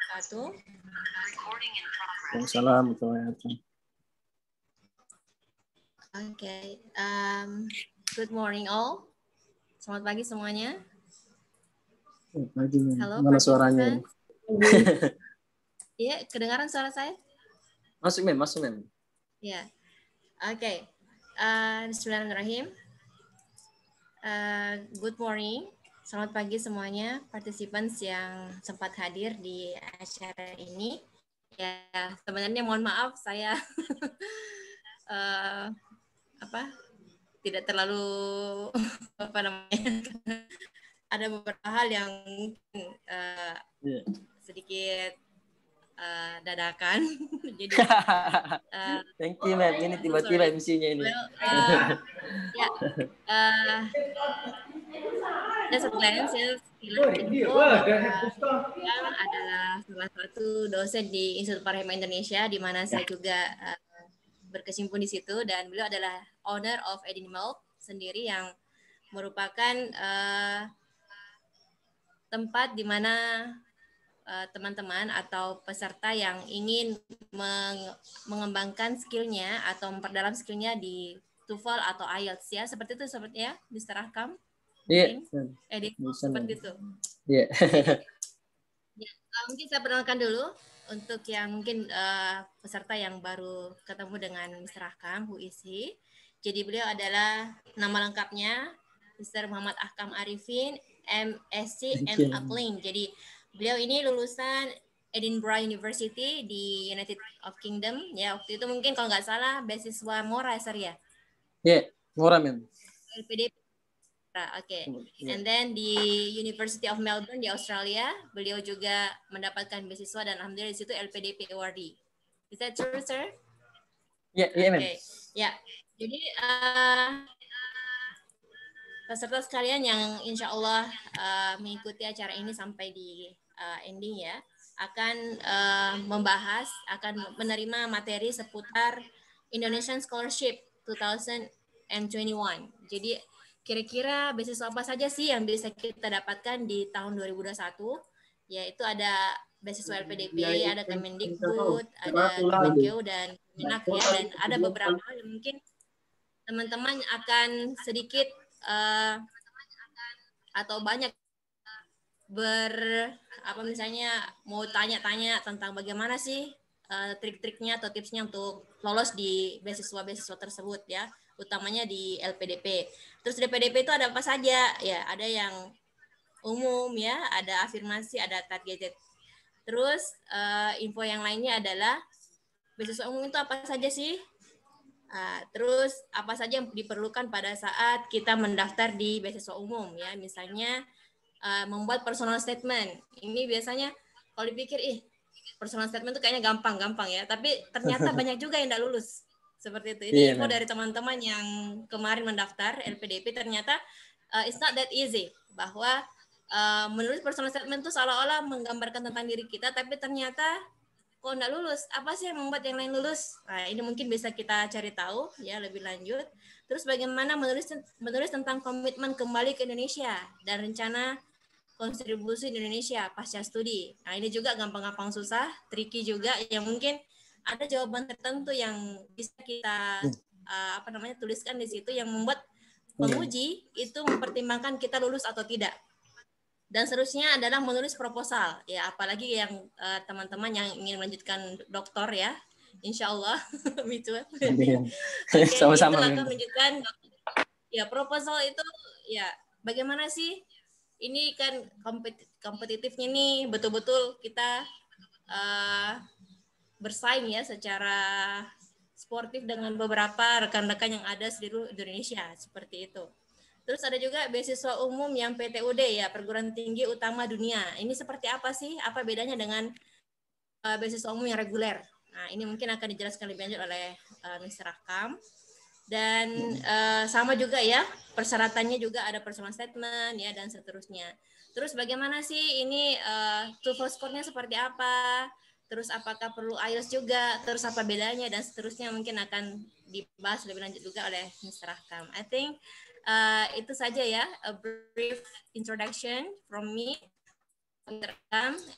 wabarakatuh. Waalaikumsalam warahmatullahi wabarakatuh. Okay. Good morning all. Selamat pagi semuanya. Pagi, Halo, mana suaranya? Iya, kedengaran suara saya? Masuk, Mem. Masuk, Mem. Ya. Oke. Bismillahirrahmanirrahim. Good morning. Selamat pagi semuanya, participants yang sempat hadir di acara ini. Ya, sebenarnya mohon maaf saya tidak terlalu ada beberapa hal yang mungkin sedikit dadakan. Jadi thank you, Mem. Ini tiba-tiba MC-nya ini. Just a glance ya, info bahwa adalah salah satu dosen di Institut Parahima Indonesia, di mana saya juga berkecimpung di situ, dan beliau adalah owner of Eden Milk sendiri yang merupakan tempat di mana teman-teman atau peserta yang ingin mengembangkan skillnya atau memperdalam skillnya di TOEFL atau IELTS ya, seperti itu sepertinya, Mr. Akam. Iya. Seperti itu. Iya. Mungkin saya perkenalkan dulu untuk yang mungkin peserta yang baru ketemu dengan Mr. Akam, who is he. Jadi beliau adalah nama lengkapnya Mr. Muhammad Akam Arifin, MSc M. Akling. Jadi beliau ini lulusan Edinburgh University di United of Kingdom. Ya, waktu itu mungkin kalau nggak salah beasiswa Mora ya. Iya, Mora, Mem. LPDP. Oke. And then di University of Melbourne di Australia, beliau juga mendapatkan beasiswa dan alhamdulillah di situ LPDP awardee. Is that true, sir? Iya, iya, Mem. Ya. Jadi peserta sekalian yang insya Allah mengikuti acara ini sampai di ending ya, akan membahas, akan menerima materi seputar Indonesian Scholarship 2021. Jadi kira-kira beasiswa apa saja sih yang bisa kita dapatkan di tahun 2021? Yaitu ada beasiswa LPDP, ada Kemendikbud, ada Kemenkeu dan Kemenak ya, dan ada beberapa yang mungkin teman-teman akan sedikit atau banyak misalnya mau tanya-tanya tentang bagaimana sih trik-triknya atau tipsnya untuk lolos di beasiswa-beasiswa tersebut ya, utamanya di LPDP. Terus di LPDP itu ada apa saja ya? Ada yang umum ya, ada afirmasi, ada targeted. Terus info yang lainnya adalah beasiswa umum itu apa saja sih? Terus apa saja yang diperlukan pada saat kita mendaftar di beasiswa umum ya, misalnya membuat personal statement. Ini biasanya kalau dipikir personal statement itu kayaknya gampang ya, tapi ternyata banyak juga yang tidak lulus seperti itu. Ini info dari teman-teman yang kemarin mendaftar LPDP, ternyata it's not that easy, bahwa menulis personal statement itu seolah-olah menggambarkan tentang diri kita, tapi ternyata kok nggak lulus, apa sih yang membuat yang lain lulus? Nah, ini mungkin bisa kita cari tahu ya lebih lanjut. Terus bagaimana menulis tentang komitmen kembali ke Indonesia dan rencana kontribusi di Indonesia pasca studi. Nah, ini juga gampang-gampang susah, tricky juga, yang mungkin ada jawaban tertentu yang bisa kita tuliskan di situ yang membuat penguji itu mempertimbangkan kita lulus atau tidak. Dan seterusnya adalah menulis proposal ya, apalagi yang teman-teman yang ingin melanjutkan doktor ya, insya Allah itu sama-sama akan melanjutkan ya. Proposal itu ya bagaimana sih ini kan kompetitifnya nih, betul-betul kita bersaing ya secara sportif dengan beberapa rekan-rekan yang ada seluruh Indonesia seperti itu. Terus ada juga beasiswa umum yang PTUD ya, perguruan tinggi utama dunia. Ini seperti apa sih? Apa bedanya dengan beasiswa umum yang reguler? Nah, ini mungkin akan dijelaskan lebih lanjut oleh Mr. Akam. Dan sama juga ya, persyaratannya juga ada personal statement ya, dan seterusnya. Terus bagaimana sih ini TOEFL score-nya seperti apa? Terus apakah perlu IELTS juga? Terus apa bedanya dan seterusnya, mungkin akan dibahas lebih lanjut juga oleh Mr. Akam. I think itu saja ya, a brief introduction from me and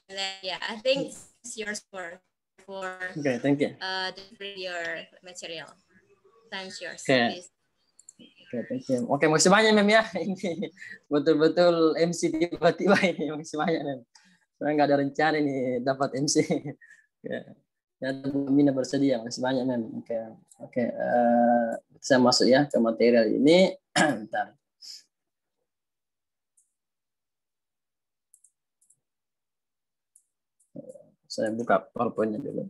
then, yeah, I think it's yours for Okay, thank you. To read your material. Time's yours. Okay. Please. Oke, thank you. Oke, makasih banyak Mem ya. Ini betul-betul MC tiba-tiba ini. Makasih banyak Mem. Saya nggak ada rencana ini dapat MC. Ya, ya Mina bersedia. Makasih banyak Mem. Oke, oke. Saya masuk ya ke material ini. Bentar. Saya buka PowerPoint-nya dulu.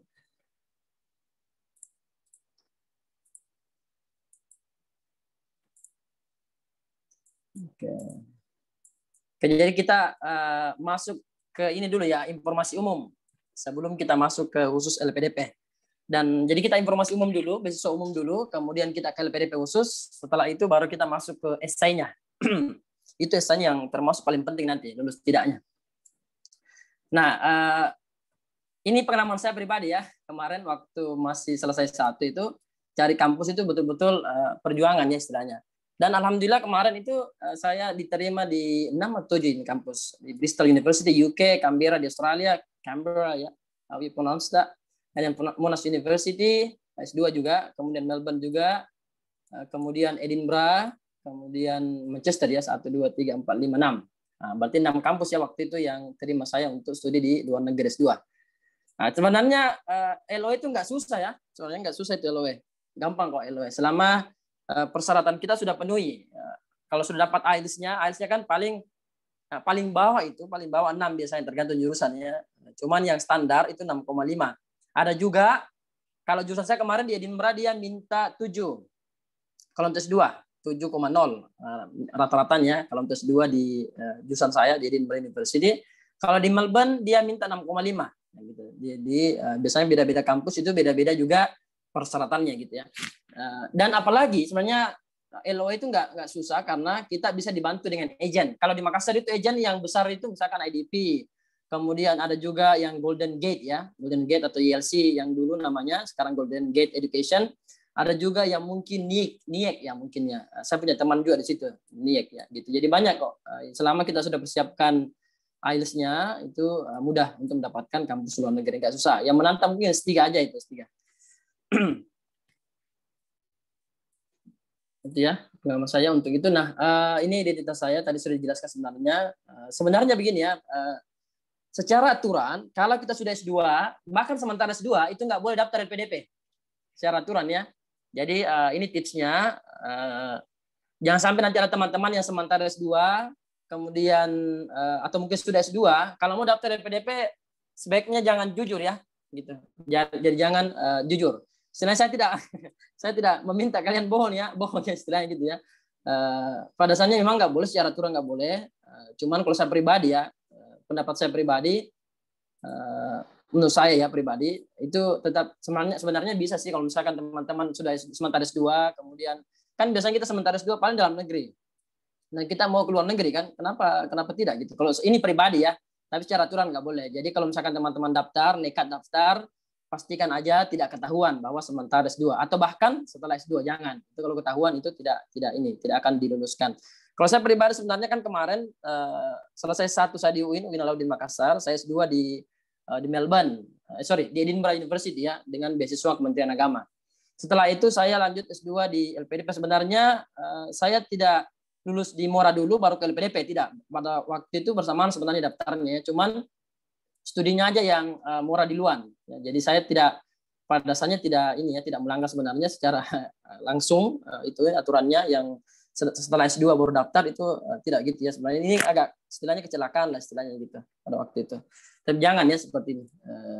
Oke. Oke, jadi kita masuk ke ini dulu ya, informasi umum. Sebelum kita masuk ke khusus LPDP. Dan jadi kita informasi umum dulu, beasiswa umum dulu, kemudian kita ke LPDP khusus. Setelah itu baru kita masuk ke esainya. Itu esainya yang termasuk paling penting nanti, lulus tidaknya. Nah, ini pengalaman saya pribadi ya. Kemarin waktu masih selesai satu itu, cari kampus itu betul-betul perjuangan ya istilahnya. Dan alhamdulillah kemarin itu saya diterima di 6 atau 7 ini kampus. Di Bristol University, UK, Canberra di Australia, Canberra ya, how you pronounce that. Dan Monash University, S2 juga, kemudian Melbourne juga, kemudian Edinburgh, kemudian Manchester ya, 1, 2, 3, 4, 5, 6. Nah, berarti 6 kampus ya waktu itu yang terima saya untuk studi di luar negeri S2. Nah, sebenarnya LOE itu nggak susah ya, soalnya nggak susah itu LOE. Gampang kok LOE, selama persyaratan kita sudah penuhi. Kalau sudah dapat IELTS-nya kan paling bawah 6 biasanya tergantung jurusannya. Cuman yang standar itu 6,5. Ada juga kalau jurusan saya kemarin di Edinburgh dia minta 7. Kalau untuk S2 7,0 rata-ratanya kalau untuk S2 di jurusan saya di Edinburgh University. Kalau di Melbourne dia minta 6,5 gitu. Jadi biasanya beda-beda kampus itu beda-beda juga persyaratannya gitu ya. Dan apalagi sebenarnya LOE itu nggak susah karena kita bisa dibantu dengan agen. Kalau di Makassar itu agen yang besar itu misalkan IDP, kemudian ada juga yang Golden Gate ya, Golden Gate atau YLC yang dulu namanya, sekarang Golden Gate Education. Ada juga yang mungkin NIEC ya mungkinnya. Saya punya teman juga di situ NIEC ya gitu. Jadi banyak kok. Selama kita sudah persiapkan IELTS-nya itu mudah untuk mendapatkan kampus luar negeri, nggak susah. Yang menantang mungkin S3 aja itu S3. Itu ya pengalaman saya untuk itu. Nah, ini identitas saya tadi sudah dijelaskan sebenarnya. Sebenarnya begini ya, secara aturan kalau kita sudah S2, bahkan sementara S2 itu nggak boleh daftar LPDP. Secara aturan ya. Jadi ini tipsnya, jangan sampai nanti ada teman-teman yang sementara S2, kemudian atau mungkin sudah S2, kalau mau daftar LPDP sebaiknya jangan jujur ya, gitu. Jadi jangan jujur. Sebenarnya saya tidak meminta kalian bohong ya istilahnya gitu ya. Pada dasarnya memang nggak boleh, secara aturan nggak boleh. Cuman kalau saya pribadi ya, pendapat saya pribadi, menurut saya ya pribadi itu tetap sebenarnya bisa sih kalau misalkan teman-teman sudah sementara S2, kemudian kan biasanya kita sementara S2 paling dalam negeri. Nah kita mau keluar negeri kan, kenapa tidak gitu. Kalau ini pribadi ya, tapi secara aturan nggak boleh. Jadi kalau misalkan teman-teman nekat daftar, pastikan aja tidak ketahuan bahwa sementara S2 atau bahkan setelah S2 jangan. Itu kalau ketahuan itu tidak akan diluluskan. Kalau saya pribadi sebenarnya kan kemarin selesai satu saya di UIN Alauddin Makassar, saya S2 di Melbourne, di Edinburgh University ya dengan beasiswa Kementerian Agama. Setelah itu saya lanjut S2 di LPDP. Sebenarnya saya tidak lulus di Mora dulu baru ke LPDP, tidak. Pada waktu itu bersamaan sebenarnya daftarnya, cuman studinya aja yang Mora di luar. Ya, jadi saya pada dasarnya tidak melanggar sebenarnya secara langsung itu aturannya yang setelah S2 baru daftar itu tidak gitu ya. Sebenarnya ini agak istilahnya kecelakaan lah istilahnya gitu pada waktu itu. Tapi jangan ya seperti ini.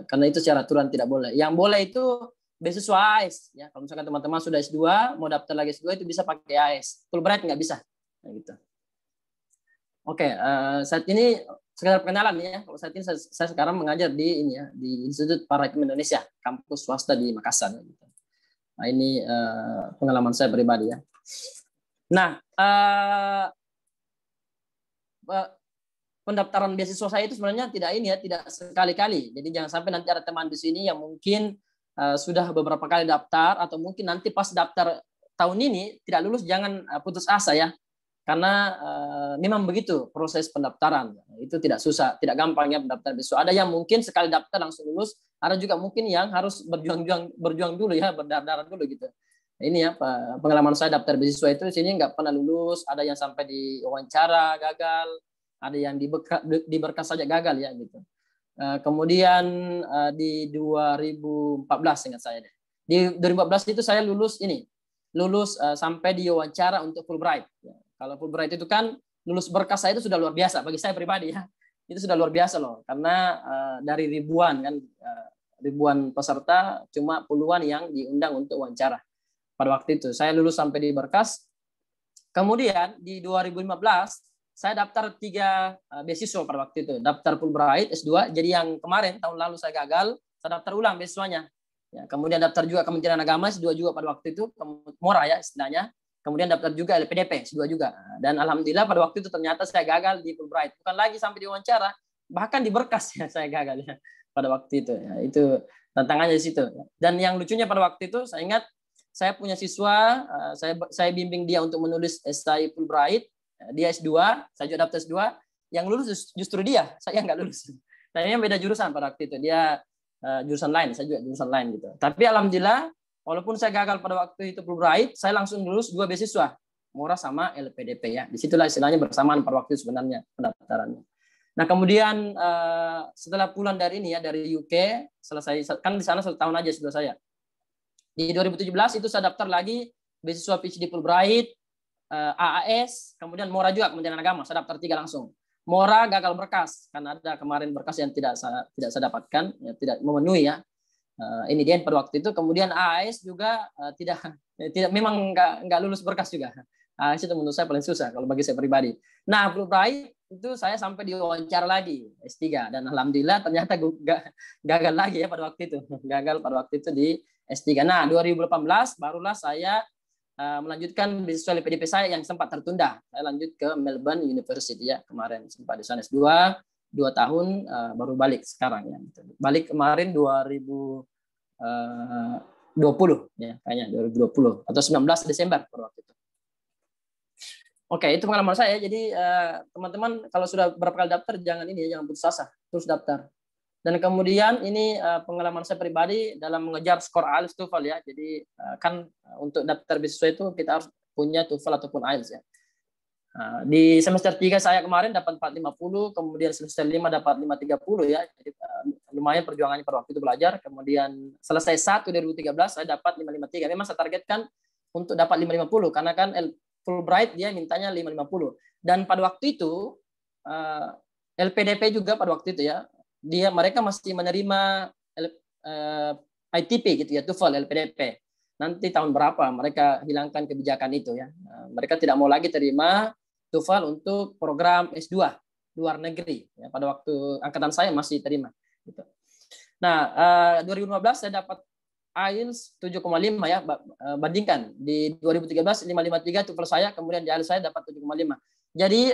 Karena itu secara aturan tidak boleh. Yang boleh itu beasiswa AS ya. Kalau misalkan teman-teman sudah S2 mau daftar lagi S2 itu bisa pakai AS. Fulbright nggak bisa. Nah, gitu. Oke, saat ini sekedar perkenalan ya. Kalau saat ini saya sekarang mengajar di Institut Para-Hukum Indonesia, kampus swasta di Makassar. Gitu. Nah ini pengalaman saya pribadi ya. Nah, pendaftaran beasiswa saya itu sebenarnya tidak sekali-kali. Jadi jangan sampai nanti ada teman di sini yang mungkin sudah beberapa kali daftar atau mungkin nanti pas daftar tahun ini tidak lulus, jangan putus asa ya. karena memang begitu proses pendaftaran. Itu tidak susah, tidak gampang ya pendaftaran beasiswa. Ada yang mungkin sekali daftar langsung lulus, ada juga mungkin yang harus berjuang dulu ya, berdarah dulu gitu. Ini ya pengalaman saya daftar beasiswa itu di sini nggak pernah lulus, ada yang sampai di wawancara gagal, ada yang di berkas saja gagal ya gitu. Kemudian di 2014 ingat saya deh. Di 2014 itu saya lulus sampai di wawancara untuk Fulbright. Kalau Fulbright itu kan lulus berkas saya itu sudah luar biasa bagi saya pribadi ya. Itu sudah luar biasa loh, karena dari ribuan ribuan peserta cuma puluhan yang diundang untuk wawancara. Pada waktu itu saya lulus sampai di berkas. Kemudian di 2015 saya daftar 3 beasiswa pada waktu itu. Daftar Fulbright S2. Jadi yang kemarin tahun lalu saya gagal, saya daftar ulang beasiswanya. Ya, kemudian daftar juga Kementerian Agama S2 juga pada waktu itu, murah ya istilahnya. Kemudian daftar juga LPDP S2 juga. Dan alhamdulillah pada waktu itu ternyata saya gagal di Fulbright. Bukan lagi sampai diwawancara, bahkan di berkas ya saya gagal ya pada waktu itu. Ya, itu tantangannya di situ. Dan yang lucunya pada waktu itu saya ingat saya punya siswa, saya bimbing dia untuk menulis esai Fulbright. Dia S2, saya juga daftar S2, yang lulus justru dia, saya nggak lulus. Nah, ini beda jurusan pada waktu itu, dia jurusan lain, saya juga jurusan lain gitu. Tapi alhamdulillah, walaupun saya gagal pada waktu itu Fulbright, saya langsung lulus 2 beasiswa, murah sama LPDP ya. Disitulah istilahnya bersamaan pada waktu itu sebenarnya pendaftarannya. Nah kemudian setelah pulang dari ini ya, dari UK, selesai, kan di sana 1 tahun aja sudah saya. Di 2017 itu saya daftar lagi beasiswa PhD Fulbright, AAS, kemudian Mora juga Kementerian Agama, saya daftar 3 langsung. Mora gagal berkas karena ada kemarin berkas yang tidak saya dapatkan, ya, tidak memenuhi ya. Ini dia pada waktu itu. Kemudian AAS juga tidak memang nggak lulus berkas juga. AAS itu menurut saya paling susah kalau bagi saya pribadi. Nah Fulbright itu saya sampai diwawancara lagi S3 dan alhamdulillah ternyata gagal lagi ya pada waktu itu. Gagal pada waktu itu di S3. Nah 2018 barulah saya melanjutkan beasiswa LPDP saya yang sempat tertunda. Saya lanjut ke Melbourne University ya, kemarin sempat di sana S2 2 tahun, baru balik sekarang ya. Balik kemarin 2020 ya, kayaknya 2020 atau 19 Desember pada waktu itu. Oke, itu pengalaman saya. Jadi teman-teman kalau sudah berapa kali daftar jangan putus asa, terus daftar. Dan kemudian ini pengalaman saya pribadi dalam mengejar skor IELTS TOEFL ya. Jadi kan untuk daftar beasiswa itu kita harus punya TOEFL ataupun IELTS ya. Di semester 3 saya kemarin dapat 450, kemudian semester 5 dapat 530 ya. Jadi lumayan perjuangannya pada waktu itu belajar. Kemudian selesai 1 2013 saya dapat 553. Memang saya targetkan untuk dapat 550 karena kan Fulbright dia mintanya 550. Dan pada waktu itu LPDP juga pada waktu itu ya. Mereka masih menerima ITP gitu ya, TOEFL, LPDP. Nanti tahun berapa mereka hilangkan kebijakan itu ya. Mereka tidak mau lagi terima TOEFL untuk program S2 luar negeri. Ya, pada waktu angkatan saya masih terima. Gitu. Nah, 2015 saya dapat IELTS 7,5 ya, bandingkan di 2013 553 TOEFL saya, kemudian di IELTS saya dapat 7,5. Jadi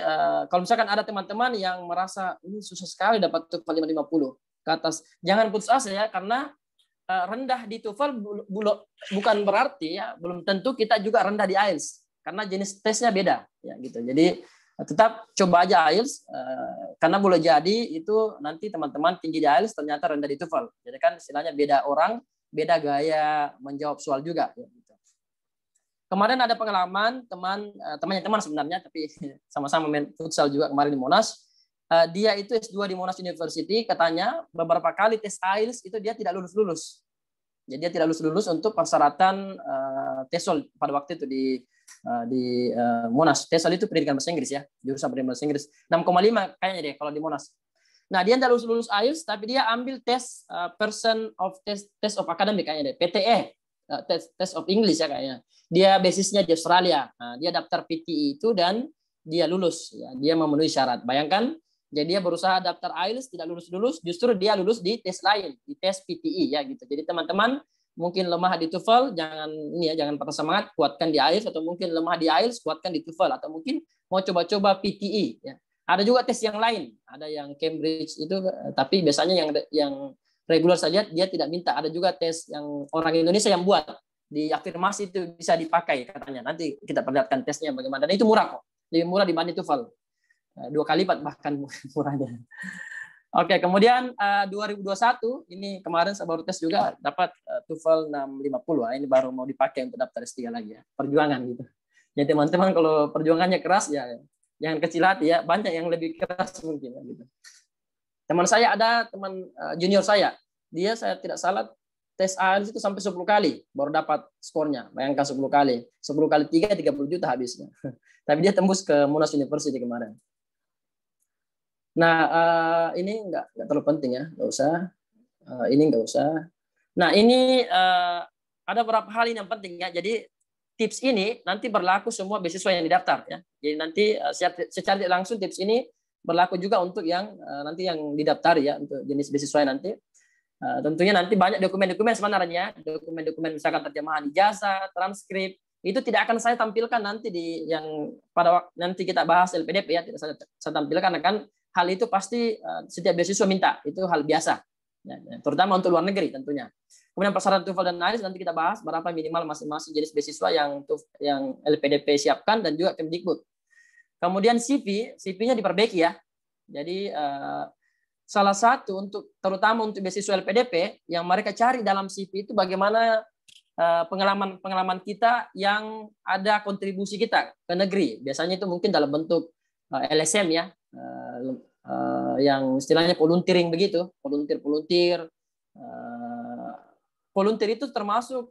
kalau misalkan ada teman-teman yang merasa ini susah sekali dapat TOEFL 550 ke atas, jangan putus asa ya, karena rendah di TOEFL bukan berarti ya belum tentu kita juga rendah di IELTS, karena jenis tesnya beda ya gitu. Jadi tetap coba aja IELTS, karena boleh jadi itu nanti teman-teman tinggi di IELTS ternyata rendah di TOEFL. Jadi kan istilahnya beda orang, beda gaya menjawab soal juga ya. Kemarin ada pengalaman teman sebenarnya, tapi sama-sama main futsal juga kemarin di Monash. Dia itu S2 di Monash University, katanya beberapa kali tes IELTS itu dia tidak lulus. Jadi dia tidak lulus untuk persyaratan TESOL pada waktu itu di Monash. TESOL itu pendidikan bahasa Inggris ya, jurusan pendidikan bahasa Inggris. 6,5 kayaknya deh kalau di Monash. Nah, dia tidak lulus IELTS, tapi dia ambil tes test of academic kayaknya deh, PTE. Test of English ya kayaknya. Dia basisnya di Australia. Nah, dia daftar PTE itu dan dia lulus. Ya, dia memenuhi syarat. Bayangkan, jadi dia berusaha daftar IELTS tidak lulus, justru dia lulus di tes lain, di tes PTE ya gitu. Jadi teman-teman mungkin lemah di TOEFL, jangan patah semangat, kuatkan di IELTS, atau mungkin lemah di IELTS, kuatkan di TOEFL, atau mungkin mau coba-coba PTE ya. Ada juga tes yang lain, ada yang Cambridge itu, tapi biasanya yang reguler saja dia tidak minta. Ada juga tes yang orang Indonesia yang buat di afirmasi itu bisa dipakai katanya. Nanti kita perlihatkan tesnya bagaimana. Dan itu murah kok. lebih murah dibanding TOEFL. 2 kali lipat bahkan murahnya. Oke, kemudian 2021 ini kemarin saya baru tes juga dapat TOEFL 650. Ini baru mau dipakai untuk daftar S3 lagi ya. Perjuangan gitu. Jadi teman-teman kalau perjuangannya keras ya jangan kecil hati ya, banyak yang lebih keras mungkin gitu. Teman saya ada teman junior saya, dia saya tidak salah tes ALS itu sampai 10 kali baru dapat skornya. Bayangkan 10 kali. 10 kali 3 30 juta habisnya. Tapi dia tembus ke Monash University kemarin. Nah, ini nggak terlalu penting ya, nggak usah. Ini nggak usah. Nah, ini ada beberapa hal ini yang penting ya. Jadi tips ini nanti berlaku semua beasiswa yang didaftar ya. Jadi nanti secara tidak langsung tips ini berlaku juga untuk yang nanti yang didaftar ya, untuk jenis beasiswa nanti. Tentunya nanti banyak dokumen-dokumen sebenarnya, dokumen-dokumen misalkan terjemahan ijazah, transkrip, itu tidak akan saya tampilkan nanti di yang pada waktu nanti kita bahas LPDP ya, tidak saya tampilkan, kan hal itu pasti setiap beasiswa minta, itu hal biasa ya, terutama untuk luar negeri tentunya. Kemudian persyaratan TOEFL dan IELTS nanti kita bahas berapa minimal masing-masing jenis beasiswa yang LPDP siapkan dan juga Kemdikbud. Kemudian CV-nya diperbaiki ya. Jadi salah satu terutama untuk beasiswa LPDP yang mereka cari dalam CV itu bagaimana pengalaman kita yang ada kontribusi kita ke negeri. Biasanya itu mungkin dalam bentuk LSM ya, yang istilahnya volunteering begitu, volunteer. Volunteer itu termasuk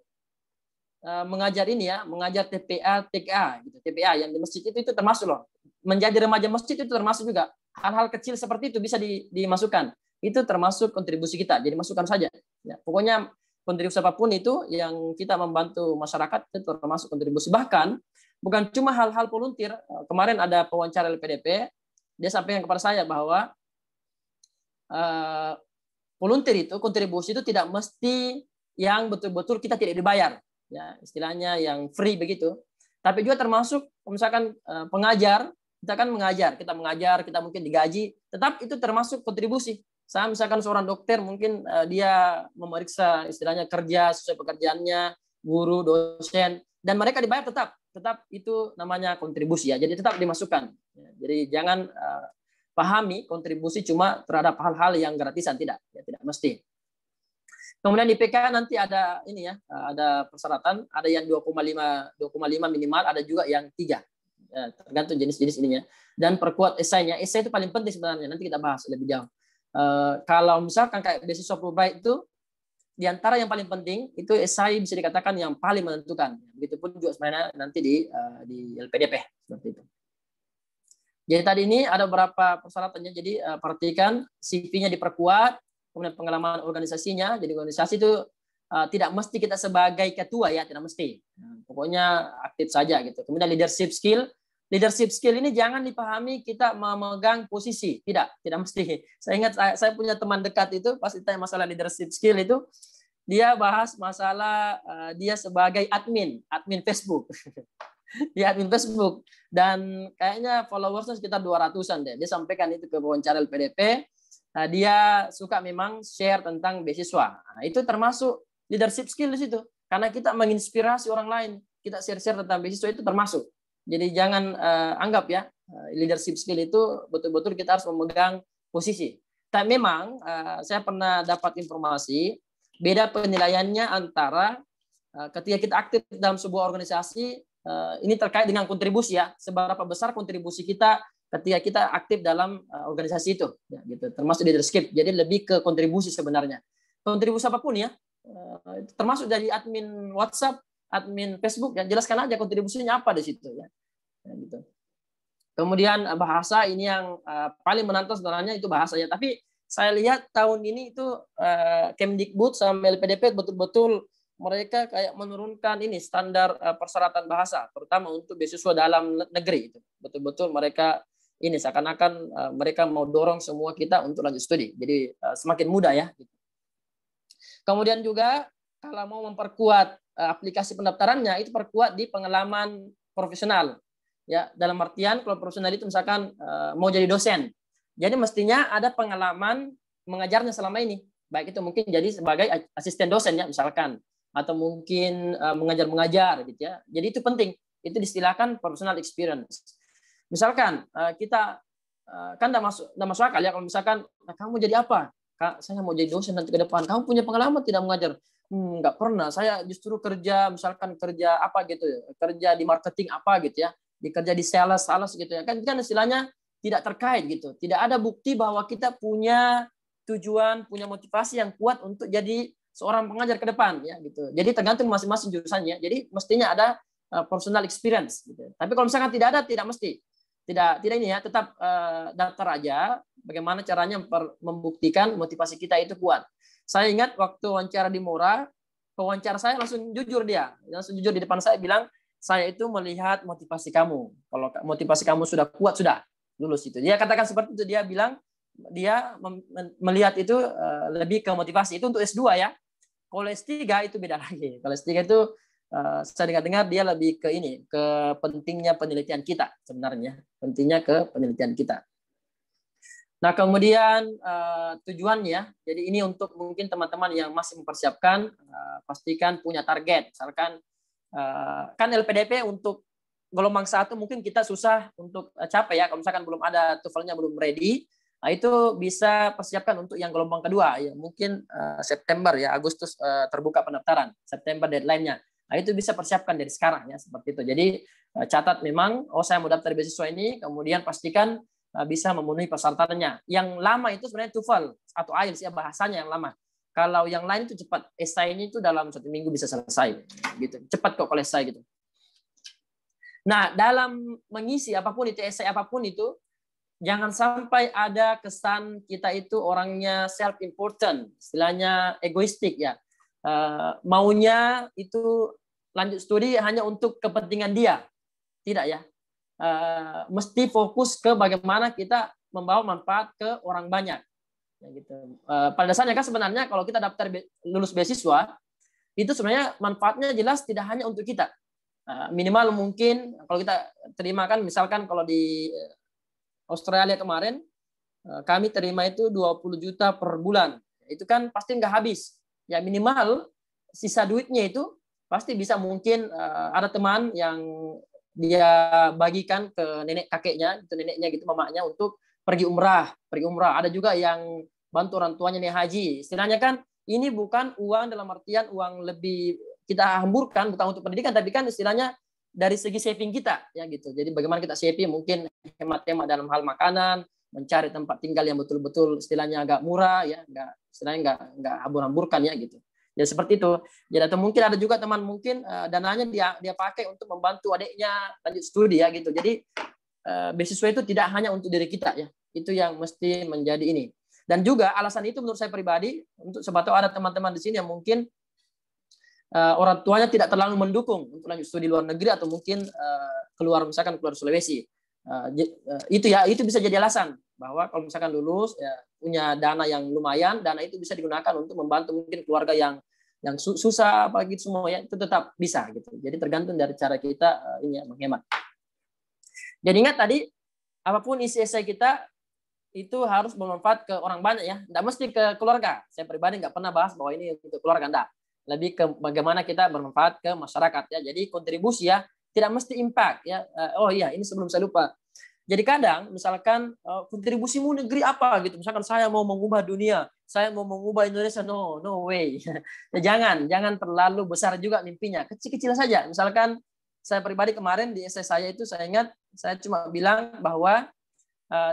mengajar ini ya, mengajar TPA, TKA gitu. TPA yang di masjid itu termasuk loh. Menjadi remaja masjid itu termasuk juga. Hal-hal kecil seperti itu bisa dimasukkan. Itu termasuk kontribusi kita. Jadi masukkan saja. Ya, pokoknya kontribusi apapun itu yang kita membantu masyarakat itu termasuk kontribusi. Bahkan bukan cuma hal-hal volunteer. Kemarin ada pewawancara LPDP, dia sampaikan kepada saya bahwa volunteer itu, kontribusi itu tidak mesti yang betul-betul kita tidak dibayar, ya istilahnya yang free begitu. Tapi juga termasuk misalkan pengajar, kita mengajar, kita mungkin digaji, tetap itu termasuk kontribusi. Saya misalkan seorang dokter mungkin dia memeriksa istilahnya kerja sesuai pekerjaannya, guru, dosen, dan mereka dibayar tetap itu namanya kontribusi ya. Jadi tetap dimasukkan. Jadi jangan pahami kontribusi cuma terhadap hal-hal yang gratisan, tidak mesti. Kemudian di PK nanti ada ini ya, ada persyaratan, ada yang 2,5 minimal, ada juga yang 3. Ya, tergantung jenis-jenis ininya. Dan perkuat esainya. Esai itu paling penting sebenarnya, nanti kita bahas lebih jauh. Kalau misalkan kayak beasiswa Fulbright itu, di antara yang paling penting itu esai bisa dikatakan yang paling menentukan. Begitupun juga sebenarnya nanti di LPDP seperti itu. Jadi tadi ini ada beberapa persyaratannya. Jadi perhatikan CV-nya diperkuat, kemudian pengalaman organisasinya. Jadi organisasi itu tidak mesti kita sebagai ketua ya, tidak mesti. Pokoknya aktif saja gitu. Kemudian leadership skill. Leadership skill ini jangan dipahami kita memegang posisi, tidak mesti. Saya ingat saya punya teman dekat itu pas ditanya masalah leadership skill itu, dia bahas masalah dia sebagai admin Facebook. Dia admin Facebook dan kayaknya followersnya sekitar 200-an deh. Dia sampaikan itu ke wawancara LPDP. Nah, dia suka memang share tentang beasiswa. Nah, itu termasuk leadership skill di situ. Karena kita menginspirasi orang lain. Kita share-share tentang beasiswa itu termasuk. Jadi jangan anggap ya leadership skill itu betul-betul kita harus memegang posisi. Tapi memang saya pernah dapat informasi beda penilaiannya antara ketika kita aktif dalam sebuah organisasi, ini terkait dengan kontribusi ya, seberapa besar kontribusi kita ketika kita aktif dalam organisasi itu, ya, gitu. Termasuk leadership. Jadi lebih ke kontribusi sebenarnya. Kontribusi apapun ya, termasuk dari admin WhatsApp, admin Facebook, ya jelaskan aja kontribusinya apa di situ ya, gitu. Kemudian bahasa ini yang paling menantang sebenarnya itu bahasanya. Tapi saya lihat tahun ini itu Kemdikbud sama LPDP betul-betul mereka kayak menurunkan ini standar persyaratan bahasa, terutama untuk beasiswa dalam negeri itu. Betul-betul mereka ini seakan-akan mereka mau dorong semua kita untuk lanjut studi. Jadi semakin mudah ya. Kemudian juga kalau mau memperkuat aplikasi pendaftarannya itu perkuat di pengalaman profesional. Ya, dalam artian kalau profesional itu misalkan mau jadi dosen. Jadi mestinya ada pengalaman mengajarnya selama ini. Baik itu mungkin jadi sebagai asisten dosen ya misalkan, atau mungkin mengajar gitu ya. Jadi itu penting. Itu distilahkan personal experience. Misalkan kita kan nggak masuk akal ya kalau misalkan kamu jadi apa? Kak, saya mau jadi dosen nanti ke depan. Kamu punya pengalaman tidak mengajar? Nggak pernah. Saya justru kerja, misalkan kerja apa gitu, kerja di marketing apa gitu ya, kerja di sales gitu ya. Kan istilahnya tidak terkait gitu. Tidak ada bukti bahwa kita punya tujuan, punya motivasi yang kuat untuk jadi seorang pengajar ke depan ya gitu. Jadi tergantung masing-masing jurusannya. Jadi mestinya ada personal experience gitu. Tapi kalau misalkan tidak ada, tidak mesti. Tidak ini ya, tetap daftar aja. Bagaimana caranya membuktikan motivasi kita itu kuat. Saya ingat waktu wawancara di Mora, pewawancara saya langsung jujur di depan saya bilang, saya itu melihat motivasi kamu. Kalau motivasi kamu sudah kuat, sudah lulus itu. Dia katakan seperti itu, dia bilang dia melihat itu lebih ke motivasi. Itu untuk S2 ya. Kalau S3 itu beda lagi. Kalau S3 itu saya dengar dia lebih ke ini, ke pentingnya penelitian kita sebenarnya, pentingnya ke penelitian kita. Nah kemudian tujuannya, jadi ini untuk mungkin teman-teman yang masih mempersiapkan, pastikan punya target. Misalkan kan LPDP untuk gelombang 1 mungkin kita susah untuk capai ya, kalau misalkan belum ada TOEFL-nya belum ready. Nah, itu bisa persiapkan untuk yang gelombang kedua ya, mungkin September ya, Agustus terbuka pendaftaran, September deadline-nya. Nah, itu bisa persiapkan dari sekarang ya, seperti itu. Jadi catat memang, saya mau daftar beasiswa ini, kemudian pastikan bisa memenuhi persyaratannya. Yang lama itu sebenarnya TOEFL atau IELTS ya, bahasanya yang lama. Kalau yang lain itu cepat, esainya itu dalam 1 minggu bisa selesai, gitu. Cepat kok kalau esai gitu. Nah, dalam mengisi apapun itu, esai apapun itu, jangan sampai ada kesan kita itu orangnya self-important, istilahnya egoistik ya. Maunya itu lanjut studi hanya untuk kepentingan dia. Tidak ya. Mesti fokus ke bagaimana kita membawa manfaat ke orang banyak. Ya, gitu. Pada dasarnya kan sebenarnya kalau kita daftar lulus beasiswa, itu sebenarnya manfaatnya jelas tidak hanya untuk kita. Minimal mungkin kalau kita terima kan, misalkan kalau di Australia kemarin, kami terima itu 20 juta per bulan. Itu kan pasti nggak habis. Ya minimal sisa duitnya itu pasti bisa mungkin ada teman yang dia bagikan ke nenek kakeknya, itu neneknya gitu, mamanya untuk pergi umrah. Ada juga yang bantu orang tuanya nih haji. Istilahnya kan ini bukan uang dalam artian uang lebih kita hamburkan, bukan untuk pendidikan, tapi kan istilahnya dari segi saving kita ya gitu. Jadi bagaimana kita saving, mungkin hemat-hemat dalam hal makanan, mencari tempat tinggal yang betul-betul istilahnya agak murah ya, istilahnya nggak hambur-hamburkan ya gitu. Ya seperti itu. Jadi atau mungkin ada juga teman mungkin dananya dia pakai untuk membantu adiknya lanjut studi ya gitu. Jadi beasiswa itu tidak hanya untuk diri kita ya. Itu yang mesti menjadi ini. Dan juga alasan itu menurut saya pribadi, untuk sebab ada teman-teman di sini yang mungkin orang tuanya tidak terlalu mendukung untuk lanjut studi luar negeri, atau mungkin keluar Sulawesi. Itu bisa jadi alasan bahwa kalau misalkan lulus ya, punya dana yang lumayan, dana itu bisa digunakan untuk membantu mungkin keluarga yang susah apa gitu semua ya, itu tetap bisa gitu. Jadi tergantung dari cara kita ini ya, menghemat. Jadi ingat tadi, apapun isi esai kita itu harus bermanfaat ke orang banyak ya, tidak mesti ke keluarga. Saya pribadi nggak pernah bahas bahwa ini untuk keluarga, enggak. Lebih ke bagaimana kita bermanfaat ke masyarakat ya. Jadi kontribusi ya, tidak mesti impact ya. Oh iya, ini sebelum saya lupa. Jadi kadang misalkan kontribusimu negeri apa gitu. Misalkan saya mau mengubah dunia, saya mau mengubah Indonesia, no way. Ya, jangan terlalu besar juga mimpinya. Kecil-kecil saja. Misalkan saya pribadi kemarin di essay saya itu, saya ingat saya cuma bilang bahwa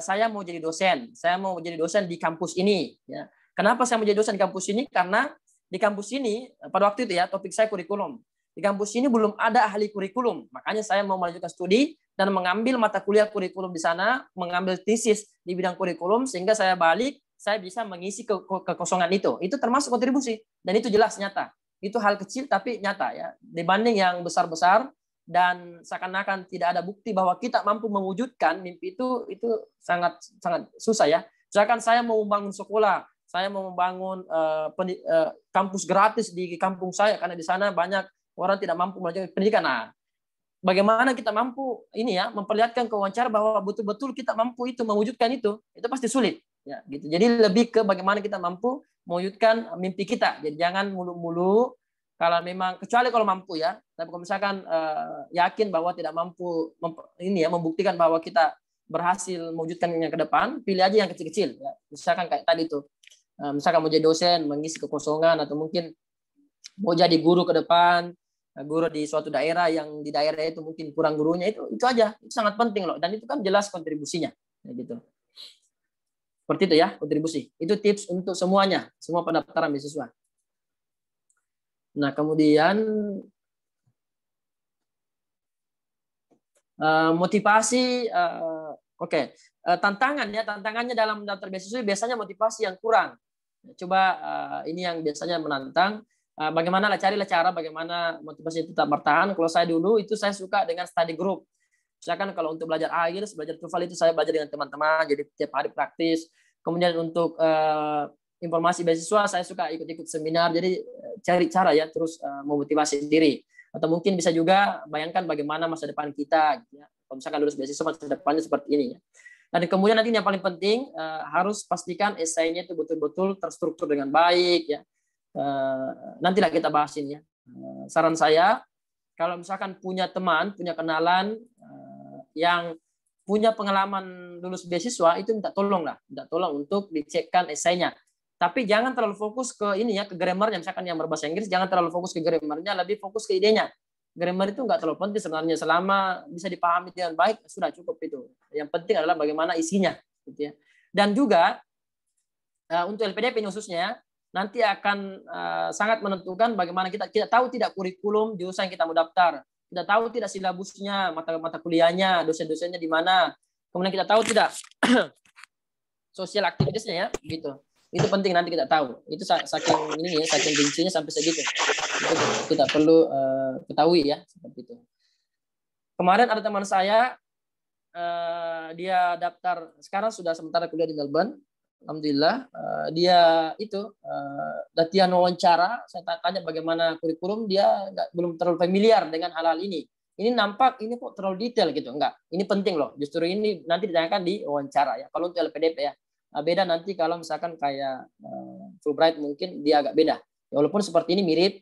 saya mau jadi dosen. Saya mau jadi dosen di kampus ini ya. Kenapa saya mau jadi dosen di kampus ini? Karena di kampus ini pada waktu itu ya, topik saya kurikulum. Di kampus ini belum ada ahli kurikulum. Makanya saya mau melanjutkan studi dan mengambil mata kuliah kurikulum di sana, mengambil tesis di bidang kurikulum, sehingga saya balik, saya bisa mengisi kekosongan itu. Itu termasuk kontribusi. Dan itu jelas nyata. Itu hal kecil tapi nyata ya. Dibanding yang besar-besar dan seakan-akan tidak ada bukti bahwa kita mampu mewujudkan mimpi itu sangat susah ya. Misalkan saya mau membangun sekolah, saya mau membangun kampus gratis di kampung saya karena di sana banyak orang tidak mampu melanjutkan pendidikan. Nah, bagaimana kita mampu ini ya, memperlihatkan ke wawancara bahwa betul-betul kita mampu itu mewujudkan itu pasti sulit ya gitu. Jadi lebih ke bagaimana kita mampu mewujudkan mimpi kita. Jadi jangan mulu-mulu Kalau memang kecuali kalau mampu ya, tapi kalau misalkan yakin bahwa tidak mampu membuktikan bahwa kita berhasil mewujudkannya ke depan, pilih aja yang kecil-kecil ya. Misalkan kayak tadi tuh, misalkan mau jadi dosen mengisi kekosongan, atau mungkin mau jadi guru ke depan, guru di suatu daerah yang di daerah itu mungkin kurang gurunya, itu aja, itu sangat penting loh, dan itu kan jelas kontribusinya ya gitu. Seperti itu ya, kontribusi. Itu tips untuk semuanya, semua pendaftaran beasiswa. Nah, kemudian motivasi, tantangannya dalam daftar beasiswa biasanya motivasi yang kurang. Coba ini yang biasanya menantang. Bagaimana carilah cara bagaimana motivasi tetap bertahan. Kalau saya dulu itu saya suka dengan study group. Misalkan kalau untuk belajar IELTS, belajar TOEFL itu saya belajar dengan teman-teman, jadi tiap hari praktis. Kemudian untuk informasi beasiswa saya suka ikut-ikut seminar, jadi cari cara ya terus memotivasi diri. Atau mungkin bisa juga bayangkan bagaimana masa depan kita gitu ya. Kalau misalkan lulus beasiswa masa depannya seperti ini ya. Dan kemudian nanti yang paling penting harus pastikan esainya itu betul-betul terstruktur dengan baik ya. Nantilah kita bahasin ya. Saran saya kalau misalkan punya teman, punya kenalan yang punya pengalaman lulus beasiswa, itu minta tolong untuk dicekkan esainya. Tapi jangan terlalu fokus ke ini ya, ke grammarnya. Misalkan yang berbahasa Inggris, jangan terlalu fokus ke grammarnya, lebih fokus ke idenya. Grammar itu nggak terlalu penting sebenarnya, selama bisa dipahami dengan baik sudah cukup itu. Yang penting adalah bagaimana isinya, gitu ya. Dan juga untuk LPDP khususnya nanti akan sangat menentukan bagaimana kita tahu tidak kurikulum jurusan yang kita mau daftar, kita tahu tidak silabusnya, mata kuliahnya, dosen-dosennya di mana, kemudian kita tahu tidak sosial aktivitasnya ya, gitu. Itu penting nanti kita tahu. Itu saking ini ya, saking rincinya sampai segitu. Itu kita perlu ketahui ya, seperti itu. Kemarin ada teman saya, dia daftar, sekarang sudah sementara kuliah di Melbourne. Alhamdulillah, dia itu latihan wawancara. Saya tanya bagaimana kurikulum, dia belum terlalu familiar dengan hal-hal ini. Ini nampak ini kok terlalu detail gitu, enggak. Ini penting loh. Justru ini nanti ditanyakan di wawancara ya. Kalau untuk LPDP ya. Beda nanti kalau misalkan kayak Fulbright mungkin dia agak beda. Walaupun seperti ini mirip,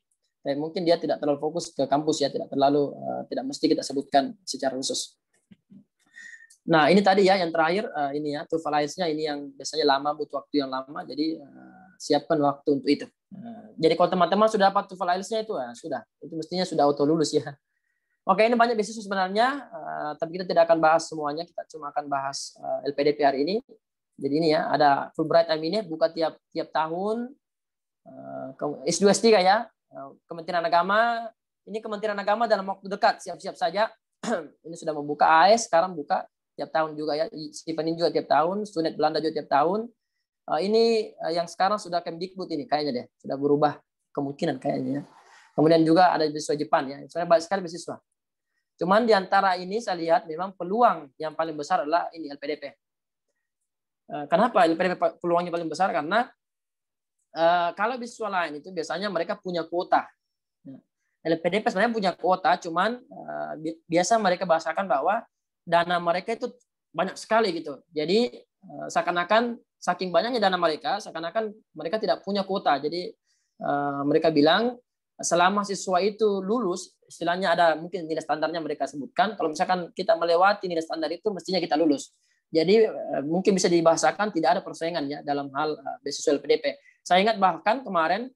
mungkin dia tidak terlalu fokus ke kampus ya, tidak mesti kita sebutkan secara khusus. Nah ini tadi ya yang terakhir ini ya TOEFL IELTS-nya ini yang biasanya lama, butuh waktu yang lama, jadi siapkan waktu untuk itu. Jadi kalau teman-teman sudah dapat TOEFL IELTS-nya itu sudah, itu mestinya sudah auto lulus ya. Oke, ini banyak beasiswa sebenarnya, tapi kita tidak akan bahas semuanya, kita cuma akan bahas LPDP hari ini. Jadi ini ya, ada Fulbright ini buka tiap tahun, S2 S3 ya, Kementerian Agama. Ini Kementerian Agama dalam waktu dekat, siap-siap saja. Ini sudah membuka AS, sekarang buka tiap tahun juga ya, Steven juga tiap tahun, Student Belanda juga tiap tahun. Ini yang sekarang sudah Kemdikbud ini kayaknya deh, sudah berubah kemungkinan kayaknya. Kemudian juga ada beasiswa Jepang ya, saya banyak sekali beasiswa. Cuman di antara ini saya lihat memang peluang yang paling besar adalah ini LPDP. Kenapa LPDP peluangnya paling besar? Karena kalau beasiswa lain itu biasanya mereka punya kuota. LPDP sebenarnya punya kuota, cuman biasa mereka bahasakan bahwa dana mereka itu banyak sekali gitu. Jadi seakan-akan saking banyaknya dana mereka, seakan-akan mereka tidak punya kuota. Jadi mereka bilang selama siswa itu lulus, istilahnya ada mungkin nilai standarnya mereka sebutkan. Kalau misalkan kita melewati nilai standar itu, mestinya kita lulus. Jadi mungkin bisa dibahasakan tidak ada persaingan ya dalam hal beasiswa LPDP. Saya ingat bahkan kemarin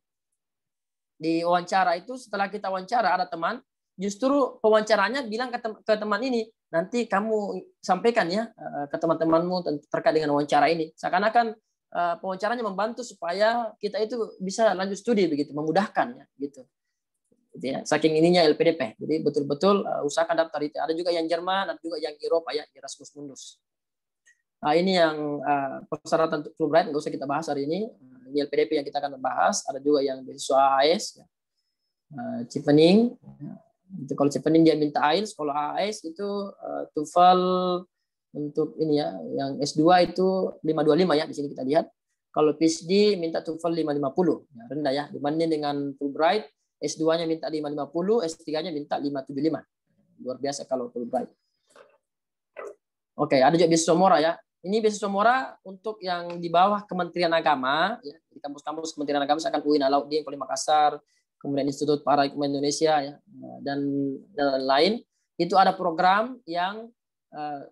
di wawancara itu, setelah kita wawancara ada teman, justru pewawancaranya bilang ke teman ini, nanti kamu sampaikan ya ke teman-temanmu terkait dengan wawancara ini. Seakan-akan pewawancaranya membantu supaya kita itu bisa lanjut studi begitu, memudahkan ya gitu. Ya, saking ininya LPDP. Jadi betul-betul usahakan daftar itu. Ada juga yang Jerman, ada juga yang Eropa ya, Erasmus Mundus. Ini yang persyaratan untuk Fulbright, nggak usah kita bahas hari ini. Ini LPDP yang kita akan bahas. Ada juga yang beasiswa AS, ya. Chevening. Itu kalau Chevening dia minta IELTS, kalau AS itu TOEFL untuk ini ya, yang S2 itu 525 ya, di sini kita lihat. Kalau PhD minta TOEFL 550, ya, rendah ya. Dibanding dengan Fulbright, S2-nya minta 550, S3-nya minta 575. Luar biasa kalau Fulbright. Oke, ada juga beasiswa Mora ya. Ini beasiswa Mora untuk yang di bawah Kementerian Agama, ya, di kampus-kampus Kementerian Agama, misalkan UIN Alauddin, Poli Makassar, kemudian Institut Paraikma Indonesia ya, dan lain-lain, itu ada program yang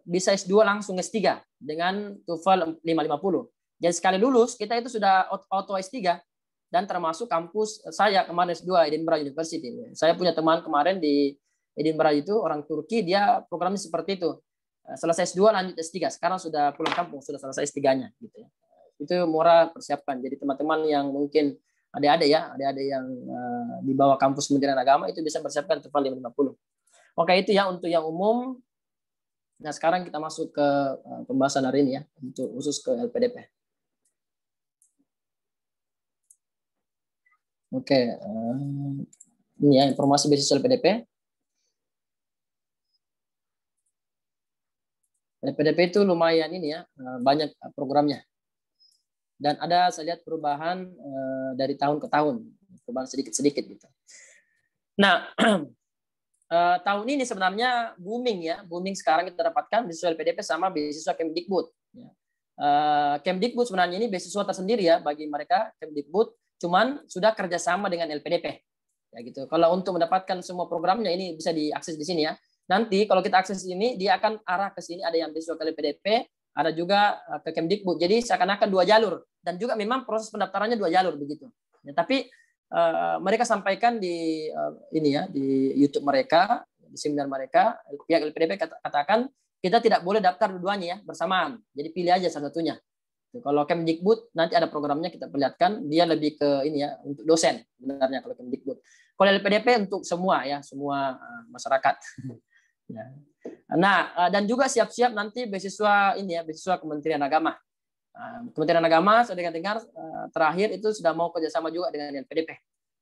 bisa S2 langsung S3 dengan TOEFL 550. Jadi sekali lulus kita itu sudah auto S3, dan termasuk kampus saya kemarin S2 Edinburgh University. Saya punya teman kemarin di Edinburgh itu orang Turki, dia programnya seperti itu. Selesai S2 lanjut S3. Sekarang sudah pulang kampung, sudah selesai S3-nya gitu ya. Itu murah persiapkan. Jadi teman-teman yang mungkin adik-adik yang di bawah kampus Kementerian Agama itu bisa persiapkan TOEFL 550. Oke, itu ya untuk yang umum. Nah, sekarang kita masuk ke pembahasan hari ini ya, untuk khusus ke LPDP. Oke, ini ya informasi beasiswa LPDP. LPDP itu lumayan ini ya, banyak programnya. Dan ada saya lihat perubahan dari tahun ke tahun, perubahan sedikit-sedikit gitu. Nah, tahun ini sebenarnya booming sekarang kita dapatkan beasiswa LPDP sama beasiswa Kemdikbud. Kemdikbud sebenarnya ini beasiswa tersendiri ya bagi mereka, Kemdikbud, cuman sudah kerjasama dengan LPDP. Ya gitu. Kalau untuk mendapatkan semua programnya ini bisa diakses di sini ya. Nanti kalau kita akses ini, dia akan arah ke sini, ada yang beasiswa ke LPDP, ada juga ke Kemdikbud. Jadi seakan-akan 2 jalur, dan juga memang proses pendaftarannya 2 jalur begitu. Ya, tapi mereka sampaikan di ini ya, di YouTube mereka, di seminar mereka, pihak LPDP katakan kita tidak boleh daftar dua-duanya ya bersamaan. Jadi pilih aja salah satunya. Kalau Kemdikbud nanti ada programnya kita perlihatkan, dia lebih ke ini ya, untuk dosen sebenarnya kalau Kemdikbud. Kalau LPDP untuk semua ya, semua masyarakat. Ya. Nah, dan juga siap-siap nanti beasiswa ini ya, beasiswa Kementerian Agama. Kementerian Agama saya dengar terakhir itu sudah mau kerjasama juga dengan LPDP.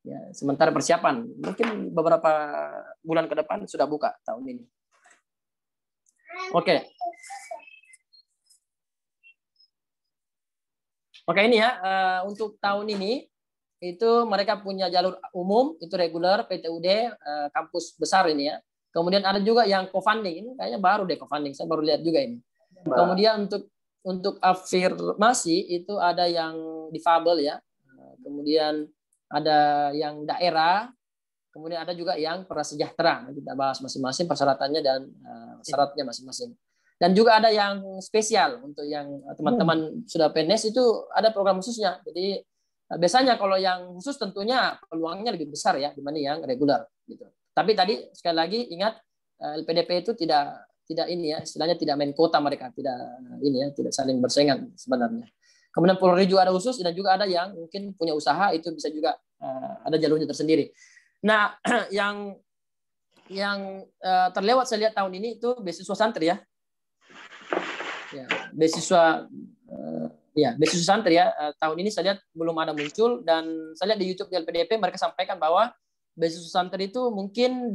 Ya, sementara persiapan mungkin beberapa bulan ke depan sudah buka tahun ini. Oke. Oke, ini ya untuk tahun ini itu mereka punya jalur umum itu reguler PTUD kampus besar ini ya. Kemudian ada juga yang co-funding, ini kayaknya baru deh co-funding, saya baru lihat juga ini. Kemudian untuk afirmasi itu ada yang difabel ya. Kemudian ada yang daerah, kemudian ada juga yang prasejahtera. Kita bahas masing-masing persyaratannya dan syaratnya masing-masing. Dan juga ada yang spesial untuk yang teman-teman sudah PNS itu ada program khususnya. Jadi biasanya kalau yang khusus tentunya peluangnya lebih besar ya dibanding yang reguler gitu. Tapi tadi sekali lagi ingat LPDP itu tidak ini ya, istilahnya tidak main kota mereka, tidak ini ya, tidak saling bersaingan sebenarnya. Kemudian Polri juga ada khusus dan juga ada yang mungkin punya usaha itu bisa juga ada jalurnya tersendiri. Nah, yang terlewat saya lihat tahun ini itu beasiswa santri ya. Ya, beasiswa beasiswa santri ya. Tahun ini saya lihat belum ada muncul, dan saya lihat di YouTube di LPDP mereka sampaikan bahwa beasiswa santri itu mungkin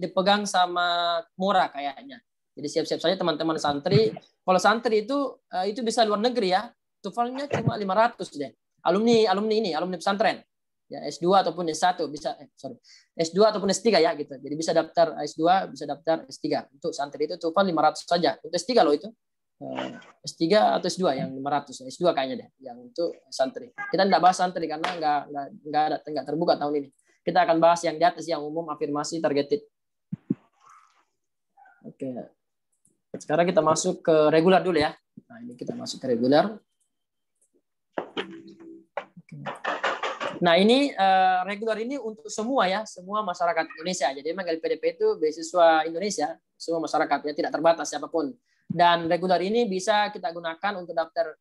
dipegang sama Mora kayaknya. Jadi siap-siap saja teman-teman santri. Kalau santri itu bisa luar negeri ya. TOEFL-nya cuma 500 deh. Alumni pesantren. Ya, S2 ataupun S1 bisa S2 ataupun S3 ya gitu. Jadi bisa daftar S2, bisa daftar S3. Untuk santri itu TOEFL 500 saja. Untuk S3 loh itu. S3 atau S2 yang 500. S2 kayaknya deh yang untuk santri. Kita tidak bahas santri karena nggak terbuka tahun ini. Kita akan bahas yang di atas, yang umum, afirmasi, targeted. Oke. Sekarang kita masuk ke regular dulu ya. Nah, ini kita masuk ke regular. Nah, ini regular ini untuk semua ya, semua masyarakat Indonesia. Jadi memang LPDP itu beasiswa Indonesia, semua masyarakat ya, tidak terbatas siapapun. Dan regular ini bisa kita gunakan untuk daftar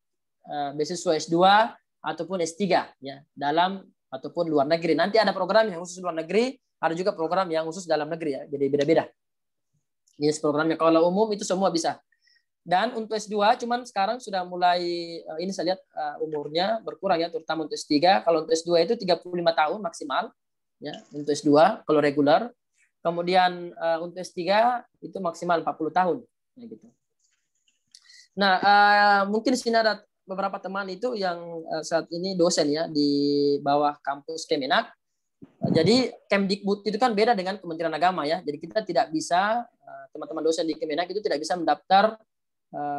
beasiswa S2 ataupun S3 ya, dalam ataupun luar negeri. Nanti ada program yang khusus luar negeri, ada juga program yang khusus dalam negeri ya. Jadi beda-beda. Ini programnya. Kalau umum itu semua bisa. Dan untuk S2 cuman sekarang sudah mulai ini saya lihat umurnya berkurang ya, terutama untuk S3. Kalau untuk S2 itu 35 tahun maksimal ya untuk S2 kalau regular. Kemudian untuk S3 itu maksimal 40 tahun ya gitu. Nah, mungkin di sini ada beberapa teman itu yang saat ini dosen ya di bawah kampus Kemenak. Jadi Kemdikbud itu kan beda dengan Kementerian Agama ya. Jadi kita tidak bisa teman-teman dosen di Kemenak itu tidak bisa mendaftar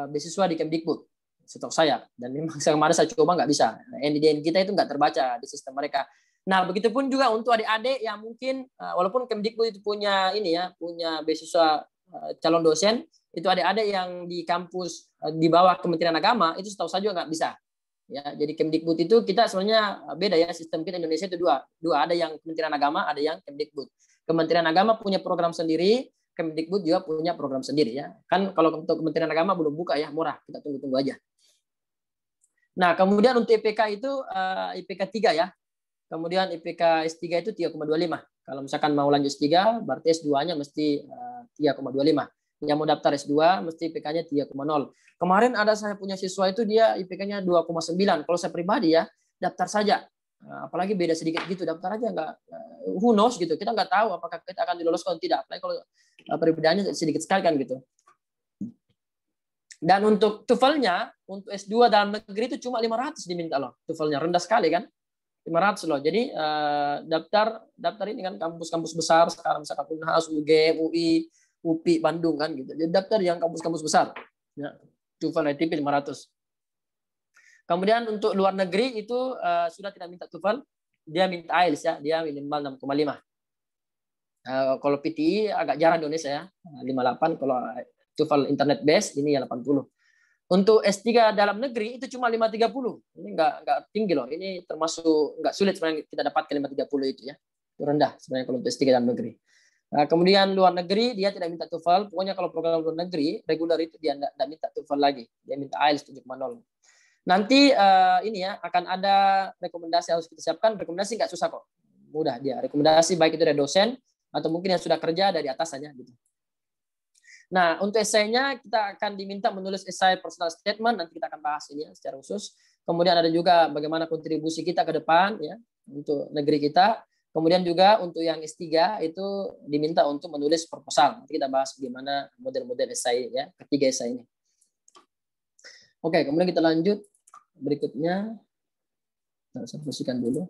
beasiswa di Kemdikbud, setahu saya. Dan memang kemarin saya coba nggak bisa. NDDN kita itu nggak terbaca di sistem mereka. Nah, begitupun juga untuk adik-adik yang mungkin walaupun Kemdikbud itu punya ini ya, punya beasiswa calon dosen, itu adik-adik yang di kampus di bawah Kementerian Agama itu setahu saya juga nggak bisa. Ya, jadi Kemdikbud itu kita sebenarnya beda ya, sistem kita Indonesia itu dua, ada yang Kementerian Agama, ada yang Kemdikbud. Kementerian Agama punya program sendiri, Kemdikbud juga punya program sendiri ya. Kan kalau untuk Kementerian Agama belum buka ya, murah, kita tunggu-tunggu aja. Nah, kemudian untuk IPK itu IPK 3 ya. Kemudian IPK S3 itu 3,25. Kalau misalkan mau lanjut S3, berarti S2-nya mesti 3,25. Yang mau daftar S2 mesti IPK-nya 3,0. Kemarin ada saya punya siswa itu dia IPK-nya 2,9. Kalau saya pribadi ya, daftar saja. Apalagi beda sedikit gitu, daftar aja nggak, who knows gitu. Kita nggak tahu apakah kita akan diloloskan atau tidak. Apalagi kalau perbedaannya sedikit sekali kan gitu. Dan untuk TOEFL-nya, untuk S2 dalam negeri itu cuma 500 diminta loh. TOEFL-nya rendah sekali kan. 500 loh. Jadi daftar ini kan kampus-kampus besar sekarang, misalkan Unhas, UGM, UI, UPI, Bandung kan gitu. Jadi daftar yang kampus-kampus besar. Ya. TOEFL ITP 500. Kemudian untuk luar negeri itu sudah tidak minta TOEFL, dia minta IELTS ya, dia minimal 6,5. Kalau PTI agak jarang di Indonesia ya, 58. Kalau TOEFL internet base ini ya 80. Untuk S3 dalam negeri itu cuma 530. Ini nggak tinggi loh. Ini termasuk nggak sulit sebenarnya kita dapatkan 530 itu ya. Itu rendah sebenarnya kalau untuk S3 dalam negeri. Nah, kemudian luar negeri dia tidak minta TOEFL. Pokoknya kalau program luar negeri reguler itu dia tidak minta TOEFL lagi. Dia minta IELTS 7,0. Nanti ini ya akan ada rekomendasi harus kita siapkan. Rekomendasi nggak susah kok. Mudah dia. Rekomendasi baik itu dari dosen atau mungkin yang sudah kerja dari atasannya gitu. Nah, untuk esainya kita akan diminta menulis esai personal statement, nanti kita akan bahas ini ya secara khusus. Kemudian ada juga bagaimana kontribusi kita ke depan ya untuk negeri kita. Kemudian juga untuk yang S3 itu diminta untuk menulis proposal. Nanti kita bahas bagaimana model-model esai ya, ketiga esai ini. Oke, kemudian kita lanjut berikutnya. Saya bersihkan dulu.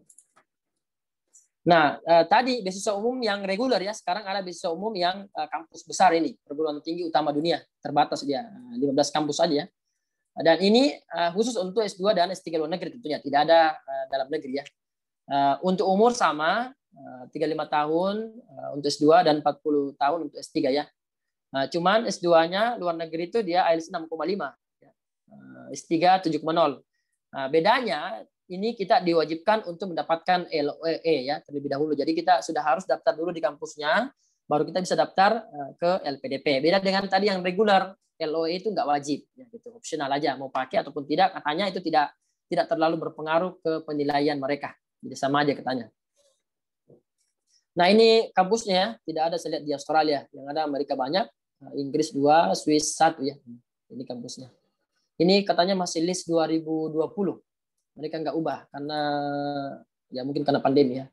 Nah, tadi beasiswa umum yang reguler ya, sekarang ada beasiswa umum yang kampus besar ini, perguruan tinggi utama dunia, terbatas dia, 15 kampus saja ya. Dan ini khusus untuk S2 dan S3 luar negeri tentunya, tidak ada dalam negeri ya. Untuk umur sama, 35 tahun untuk S2 dan 40 tahun untuk S3 ya. Cuman S2-nya luar negeri itu dia IELTS 6,5, S3 7,0. Bedanya ini kita diwajibkan untuk mendapatkan LOE ya terlebih dahulu. Jadi kita sudah harus daftar dulu di kampusnya, baru kita bisa daftar ke LPDP. Beda dengan tadi yang regular, LOE itu nggak wajib, ya, gitu. Opsional aja mau pakai ataupun tidak. Katanya itu tidak terlalu berpengaruh ke penilaian mereka. Jadi sama aja katanya. Nah ini kampusnya ya, tidak ada saya lihat di Australia, yang ada Amerika banyak, Inggris 2, Swiss 1 ya. Ini kampusnya. Ini katanya masih list 2020. Mereka nggak ubah karena ya mungkin karena pandemi ya.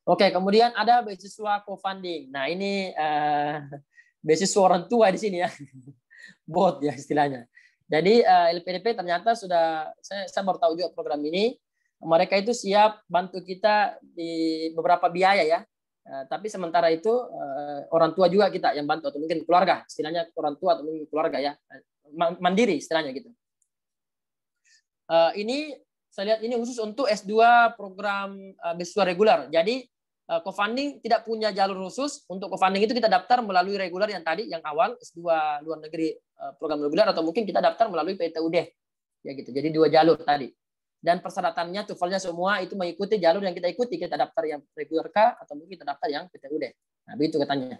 Oke, kemudian ada beasiswa co-funding. Nah ini beasiswa orang tua di sini ya, bot ya istilahnya. Jadi LPDP ternyata sudah saya baru tahu juga program ini. Mereka itu siap bantu kita di beberapa biaya ya. Tapi sementara itu orang tua juga kita yang bantu atau mungkin keluarga, istilahnya orang tua atau mungkin keluarga ya, mandiri istilahnya gitu. Ini saya lihat ini khusus untuk S2 program beasiswa reguler. Jadi co-funding tidak punya jalur khusus. Untuk co-funding itu kita daftar melalui reguler yang tadi yang awal S2 luar negeri program reguler atau mungkin kita daftar melalui PTUD. Ya gitu. Jadi 2 jalur tadi. Dan persyaratannya TOEFL-nya semua itu mengikuti jalur yang kita ikuti. Kita daftar yang reguler K atau mungkin kita daftar yang PTUD. Nah, begitu katanya.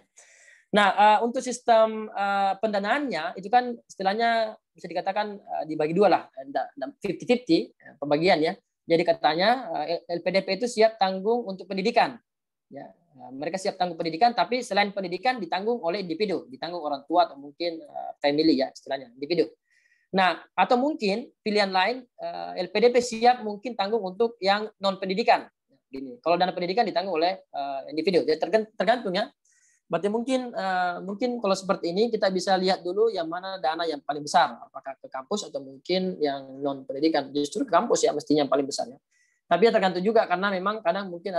Nah, untuk sistem pendanaannya itu kan istilahnya bisa dikatakan dibagi dua lah, 50-50 pembagian ya. Jadi katanya LPDP itu siap tanggung untuk pendidikan. Ya, mereka siap tanggung pendidikan, tapi selain pendidikan ditanggung oleh individu, ditanggung orang tua atau mungkin family ya istilahnya, individu. Nah, atau mungkin pilihan lain LPDP siap mungkin tanggung untuk yang non pendidikan. Gini, kalau dana pendidikan ditanggung oleh individu. Jadi tergantung ya. Berarti mungkin kalau seperti ini kita bisa lihat dulu yang mana dana yang paling besar, apakah ke kampus atau mungkin yang non pendidikan. Justru ke kampus ya mestinya yang paling besar ya. Tapi ya tergantung juga karena memang kadang mungkin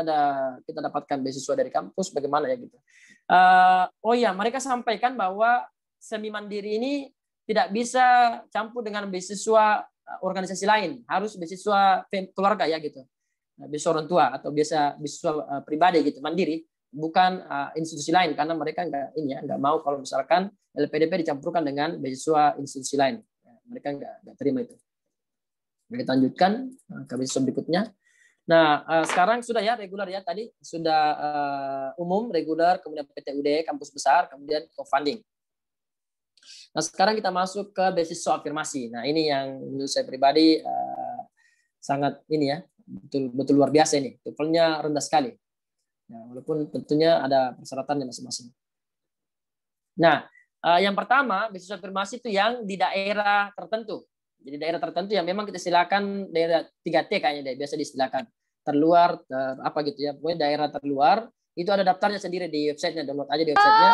kita dapatkan beasiswa dari kampus bagaimana ya gitu. Oh ya, mereka sampaikan bahwa semi mandiri ini tidak bisa campur dengan beasiswa organisasi lain, harus beasiswa keluarga ya gitu. Beasiswa orang tua atau beasiswa pribadi gitu, mandiri, bukan institusi lain, karena mereka nggak mau kalau misalkan LPDP dicampurkan dengan beasiswa institusi lain. Mereka nggak terima itu. Kita lanjutkan ke beasiswa berikutnya. Nah, sekarang sudah ya reguler ya, tadi sudah umum, reguler, kemudian PTUD, kampus besar, kemudian co-funding. Nah, sekarang kita masuk ke beasiswa afirmasi. Nah, ini yang menurut saya pribadi sangat ini ya, betul luar biasa ini. TOEFL-nya rendah sekali. Nah, walaupun tentunya ada persyaratannya masing-masing. Nah, yang pertama beasiswa afirmasi itu yang di daerah tertentu. Jadi daerah tertentu yang memang kita silakan daerah 3T kayaknya deh, biasa disilakan. Terluar, apa gitu ya, pokoknya daerah terluar, itu ada daftarnya sendiri di websitenya, download aja di websitenya.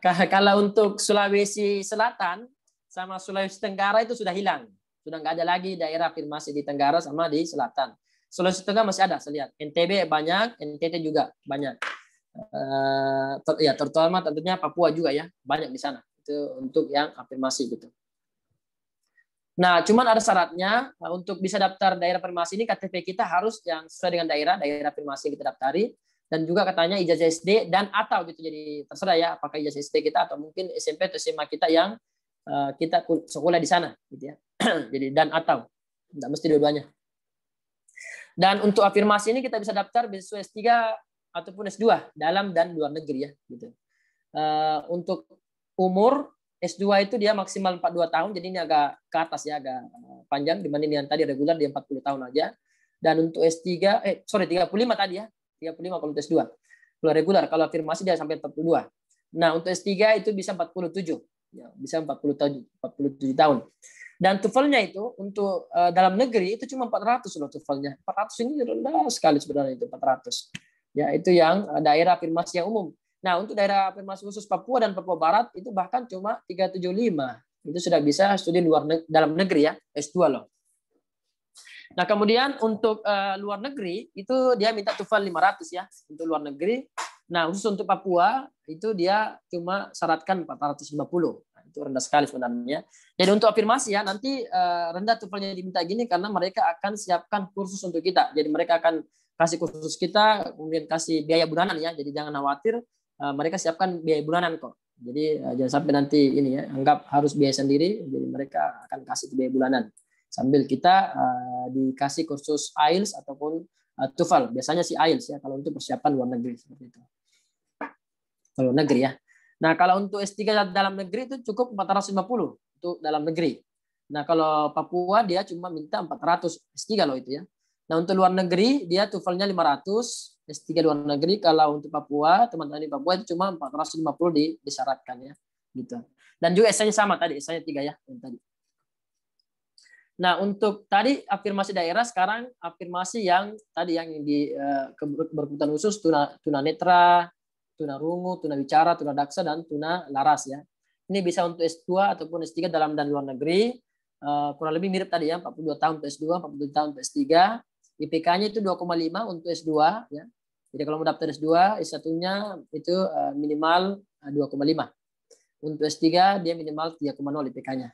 Kalau untuk Sulawesi Selatan sama Sulawesi Tenggara itu sudah hilang. Sudah nggak ada lagi daerah afirmasi di Tenggara sama di Selatan. Sulawesi Tengah masih ada, saya lihat. NTB banyak, NTT juga banyak. Ya terutama tentunya Papua juga ya, banyak di sana. Itu untuk yang afirmasi gitu. Nah, cuman ada syaratnya untuk bisa daftar daerah afirmasi ini KTP kita harus yang sesuai dengan daerah afirmasi yang kita daftari, dan juga katanya ijazah SD dan atau gitu, jadi terserah ya apakah ijazah SD kita atau mungkin SMP atau SMA kita yang kita sekolah di sana gitu ya. Jadi dan atau tidak mesti dua-duanya. Dan untuk afirmasi ini kita bisa daftar beasiswa S3 ataupun S2 dalam dan luar negeri ya gitu. Untuk umur S2 itu dia maksimal 42 tahun, jadi ini agak ke atas ya, agak panjang dibanding yang tadi reguler dia 40 tahun aja. Dan untuk S3 35 tadi ya. 35 kalau untuk S2. Kalau reguler, kalau afirmasi dia sampai 42. Nah, untuk S3 itu bisa 47. Ya, bisa 47 tahun. Dan TOEFL-nya itu untuk dalam negeri itu cuma 400 loh TOEFL-nya. 400 ini rendah sekali sebenarnya itu 400. Ya, itu yang daerah afirmasi yang umum. Nah, untuk daerah afirmasi khusus Papua dan Papua Barat itu bahkan cuma 375. Itu sudah bisa studi dalam negeri ya, S2 loh. Nah, kemudian untuk luar negeri itu dia minta TOEFL 500 ya untuk luar negeri. Nah, khusus untuk Papua itu dia cuma syaratkan 450. Nah, itu rendah sekali sebenarnya. Jadi untuk afirmasi ya nanti rendah TOEFL-nya diminta gini karena mereka akan siapkan kursus untuk kita. Jadi mereka akan kasih kursus kita, kemudian kasih biaya bulanan ya. Jadi jangan khawatir, mereka siapkan biaya bulanan kok. Jadi jangan sampai nanti ini ya anggap harus biaya sendiri. Jadi mereka akan kasih biaya bulanan. Sambil kita dikasih kursus IELTS ataupun TOEFL. Biasanya sih IELTS ya kalau untuk persiapan luar negeri seperti itu. Kalau negeri ya. Nah, kalau untuk S3 dalam negeri itu cukup 450 untuk dalam negeri. Nah, kalau Papua dia cuma minta 400 S3 loh itu ya. Nah, untuk luar negeri dia TOEFL-nya 500, S3 luar negeri. Kalau untuk Papua, teman-teman di Papua itu cuma 450 disyaratkan ya. Gitu. Dan juga S-nya sama tadi, S-nya 3 ya yang tadi. Nah, untuk tadi afirmasi daerah, sekarang afirmasi yang tadi yang di berkebutuhan khusus tunanetra, tunarungu, tunawicara, tunadaksa, dan tunalaras ya. Ini bisa untuk S2 ataupun S3 dalam dan luar negeri. Kurang lebih mirip tadi ya, 42 tahun untuk S2, 47 tahun untuk S3. IPK-nya itu 2,5 untuk S2 ya. Jadi kalau mau daftar S2, S1-nya itu minimal 2,5. Untuk S3 dia minimal 3,0 IPK-nya.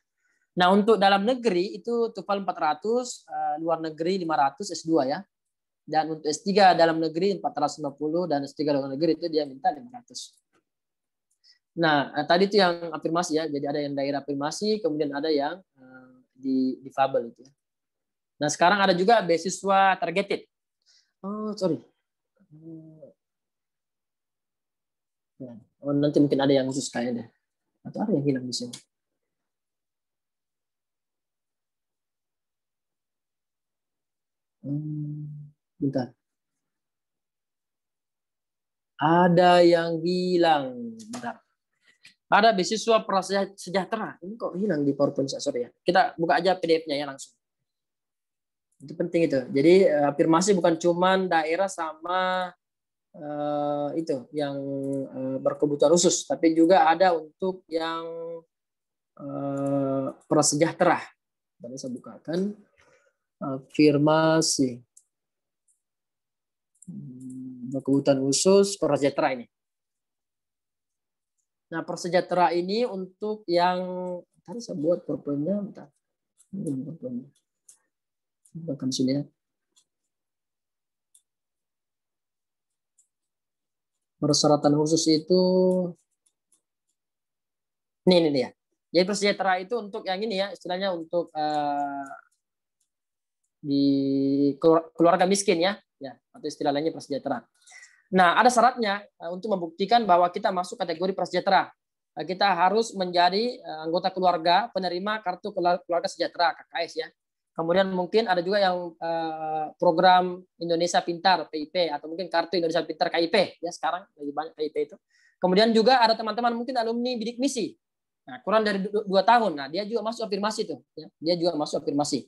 Nah, untuk dalam negeri itu TOEFL 400, luar negeri 500 S2 ya. Dan untuk S3 dalam negeri 450 dan S3 luar negeri itu dia minta 500. Nah, tadi itu yang afirmasi ya. Jadi ada yang daerah afirmasi, kemudian ada yang di difabel itu. Nah, sekarang ada juga beasiswa targeted. Oh, sorry. Oh, nanti mungkin ada yang khusus kayaknya deh. Atau ada yang hilang di sini. Bentar. Ada yang hilang. Bentar. Ada beasiswa prasejahtera. Ini kok hilang di PowerPoint, sorry ya. Kita buka aja PDF-nya ya langsung. Itu penting itu. Jadi afirmasi bukan cuma daerah sama itu yang berkebutuhan khusus, tapi juga ada untuk yang prasejahtera. Tadi saya bukakan afirmasi berkebutuhan khusus prasejahtera ini. Nah, prasejahtera ini untuk yang tadi saya buat problemnya, bentar. Bahkan sini ya. Persyaratan khusus itu ini dia. Jadi prasejahtera itu untuk yang ini ya, istilahnya untuk di keluarga miskin ya, atau istilah lainnya prasejahtera. Nah, ada syaratnya untuk membuktikan bahwa kita masuk kategori prasejahtera. Kita harus menjadi anggota keluarga penerima kartu keluarga sejahtera KKS ya. Kemudian mungkin ada juga yang program Indonesia Pintar PIP atau mungkin kartu Indonesia Pintar KIP ya, sekarang lebih banyak KIP itu. Kemudian juga ada teman-teman mungkin alumni bidik misi. Nah, kurang dari 2 tahun. Nah, dia juga masuk afirmasi tuh ya. Dia juga masuk afirmasi.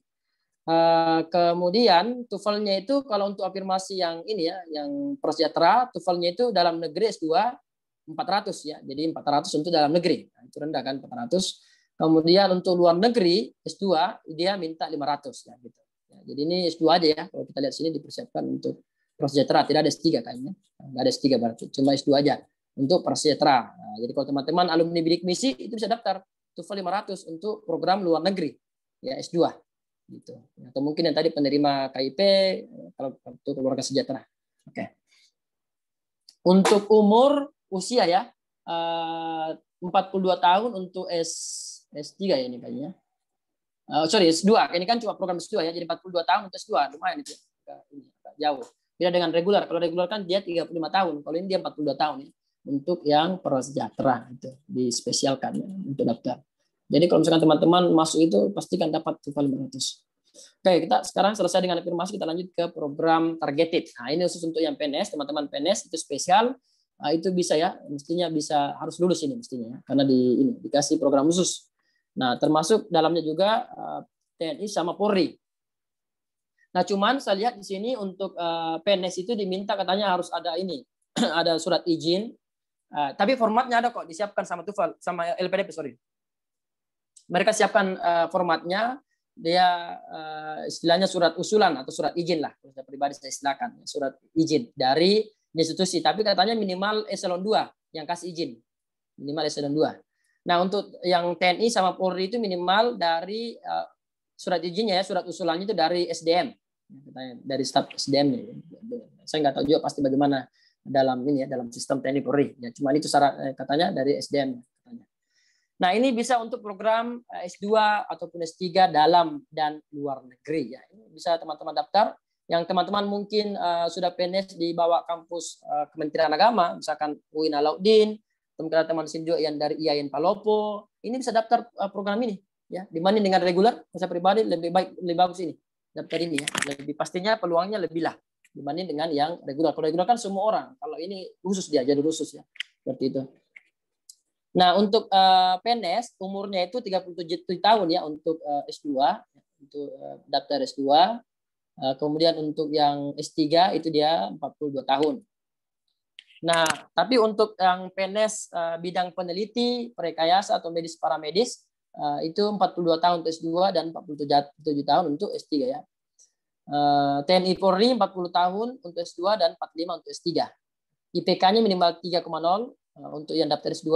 Kemudian TOEFL-nya itu kalau untuk afirmasi yang ini ya, yang prasejahtera, TOEFL-nya itu dalam negeri S2 400 ya. Jadi 400 untuk dalam negeri. Nah, itu rendah kan 400. Kemudian untuk luar negeri S2 dia minta 500 ya gitu. Ya, jadi ini S2 aja ya. Kalau kita lihat sini dipersiapkan untuk prasejahtera, tidak ada S3 kayaknya. Enggak ada S3 berarti, cuma S2 aja untuk prasejahtera. Nah, jadi kalau teman-teman alumni bidik misi itu bisa daftar TOEFL 500 untuk program luar negeri ya S2 gitu. Atau mungkin yang tadi penerima KIP kalau untuk keluarga sejahtera. Oke. Untuk umur usia ya 42 tahun untuk S3 ya ini kayaknya. Sorry, S2. Ini kan cuma program S2 ya. Jadi 42 tahun untuk S2 lumayan itu. Agak jauh. Beda dengan reguler. Kalau reguler kan dia 35 tahun. Kalau ini dia 42 tahun ya. Untuk yang prasejahtera itu dispesialkan ya, untuk daftar. Jadi kalau misalkan teman-teman masuk itu pastikan dapat TOEFL 500. Oke, kita sekarang selesai dengan afirmasi, kita lanjut ke program targeted. Nah, ini khusus untuk yang PNS, teman-teman PNS itu spesial. Nah, itu bisa ya, mestinya bisa harus lulus ini mestinya ya, karena ini dikasih program khusus. Nah, termasuk dalamnya juga TNI sama Polri. Nah, cuman saya lihat di sini untuk PNS itu diminta katanya harus ada ini, ada surat izin. Tapi formatnya ada kok, disiapkan sama TOEFL, sama LPDP, sorry. Mereka siapkan formatnya, dia istilahnya surat usulan atau surat izin lah, surat pribadi saya istilahkan, surat izin dari institusi. Tapi katanya minimal eselon 2 yang kasih izin, minimal eselon 2. Nah, untuk yang TNI sama Polri itu minimal dari surat izinnya ya, surat usulannya itu dari SDM, dari staf SDM. Saya nggak tahu juga pasti bagaimana dalam ini ya, dalam sistem TNI Polri. Ya, cuma itu syarat katanya dari SDM. Nah, ini bisa untuk program S2 ataupun S3 dalam dan luar negeri ya. Ini bisa teman-teman daftar. Yang teman-teman mungkin sudah PNS di bawah kampus Kementerian Agama, misalkan UIN Alauddin, teman-teman sini juga yang dari IAIN Palopo, ini bisa daftar program ini ya. Dibanding dengan reguler, saya pribadi lebih bagus ini. Daftar ini ya. Lebih pastinya peluangnya lebih lah dibanding dengan yang reguler. Kalau reguler kan semua orang. Kalau ini khusus dia, jalur khusus ya. Seperti itu. Nah, untuk PNS umurnya itu 37 tahun ya untuk S2, untuk daftar S2. Kemudian untuk yang S3 itu dia 42 tahun. Nah, tapi untuk yang PNS bidang peneliti, rekayasa atau medis paramedis itu 42 tahun untuk S2 dan 47 tahun untuk S3 ya. TNI Polri 40 tahun untuk S2 dan 45 untuk S3. IPK-nya minimal 3,0 untuk yang daftar S2,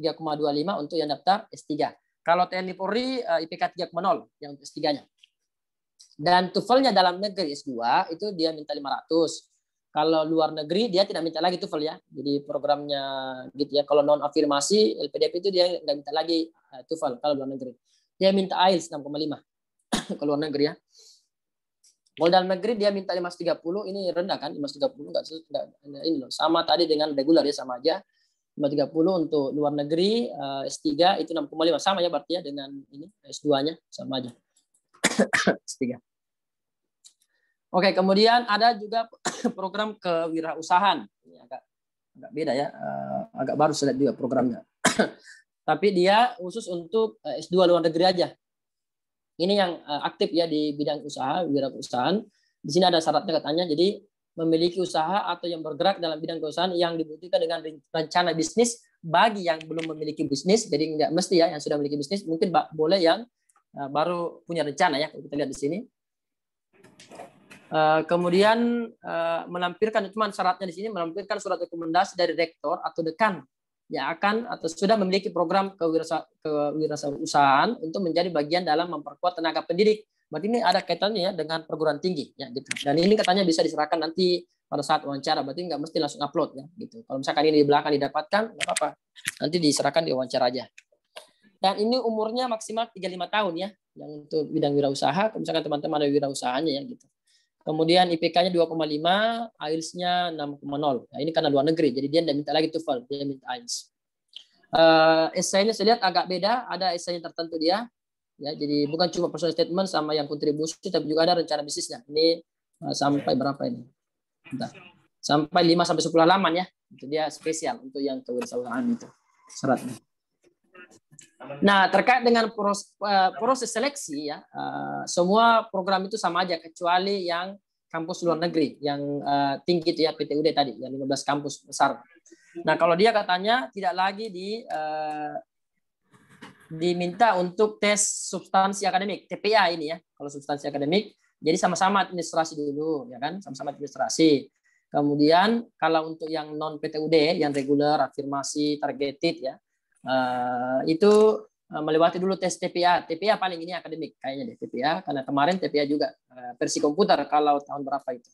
3,25 untuk yang daftar S3. Kalau TNI Polri IPK 3,0 yang untuk S3-nya. Dan TOEFL-nya dalam negeri S2 itu dia minta 500. Kalau luar negeri dia tidak minta lagi TOEFL ya. Jadi programnya gitu ya. Kalau non afirmasi LPDP itu dia nggak minta lagi TOEFL kalau luar negeri. Dia minta IELTS 6,5 kalau luar negeri ya. Kalau dalam negeri dia minta 530, ini rendah kan, 530 enggak ini loh. Sama tadi dengan regular ya, sama aja. 530 untuk luar negeri, S3 itu 6,5 sama ya berarti ya dengan ini S2-nya sama aja. S3. Oke, kemudian ada juga program kewirausahaan. Ini agak beda ya, agak baru saya lihat juga programnya. Tapi dia khusus untuk S2 luar negeri aja. Ini yang aktif ya di bidang usaha, wirausahaan. Di sini ada syaratnya katanya, jadi memiliki usaha atau yang bergerak dalam bidang keusahaan yang dibutuhkan dengan rencana bisnis bagi yang belum memiliki bisnis. Jadi nggak mesti ya yang sudah memiliki bisnis, mungkin boleh yang baru punya rencana ya, kalau kita lihat di sini. Kemudian melampirkan, cuma syaratnya di sini melampirkan surat rekomendasi dari rektor atau dekan yang akan atau sudah memiliki program kewirausahaan untuk menjadi bagian dalam memperkuat tenaga pendidik. Berarti ini ada kaitannya ya dengan perguruan tinggi ya gitu. Dan ini katanya bisa diserahkan nanti pada saat wawancara, berarti nggak mesti langsung upload ya gitu. Kalau misalkan ini di belakang didapatkan nggak apa-apa, nanti diserahkan di wawancara aja. Dan ini umurnya maksimal 35 tahun ya, yang untuk bidang wirausaha. Kalau misalkan teman-teman ada wirausahanya ya gitu. Kemudian IPK-nya 2,5, IELTS-nya 6,0. Nah, ini karena luar negeri, jadi dia tidak minta lagi TOEFL, dia minta IELTS. Esainya saya lihat agak beda, ada esainya tertentu dia. Ya, jadi bukan cuma personal statement sama yang kontribusi, tapi juga ada rencana bisnisnya. Ini sampai berapa ini? Bentar. Sampai 5 sampai 10 halaman ya. Itu dia spesial untuk yang kewirausahaan itu syaratnya. Nah, terkait dengan proses seleksi ya, semua program itu sama aja kecuali yang kampus luar negeri yang tinggi itu ya, PTUD tadi yang 15 kampus besar. Nah, kalau dia katanya tidak lagi diminta untuk tes substansi akademik, TPA ini ya. Kalau substansi akademik, jadi sama-sama administrasi dulu ya kan, sama-sama administrasi. Kemudian kalau untuk yang non PTUD, yang reguler, afirmasi, targeted ya, itu melewati dulu tes TPA. TPA paling ini akademik kayaknya deh TPA, karena kemarin TPA juga versi komputer kalau tahun berapa itu.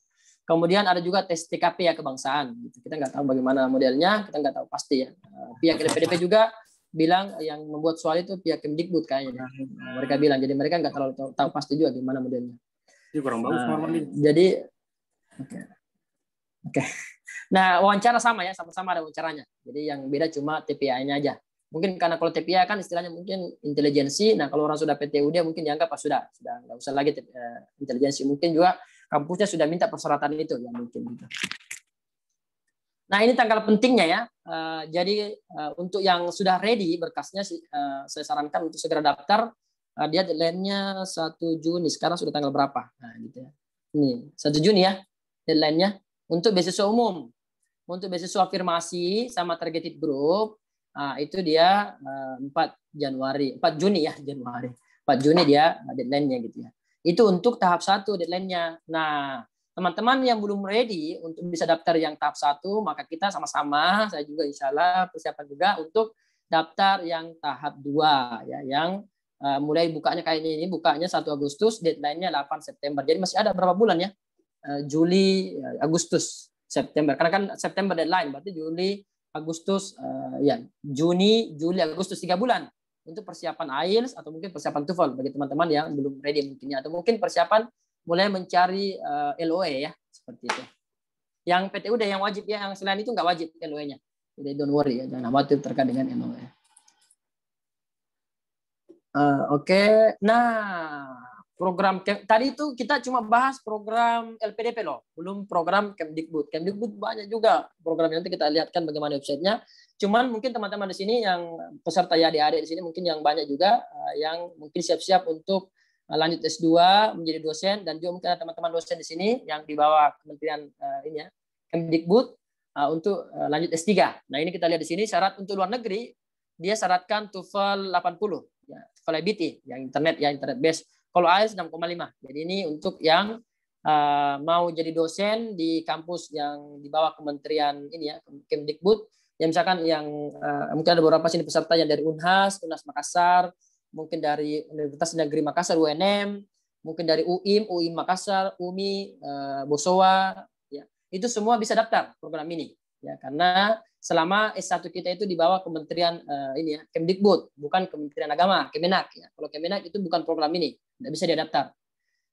Kemudian ada juga tes TKP ya, kebangsaan. Kita nggak tahu bagaimana modelnya, kita nggak tahu pasti ya. Pihak LPDP juga bilang yang membuat soal itu pihak Kemdikbud kayaknya. Mereka bilang, jadi mereka nggak terlalu tahu pasti juga gimana modelnya. Ini kurang bagus jadi oke. Nah, wawancara sama ya, sama-sama ada wawancaranya. Jadi yang beda cuma TPA-nya aja. Mungkin karena kalau TPA kan istilahnya mungkin intelijensi. Nah, kalau orang sudah PTUD mungkin dianggap sudah nggak usah lagi intelijensi. Mungkin juga kampusnya sudah minta persyaratan itu ya mungkin gitu. Nah, ini tanggal pentingnya ya. Jadi untuk yang sudah ready berkasnya, saya sarankan untuk segera daftar. Dia deadline-nya 1 Juni. Sekarang sudah tanggal berapa? Nah, gitu ya. Ini 1 Juni ya deadline-nya. Untuk beasiswa umum. Untuk beasiswa afirmasi sama targeted group, itu dia 4 Juni ya, Januari. 4 Juni dia deadline-nya gitu ya. Itu untuk tahap 1 deadline-nya. Nah, teman-teman yang belum ready untuk bisa daftar yang tahap 1, maka kita sama-sama, saya juga insya Allah persiapan juga untuk daftar yang tahap 2 ya, yang mulai bukanya kayaknya ini bukanya 1 Agustus, deadline-nya 8 September. Jadi masih ada berapa bulan ya? Juli, Agustus, September. Karena kan September deadline, berarti Juli, Agustus, ya Juni, Juli, Agustus 3 bulan untuk persiapan IELTS atau mungkin persiapan TOEFL bagi teman-teman yang belum ready mungkinnya, atau mungkin persiapan mulai mencari LOE ya, seperti itu. Yang PTUD yang wajib ya, yang selain itu nggak wajib LOE-nya. Jadi don't worry ya, jangan khawatir terkait dengan LOE. Oke. Nah, program tadi itu kita cuma bahas program LPDP loh, belum program Kemdikbud. Kemdikbud banyak juga program, nanti kita lihatkan bagaimana websitenya. Cuman mungkin teman-teman di sini yang peserta ya adik-adik di sini mungkin yang banyak juga yang mungkin siap-siap untuk lanjut S2 menjadi dosen, dan juga mungkin ada teman-teman dosen di sini yang di bawah Kementerian ini ya, Kemdikbud untuk lanjut S3. Nah, ini kita lihat di sini syarat untuk luar negeri, dia syaratkan TOEFL 80 ya, TOEFL IBT yang internet based. Kalau IELTS 6,5. Jadi ini untuk yang mau jadi dosen di kampus yang di bawah Kementerian ini ya, Kemdikbud. Ya misalkan yang mungkin ada beberapa sini peserta yang dari Unhas Makassar, mungkin dari Universitas Negeri Makassar UNM, mungkin dari UIM Makassar, UMI, Bosowa, ya. Itu semua bisa daftar program ini ya, karena selama S1 kita itu di bawah Kementerian ini ya, Kemdikbud, bukan Kementerian Agama, Kemenak ya. Kalau Kemenak itu bukan program ini, tidak bisa dia daftar.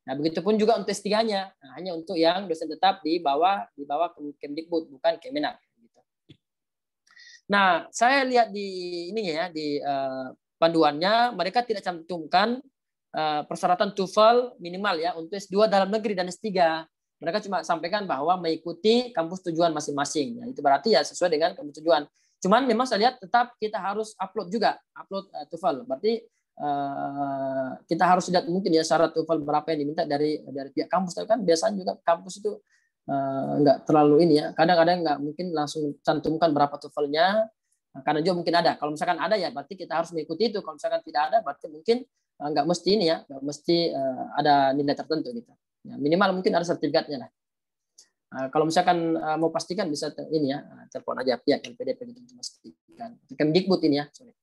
Nah, begitupun juga untuk S3-nya, hanya untuk yang dosen tetap di bawah Kemdikbud, bukan Kemenak gitu. Nah, saya lihat di ininya ya, di panduannya mereka tidak cantumkan persyaratan TOEFL minimal ya untuk S2 dalam negeri dan S3. Mereka cuma sampaikan bahwa mengikuti kampus tujuan masing-masing. Ya, itu berarti ya sesuai dengan kampus tujuan. Cuman memang saya lihat tetap kita harus upload TOEFL. Berarti kita harus lihat mungkin ya syarat TOEFL berapa yang diminta dari pihak kampus. Tapi kan biasanya juga kampus itu nggak terlalu ini ya. Kadang-kadang nggak mungkin langsung cantumkan berapa TOEFL-nya. Karena juga mungkin ada. Kalau misalkan ada ya berarti kita harus mengikuti itu. Kalau misalkan tidak ada berarti mungkin nggak mesti ini ya, nggak mesti ada nilai tertentu gitu. Ya, minimal mungkin ada sertifikatnya lah. Kalau misalkan mau pastikan bisa ini ya, telepon aja pihak LPDP gitu untuk memastikan. Kemdikbud ini ya. Sorry.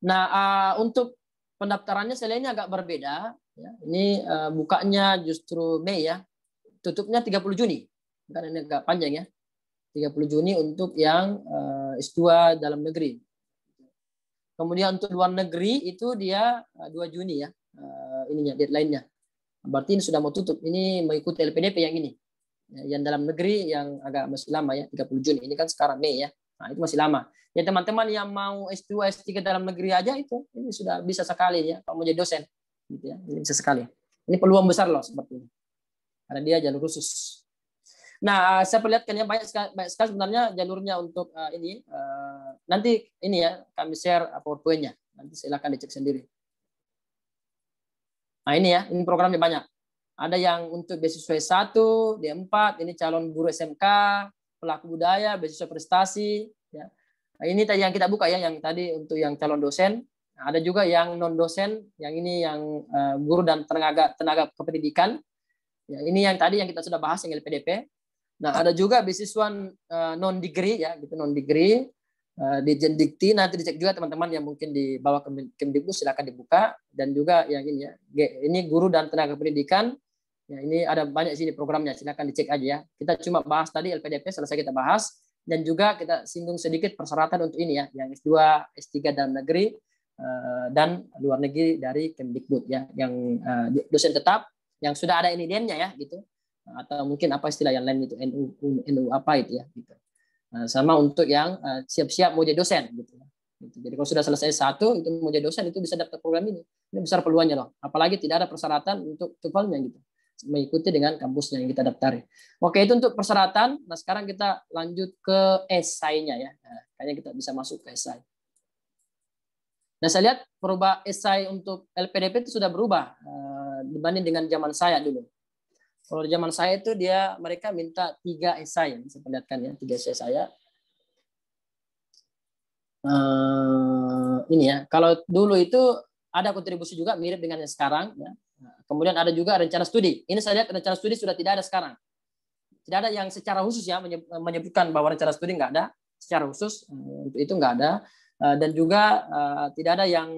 Nah, untuk pendaftarannya selainnya agak berbeda. Ya. Ini bukanya justru Mei ya, tutupnya 30 Juni. Karena ini agak panjang ya. 30 Juni untuk yang S2 dalam negeri. Kemudian untuk luar negeri itu dia 2 Juni ya, ininya deadline-nya. Berarti ini sudah mau tutup. Ini mengikuti LPDP yang ini. Yang dalam negeri yang agak masih lama ya, 30 Juni. Ini kan sekarang Mei ya. Nah, itu masih lama. Ya teman-teman yang mau S2, S3 dalam negeri aja itu, ini sudah bisa sekali ya, kalau mau jadi dosen. Gitu ya. Ini bisa sekali. Ini peluang besar loh seperti ini. Karena dia jalur khusus. Nah, saya perlihatkan ya banyak sekali sebenarnya jalurnya untuk ini. Nanti ini ya kami share PowerPoint-nya. Nanti silakan dicek sendiri. Nah ini ya, ini programnya banyak. Ada yang untuk beasiswa S1, D4, ini calon guru SMK, pelaku budaya, beasiswa prestasi. Ya. Nah, ini tadi yang kita buka ya, yang tadi untuk yang calon dosen. Nah, ada juga yang non dosen, yang ini yang guru dan tenaga kependidikan. Ya, ini yang tadi yang kita sudah bahas yang LPDP. Nah, ada juga beasiswa non degree ya, gitu non degree di Jendikti. Nanti dicek juga teman-teman yang mungkin di bawah Kemdikbud silakan dibuka, dan juga yang ini ya, ini guru dan tenaga pendidikan. Ya, ini ada banyak sini programnya, silakan dicek aja ya. Kita cuma bahas tadi LPDP selesai kita bahas, dan juga kita singgung sedikit persyaratan untuk ini ya, yang S2, S3 dalam negeri dan luar negeri dari Kemdikbud ya, yang dosen tetap yang sudah ada NIDN-nya ya gitu. Atau mungkin apa istilah yang lain itu NU apa itu ya gitu. Sama untuk yang siap-siap mau jadi dosen gitu. Jadi kalau sudah selesai satu itu mau jadi dosen itu bisa daftar program ini. Ini besar peluangnya loh. Apalagi tidak ada persyaratan untuk TOEFL-nya gitu. Mengikuti dengan kampusnya yang kita daftari. Oke, itu untuk persyaratan. Nah, sekarang kita lanjut ke esainya ya. Nah, kayaknya kita bisa masuk ke esai. Nah, saya lihat perubahan esai untuk LPDP itu sudah berubah dibanding dengan zaman saya dulu. Kalau di zaman saya itu mereka minta 3 esai, saya perlihatkan ya, 3 esai saya. Ini ya, kalau dulu itu ada kontribusi juga mirip dengan yang sekarang. Ya. Kemudian ada juga rencana studi. Ini saya lihat rencana studi sudah tidak ada sekarang. Tidak ada yang secara khusus ya menyebutkan bahwa rencana studi nggak ada secara khusus, untuk itu nggak ada. Dan juga tidak ada yang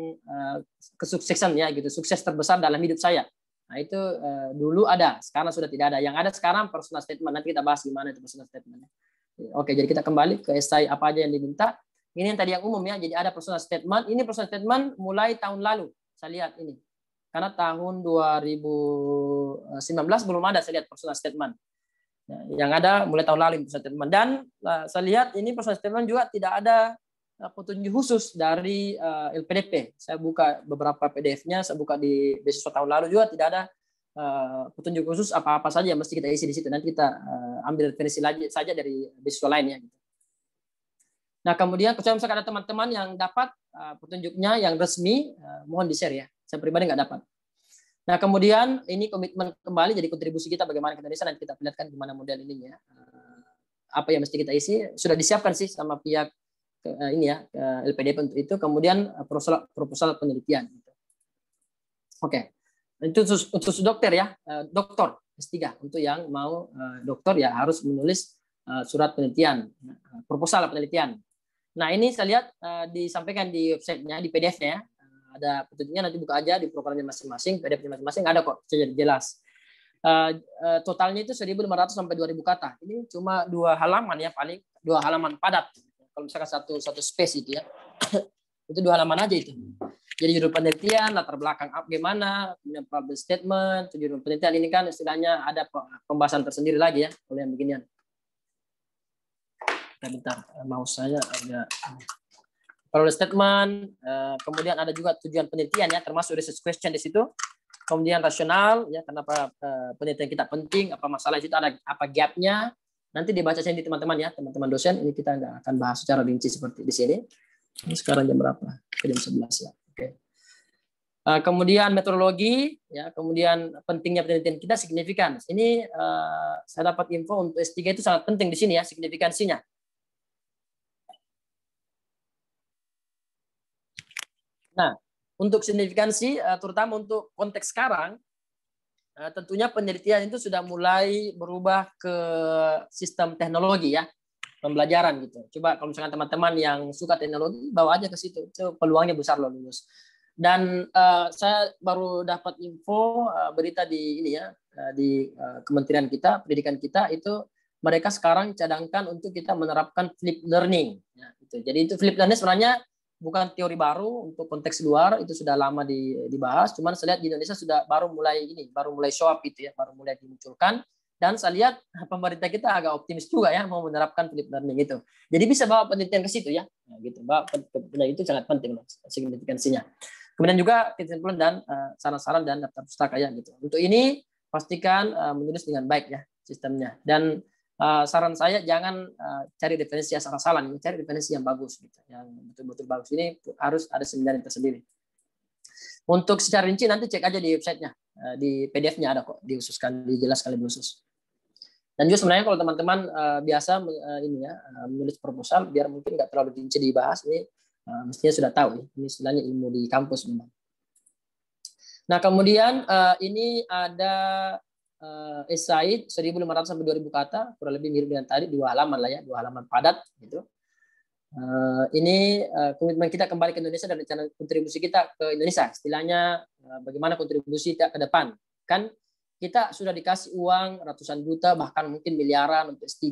kesuksesan ya gitu, sukses terbesar dalam hidup saya. Nah itu dulu ada, sekarang sudah tidak ada. Yang ada sekarang personal statement. Nanti kita bahas gimana itu personal statement. Oke, jadi kita kembali ke esai apa aja yang diminta. Ini yang tadi yang umum ya. Jadi ada personal statement. Ini personal statement mulai tahun lalu. Saya lihat ini. Karena tahun 2019 belum ada saya lihat personal statement. Yang ada mulai tahun lalu personal statement. Dan saya lihat ini personal statement juga tidak ada petunjuk khusus dari LPDP. Saya buka beberapa PDF-nya, saya buka di beasiswa tahun lalu juga tidak ada petunjuk khusus apa-apa saja yang mesti kita isi di situ. Nanti kita ambil referensi saja dari beasiswa lainnya. Nah, kemudian kalau misalkan ada teman-teman yang dapat petunjuknya yang resmi, mohon di-share ya. Saya pribadi nggak dapat. Nah, kemudian ini komitmen kembali jadi kontribusi kita bagaimana ke Indonesia, nanti kita perlihatkan gimana model ininya. Apa yang mesti kita isi sudah disiapkan sih sama pihak ini ya LPDP untuk itu. Kemudian proposal penelitian. Oke, itu untuk dokter ya, doktor S3 untuk yang mau dokter ya harus menulis surat penelitian, proposal penelitian. Nah ini saya lihat disampaikan di websitenya, di PDF-nya ya. Ada petunjuknya, nanti buka aja di programnya masing-masing, PDF-nya masing-masing ada kok, jadi jelas. Totalnya itu 1.500 sampai 2.000 kata. Ini cuma 2 halaman ya, paling 2 halaman padat. Kalau misalkan satu space itu ya, itu 2 halaman aja itu. Jadi judul penelitian, latar belakang gimana, kemudian problem statement, judul penelitian ini kan istilahnya ada pembahasan tersendiri lagi ya, kalau yang beginian. Bentar, mau saya agak problem statement, kemudian ada juga tujuan penelitian ya, termasuk research question di situ. Kemudian rasional ya, kenapa penelitian kita penting, apa masalah itu, ada apa gapnya. Nanti dibaca sendiri teman-teman ya, teman-teman dosen. Ini kita nggak akan bahas secara rinci seperti di sini. Ini sekarang jam berapa? Jam 11 ya. Oke. Kemudian metodologi ya, kemudian pentingnya penelitian kita signifikan. Ini saya dapat info untuk S3 itu sangat penting di sini ya, signifikansinya. Nah, untuk signifikansi terutama untuk konteks sekarang tentunya penelitian itu sudah mulai berubah ke sistem teknologi ya, pembelajaran gitu. Coba kalau misalkan teman-teman yang suka teknologi, bawa aja ke situ. Itu peluangnya besar loh lulus. Dan saya baru dapat info berita di ini ya, di kementerian kita, pendidikan kita itu mereka sekarang cadangkan untuk kita menerapkan flip learning. Ya, gitu. Jadi itu flip learning sebenarnya bukan teori baru untuk konteks luar, itu sudah lama dibahas. Cuman saya lihat di Indonesia sudah baru mulai show up itu ya, baru mulai dimunculkan. Dan saya lihat pemerintah kita agak optimis juga ya mau menerapkan flip learning itu. Jadi bisa bawa penelitian ke situ ya, nah, gitu. Bawa penelitian itu sangat penting loh, signifikansinya. Kemudian juga kesimpulan dan saran-saran dan daftar pustaka ya gitu. Untuk ini pastikan menulis dengan baik ya sistemnya. Dan saran saya jangan cari referensi asal-asalan, cari referensi yang bagus gitu, yang betul-betul bagus. Ini harus ada seminarnya tersendiri. Untuk secara rinci nanti cek aja di websitenya, di PDF-nya ada kok dijelaskan lebih khusus. Dan juga sebenarnya kalau teman-teman biasa ini ya menulis proposal, biar mungkin nggak terlalu rinci dibahas, ini mestinya sudah tahu ya. Ini istilahnya ilmu di kampus memang. Nah kemudian ini ada esai 1.500 sampai 2.000 kata, kurang lebih mirip dengan tadi, 2 halaman lah ya, 2 halaman padat gitu. Ini komitmen kita kembali ke Indonesia dan rencana kontribusi kita ke Indonesia. Istilahnya bagaimana kontribusi kita ke depan. Kan kita sudah dikasih uang ratusan juta, bahkan mungkin miliaran untuk S3.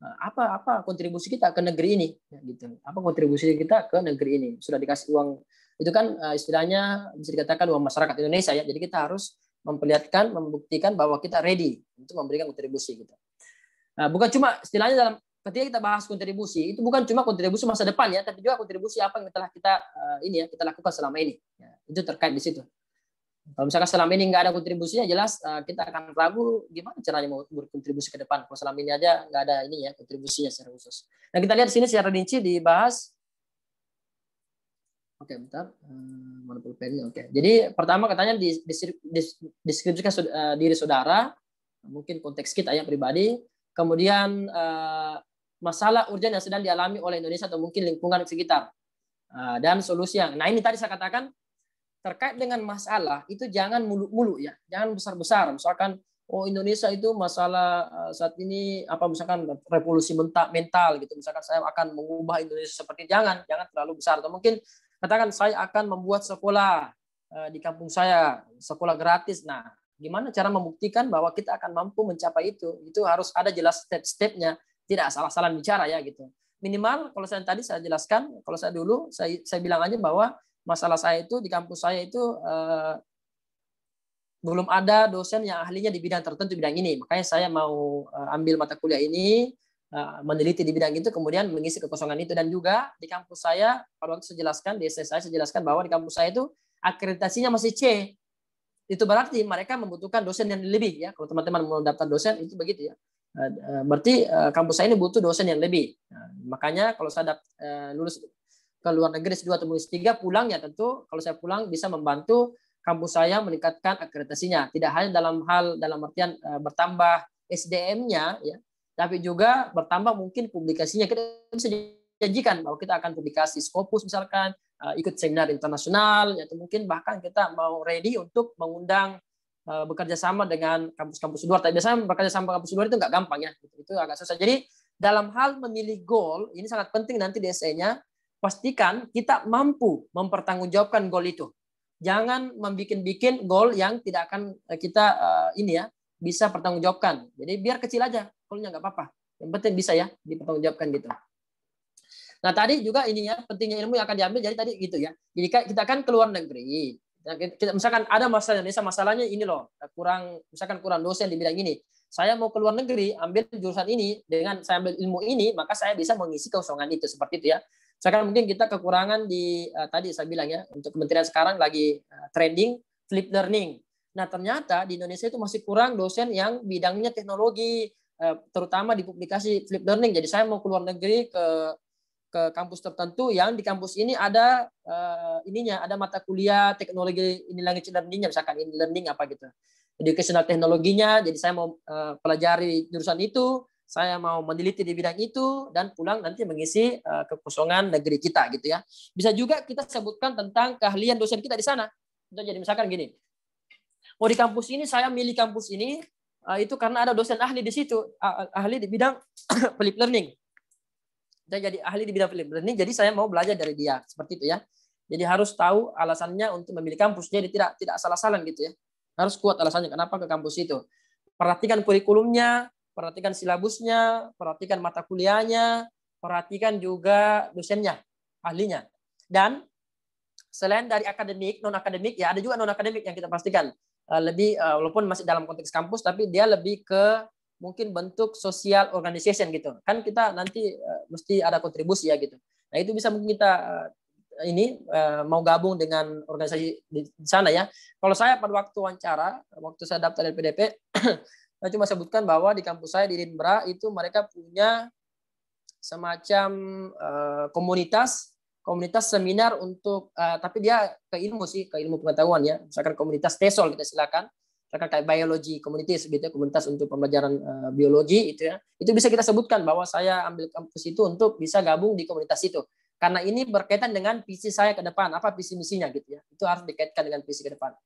Apa kontribusi kita ke negeri ini? Ya, gitu. Apa kontribusi kita ke negeri ini? Sudah dikasih uang, itu kan istilahnya bisa dikatakan uang masyarakat Indonesia ya. Jadi kita harus memperlihatkan, membuktikan bahwa kita ready untuk memberikan kontribusi gitu. Nah, bukan cuma istilahnya dalam ketika kita bahas kontribusi itu bukan cuma kontribusi masa depan ya, tapi juga kontribusi apa yang telah kita kita lakukan selama ini. Ya, itu terkait di situ. Kalau misalkan selama ini nggak ada kontribusinya, jelas kita akan ragu gimana caranya mau berkontribusi ke depan. Kalau selama ini aja nggak ada ini ya kontribusinya secara khusus. Nah kita lihat di sini secara rinci dibahas. Oke, bentar. Mana pulpennya? Oke. Jadi pertama katanya deskripsikan diri saudara, mungkin konteks kita yang pribadi. Kemudian masalah urgen yang sedang dialami oleh Indonesia atau mungkin lingkungan sekitar. Dan solusi yang. Nah ini tadi saya katakan terkait dengan masalah itu jangan mulu-mulu ya, jangan besar-besar. Misalkan Indonesia itu masalah saat ini apa misalkan revolusi mental gitu. Misalkan saya akan mengubah Indonesia seperti jangan terlalu besar. Atau mungkin katakan saya akan membuat sekolah di kampung saya, sekolah gratis. Nah, gimana cara membuktikan bahwa kita akan mampu mencapai itu? Itu harus ada jelas step-stepnya, tidak asal-asalan bicara ya gitu. Minimal kalau tadi saya jelaskan, kalau saya dulu saya bilang aja bahwa masalah saya itu di kampus saya itu belum ada dosen yang ahlinya di bidang tertentu bidang ini. Makanya saya mau ambil mata kuliah ini, meneliti di bidang itu, kemudian mengisi kekosongan itu. Dan juga di kampus saya, pada waktu saya jelaskan, di essay saya jelaskan bahwa di kampus saya itu akreditasinya masih C. Itu berarti mereka membutuhkan dosen yang lebih ya. Kalau teman-teman mau daftar dosen itu begitu ya. Berarti kampus saya ini butuh dosen yang lebih. Nah, makanya kalau saya lulus ke luar negeri S2 atau S3 pulang ya tentu kalau saya pulang bisa membantu kampus saya meningkatkan akreditasinya. Tidak hanya dalam artian bertambah SDM-nya ya, tapi juga bertambah mungkin publikasinya. Kita bisa janjikan bahwa kita akan publikasi Scopus misalkan, ikut seminar internasional, atau mungkin bahkan kita mau ready untuk mengundang bekerja sama dengan kampus-kampus luar. Tapi biasanya bekerja sama kampus luar itu nggak gampang ya, itu agak susah. Jadi dalam hal memilih goal ini sangat penting nanti di essay-nya, pastikan kita mampu mempertanggungjawabkan goal itu. Jangan membikin goal yang tidak akan kita bisa pertanggungjawabkan. Jadi biar kecil aja, goalnya nggak apa-apa. Yang penting bisa ya dipertanggungjawabkan gitu. Nah tadi juga ini ya pentingnya ilmu yang akan diambil. Jadi tadi gitu ya. Jadi kita kan keluar negeri. Kita, misalkan ada masalah Indonesia, masalahnya ini loh, misalkan kurang dosen di bidang ini. Saya mau keluar negeri, ambil jurusan ini, dengan saya ambil ilmu ini, maka saya bisa mengisi kekosongan itu seperti itu ya. Misalkan mungkin kita kekurangan di tadi saya bilang ya, untuk kementerian sekarang lagi trending flip learning. Nah ternyata di Indonesia itu masih kurang dosen yang bidangnya teknologi, terutama di publikasi flip learning. Jadi saya mau keluar negeri ke kampus tertentu yang di kampus ini ada ada mata kuliah teknologi ini language learning-nya, misalkan in learning apa gitu, educational teknologinya. Jadi saya mau pelajari jurusan itu, saya mau meneliti di bidang itu, dan pulang nanti mengisi kekosongan negeri kita gitu ya. Bisa juga kita sebutkan tentang keahlian dosen kita di sana. Jadi misalkan gini, Oh, di kampus ini saya milih kampus ini itu karena ada dosen ahli di situ, ahli di bidang flip learning. Saya jadi ahli di bidang flip learning, jadi saya mau belajar dari dia, seperti itu ya. Jadi harus tahu alasannya untuk memilih kampus, jadi tidak salah-salah gitu ya. Harus kuat alasannya kenapa ke kampus itu. Perhatikan kurikulumnya, perhatikan silabusnya, perhatikan mata kuliahnya, perhatikan juga dosennya, ahlinya. Dan selain dari akademik, non akademik ya ada juga non akademik yang kita pastikan lebih walaupun masih dalam konteks kampus, tapi dia lebih ke mungkin bentuk social organization gitu. Kan kita nanti mesti ada kontribusi ya gitu. Nah itu bisa mungkin kita ini mau gabung dengan organisasi di sana ya. Kalau saya pada waktu wawancara, waktu saya daftar LPDP, saya cuma sebutkan bahwa di kampus saya di Edinburgh itu mereka punya semacam komunitas seminar untuk tapi dia ke ilmu sih, ke ilmu pengetahuan ya. Misalkan komunitas TESOL kita silakan. Misalkan kayak biology communities gitu ya, komunitas untuk pembelajaran biologi itu ya. Itu bisa kita sebutkan bahwa saya ambil kampus itu untuk bisa gabung di komunitas itu. Karena ini berkaitan dengan visi saya ke depan, apa visi misinya gitu ya. Itu harus dikaitkan dengan visi ke depan.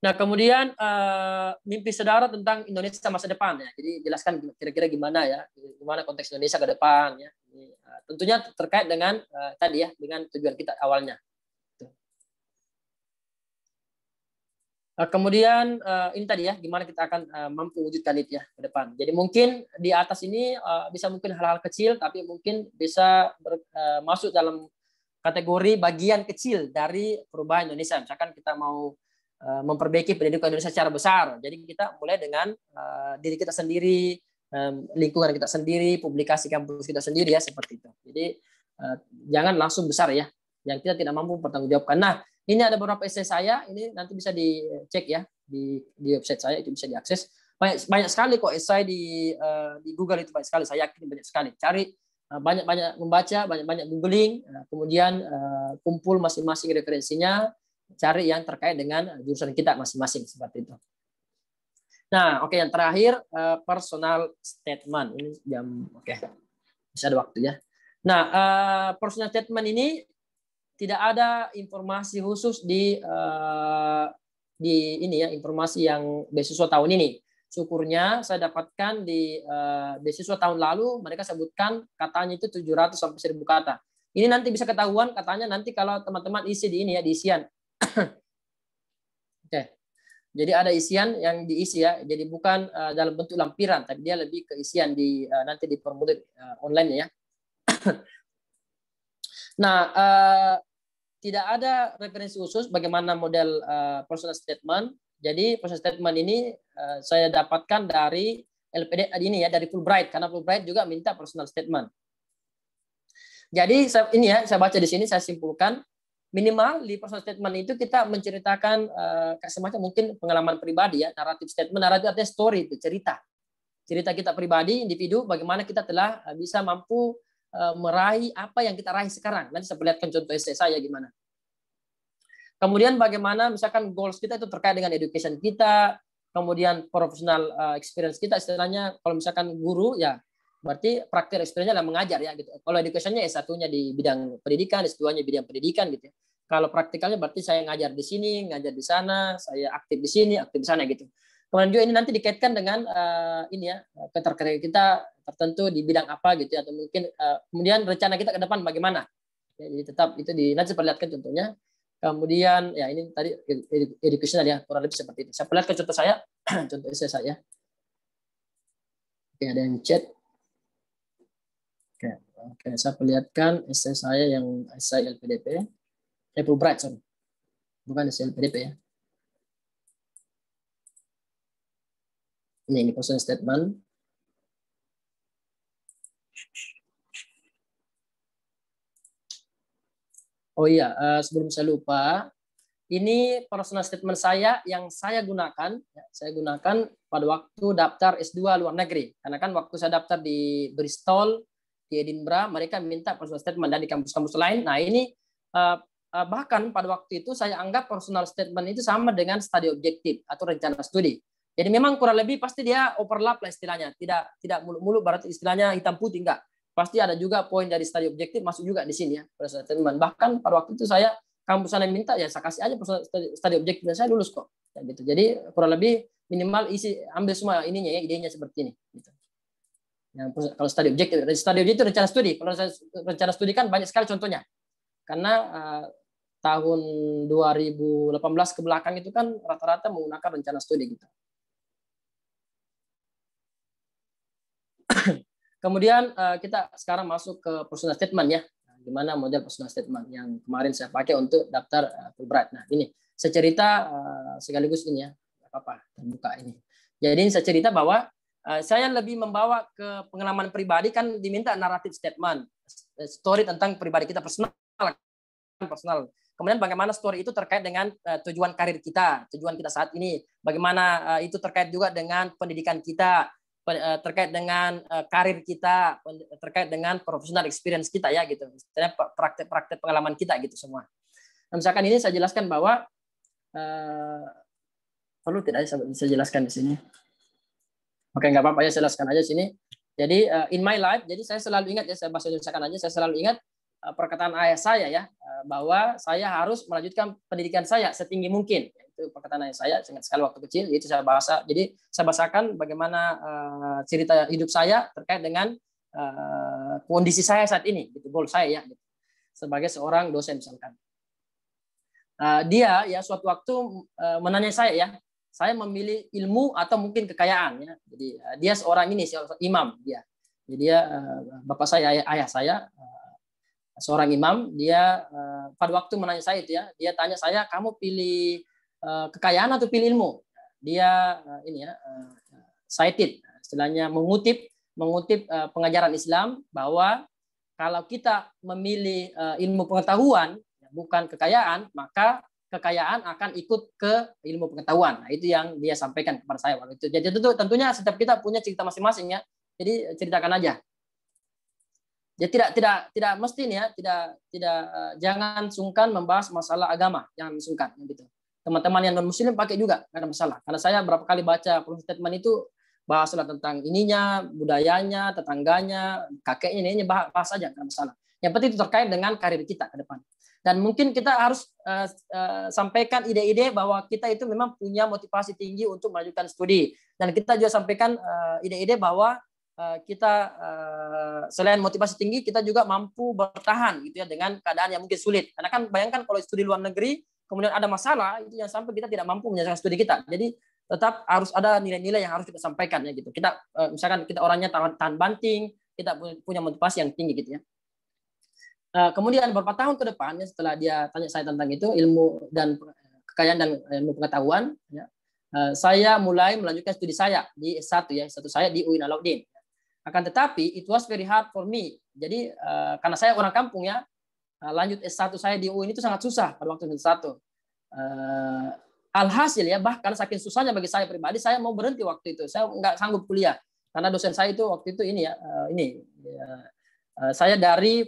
Nah, kemudian mimpi saudara tentang Indonesia masa depan ya. Jadi jelaskan kira-kira gimana ya, gimana konteks Indonesia ke depan ya. Ini, tentunya terkait dengan tadi ya, dengan tujuan kita awalnya. Kemudian ini tadi ya, gimana kita akan mampu wujudkan itu ya ke depan. Jadi mungkin di atas ini bisa mungkin hal-hal kecil, tapi mungkin bisa masuk dalam kategori bagian kecil dari perubahan Indonesia. Misalkan kita mau memperbaiki pendidikan Indonesia secara besar. Jadi kita mulai dengan diri kita sendiri, lingkungan kita sendiri, publikasi kampus kita sendiri ya, seperti itu. Jadi jangan langsung besar ya, yang kita tidak mampu pertanggungjawabkan. Nah, ini ada beberapa essay saya, ini nanti bisa dicek ya di website saya, itu bisa diakses. Banyak sekali kok essay di Google, itu banyak sekali, saya yakin banyak sekali. Cari banyak-banyak membaca, banyak-banyak googling, kemudian kumpul masing-masing referensinya, cari yang terkait dengan jurusan kita masing-masing, seperti itu. Nah, oke, yang terakhir personal statement. Ini jam bisa ada waktu ya. Nah, personal statement ini tidak ada informasi khusus di ini ya, informasi yang beasiswa tahun ini. Syukurnya saya dapatkan di beasiswa tahun lalu, mereka sebutkan katanya itu 700 sampai 1000 kata. Ini nanti bisa ketahuan katanya nanti kalau teman-teman isi di ini ya, di isian. Oke. Jadi ada isian yang diisi ya. Jadi bukan dalam bentuk lampiran, tapi dia lebih ke isian di nanti di formulir online ya. Nah, tidak ada referensi khusus bagaimana model personal statement. Jadi personal statement ini saya dapatkan dari LPD ini ya, dari Fulbright, karena Fulbright juga minta personal statement. Jadi ini ya, saya baca di sini, saya simpulkan minimal di personal statement itu kita menceritakan semacam mungkin pengalaman pribadi ya, naratif statement. Naratif artinya story, itu cerita kita pribadi, individu, bagaimana kita telah bisa mampu meraih apa yang kita raih sekarang. Nanti saya perlihatkan contoh essay saya gimana. Kemudian bagaimana misalkan goals kita itu terkait dengan education kita, kemudian professional experience kita, istilahnya kalau misalkan guru ya berarti praktik experience-nya adalah mengajar ya gitu. Kalau education-nya S1-nya di bidang pendidikan, S2-nya bidang pendidikan gitu ya. Kalau praktikalnya berarti saya ngajar di sini, ngajar di sana, saya aktif di sini, aktif di sana gitu. Kemudian juga ini nanti dikaitkan dengan ini ya, keterkaitan kita tertentu di bidang apa gitu ya, atau mungkin kemudian rencana kita ke depan bagaimana. Ya, jadi tetap itu nanti saya perlihatkan contohnya. Kemudian ya ini tadi educational ya, kurang lebih seperti itu. Saya perlihatkan contoh saya, contoh essay saya. Oke, ada yang chat. Oke, saya perlihatkan essay saya yang essay LPDP. Fulbright, sorry. Bukan essay LPDP ya. Ini personal statement. Oh iya, sebelum saya lupa, ini personal statement saya yang saya gunakan. Ya, saya gunakan pada waktu daftar S2 luar negeri. Karena kan waktu saya daftar di Bristol, di Edinburgh, mereka minta personal statement, dan di kampus-kampus lain. Nah ini bahkan pada waktu itu saya anggap personal statement itu sama dengan studi objektif atau rencana studi. Jadi memang kurang lebih pasti dia overlap lah istilahnya. Tidak mulu-mulu berarti istilahnya hitam putih, enggak. Pasti ada juga poin dari studi objektif masuk juga di sini ya personal statement. Bahkan pada waktu itu saya kampus sana minta ya saya kasih aja studi objektif dan saya lulus kok. Ya, gitu. Jadi kurang lebih minimal ambil semua ininya ya, idenya seperti ini. Gitu. Yang kalau studi objektif itu rencana studi. Kalau rencana studi kan banyak sekali contohnya. Karena tahun 2018 ke belakang itu kan rata-rata menggunakan rencana studi gitu. Kemudian kita sekarang masuk ke personal statement ya. Gimana model personal statement yang kemarin saya pakai untuk daftar Fulbright. Nah ini saya cerita sekaligus ini ya, apa terbuka ini. Jadi saya cerita bahwa saya lebih membawa ke pengalaman pribadi, kan diminta naratif statement, story tentang pribadi kita personal. Kemudian bagaimana story itu terkait dengan tujuan karir kita, tujuan kita saat ini. Bagaimana itu terkait juga dengan pendidikan kita, terkait dengan karir kita, terkait dengan professional experience kita ya gitu. Praktek pengalaman kita gitu semua. Nah, misalkan ini saya jelaskan bahwa perlu tidak saya jelaskan di sini. Oke, nggak apa-apa ya, saya jelaskan aja sini. Jadi in my life, jadi saya selalu ingat ya, saya bahasa Indonesia aja, saya selalu ingat perkataan ayah saya ya, bahwa saya harus melanjutkan pendidikan saya setinggi mungkin. Itu perkataan ayah saya, ingat sekali waktu kecil, itu saya bahasa. Jadi saya bahasakan bagaimana cerita hidup saya terkait dengan kondisi saya saat ini, gitu, goal saya ya, gitu. Sebagai seorang dosen misalkan. Dia ya suatu waktu menanya saya ya, saya memilih ilmu atau mungkin kekayaan ya. Jadi dia seorang ini imam dia. Jadi dia bapak saya, ayah saya seorang imam. Dia pada waktu menanya saya itu ya, dia tanya saya, kamu pilih kekayaan atau pilih ilmu? Dia ini ya cited, istilahnya mengutip pengajaran Islam bahwa kalau kita memilih ilmu pengetahuan bukan kekayaan, maka kekayaan akan ikut ke ilmu pengetahuan. Nah, itu yang dia sampaikan kepada saya waktu itu. Jadi tentunya setiap kita punya cerita masing-masing ya. Jadi ceritakan aja. Ya tidak mesti nih ya, tidak jangan sungkan membahas masalah agama, jangan sungkan gitu. Teman-teman yang non muslim pakai juga, nggak ada masalah. Karena saya berapa kali baca statement itu bahaslah tentang ininya, budayanya, tetangganya, kakeknya, ini bahas aja, nggak ada masalah. Yang penting itu terkait dengan karir kita ke depan. Dan mungkin kita harus sampaikan ide-ide bahwa kita itu memang punya motivasi tinggi untuk melanjutkan studi. Dan kita juga sampaikan ide-ide bahwa kita selain motivasi tinggi, kita juga mampu bertahan gitu ya dengan keadaan yang mungkin sulit. Karena kan bayangkan kalau studi luar negeri, kemudian ada masalah, itu yang sampai kita tidak mampu menyelesaikan studi kita. Jadi tetap harus ada nilai-nilai yang harus kita sampaikan ya gitu. Kita misalkan kita orangnya tahan banting, kita punya motivasi yang tinggi gitu ya. Kemudian beberapa tahun ke depan setelah dia tanya saya tentang itu ilmu dan kekayaan dan ilmu pengetahuan ya, saya mulai melanjutkan studi saya di S1 ya, S1 saya di UIN Alauddin. Akan tetapi it was very hard for me. Jadi karena saya orang kampung ya, lanjut S1 saya di UIN itu sangat susah pada waktu S1. Alhasil ya, bahkan saking susahnya bagi saya pribadi, saya mau berhenti waktu itu. Saya nggak sanggup kuliah karena dosen saya itu waktu itu ini ya, saya dari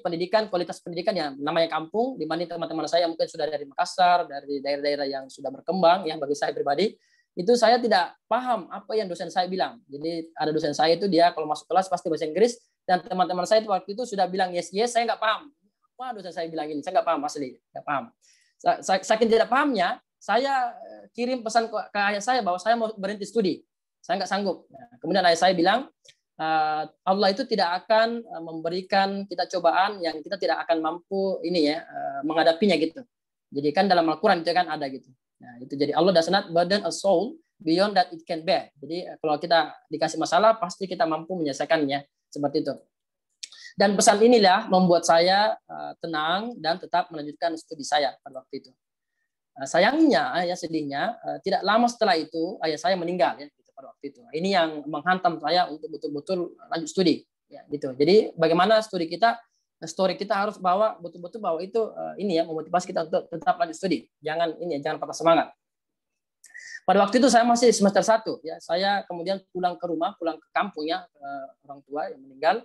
kualitas pendidikan yang namanya kampung, dibanding teman-teman saya mungkin sudah dari Makassar, dari daerah-daerah yang sudah berkembang, yang bagi saya pribadi, itu saya tidak paham apa yang dosen saya bilang. Jadi ada dosen saya itu dia kalau masuk kelas pasti bahasa Inggris, dan teman-teman saya itu waktu itu sudah bilang yes, saya nggak paham. Apa dosen saya bilang ini, saya nggak paham asli, nggak paham. Saking tidak pahamnya, saya kirim pesan ke ayah saya bahwa saya mau berhenti studi. Saya nggak sanggup. Nah, kemudian ayah saya bilang, Allah itu tidak akan memberikan kita cobaan yang kita tidak akan mampu ini ya menghadapinya gitu. Jadi kan dalam Al-Quran itu kan ada gitu. Nah, itu jadi Allah does not burden a soul beyond that it can bear. Jadi kalau kita dikasih masalah pasti kita mampu menyelesaikannya seperti itu. Dan pesan inilah membuat saya tenang dan tetap melanjutkan studi saya pada waktu itu. Sayangnya ya sedihnya tidak lama setelah itu ayah saya meninggal ya. Pada waktu itu. Ini yang menghantam saya untuk betul-betul lanjut studi ya gitu. Jadi bagaimana story kita harus bawa betul-betul bahwa itu ini ya memotivasi kita untuk tetap lanjut studi. Jangan patah semangat. Pada waktu itu saya masih semester 1 ya. Saya kemudian pulang ke kampung ya, orang tua yang meninggal.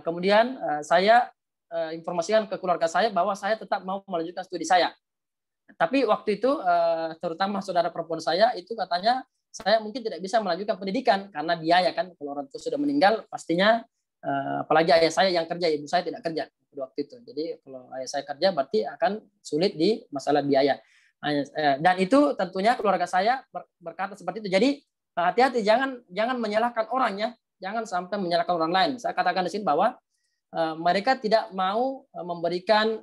Kemudian saya informasikan ke keluarga saya bahwa saya tetap mau melanjutkan studi saya. Tapi waktu itu terutama saudara perempuan saya itu katanya saya mungkin tidak bisa melanjutkan pendidikan karena biaya kan, kalau orang tua sudah meninggal pastinya apalagi ayah saya yang kerja, ibu saya tidak kerja. waktu itu. Jadi kalau ayah saya kerja berarti akan sulit di masalah biaya. Dan itu tentunya keluarga saya berkata seperti itu. Jadi hati-hati, jangan menyalahkan orang ya, jangan sampai menyalahkan orang lain. Saya katakan di sini bahwa mereka tidak mau memberikan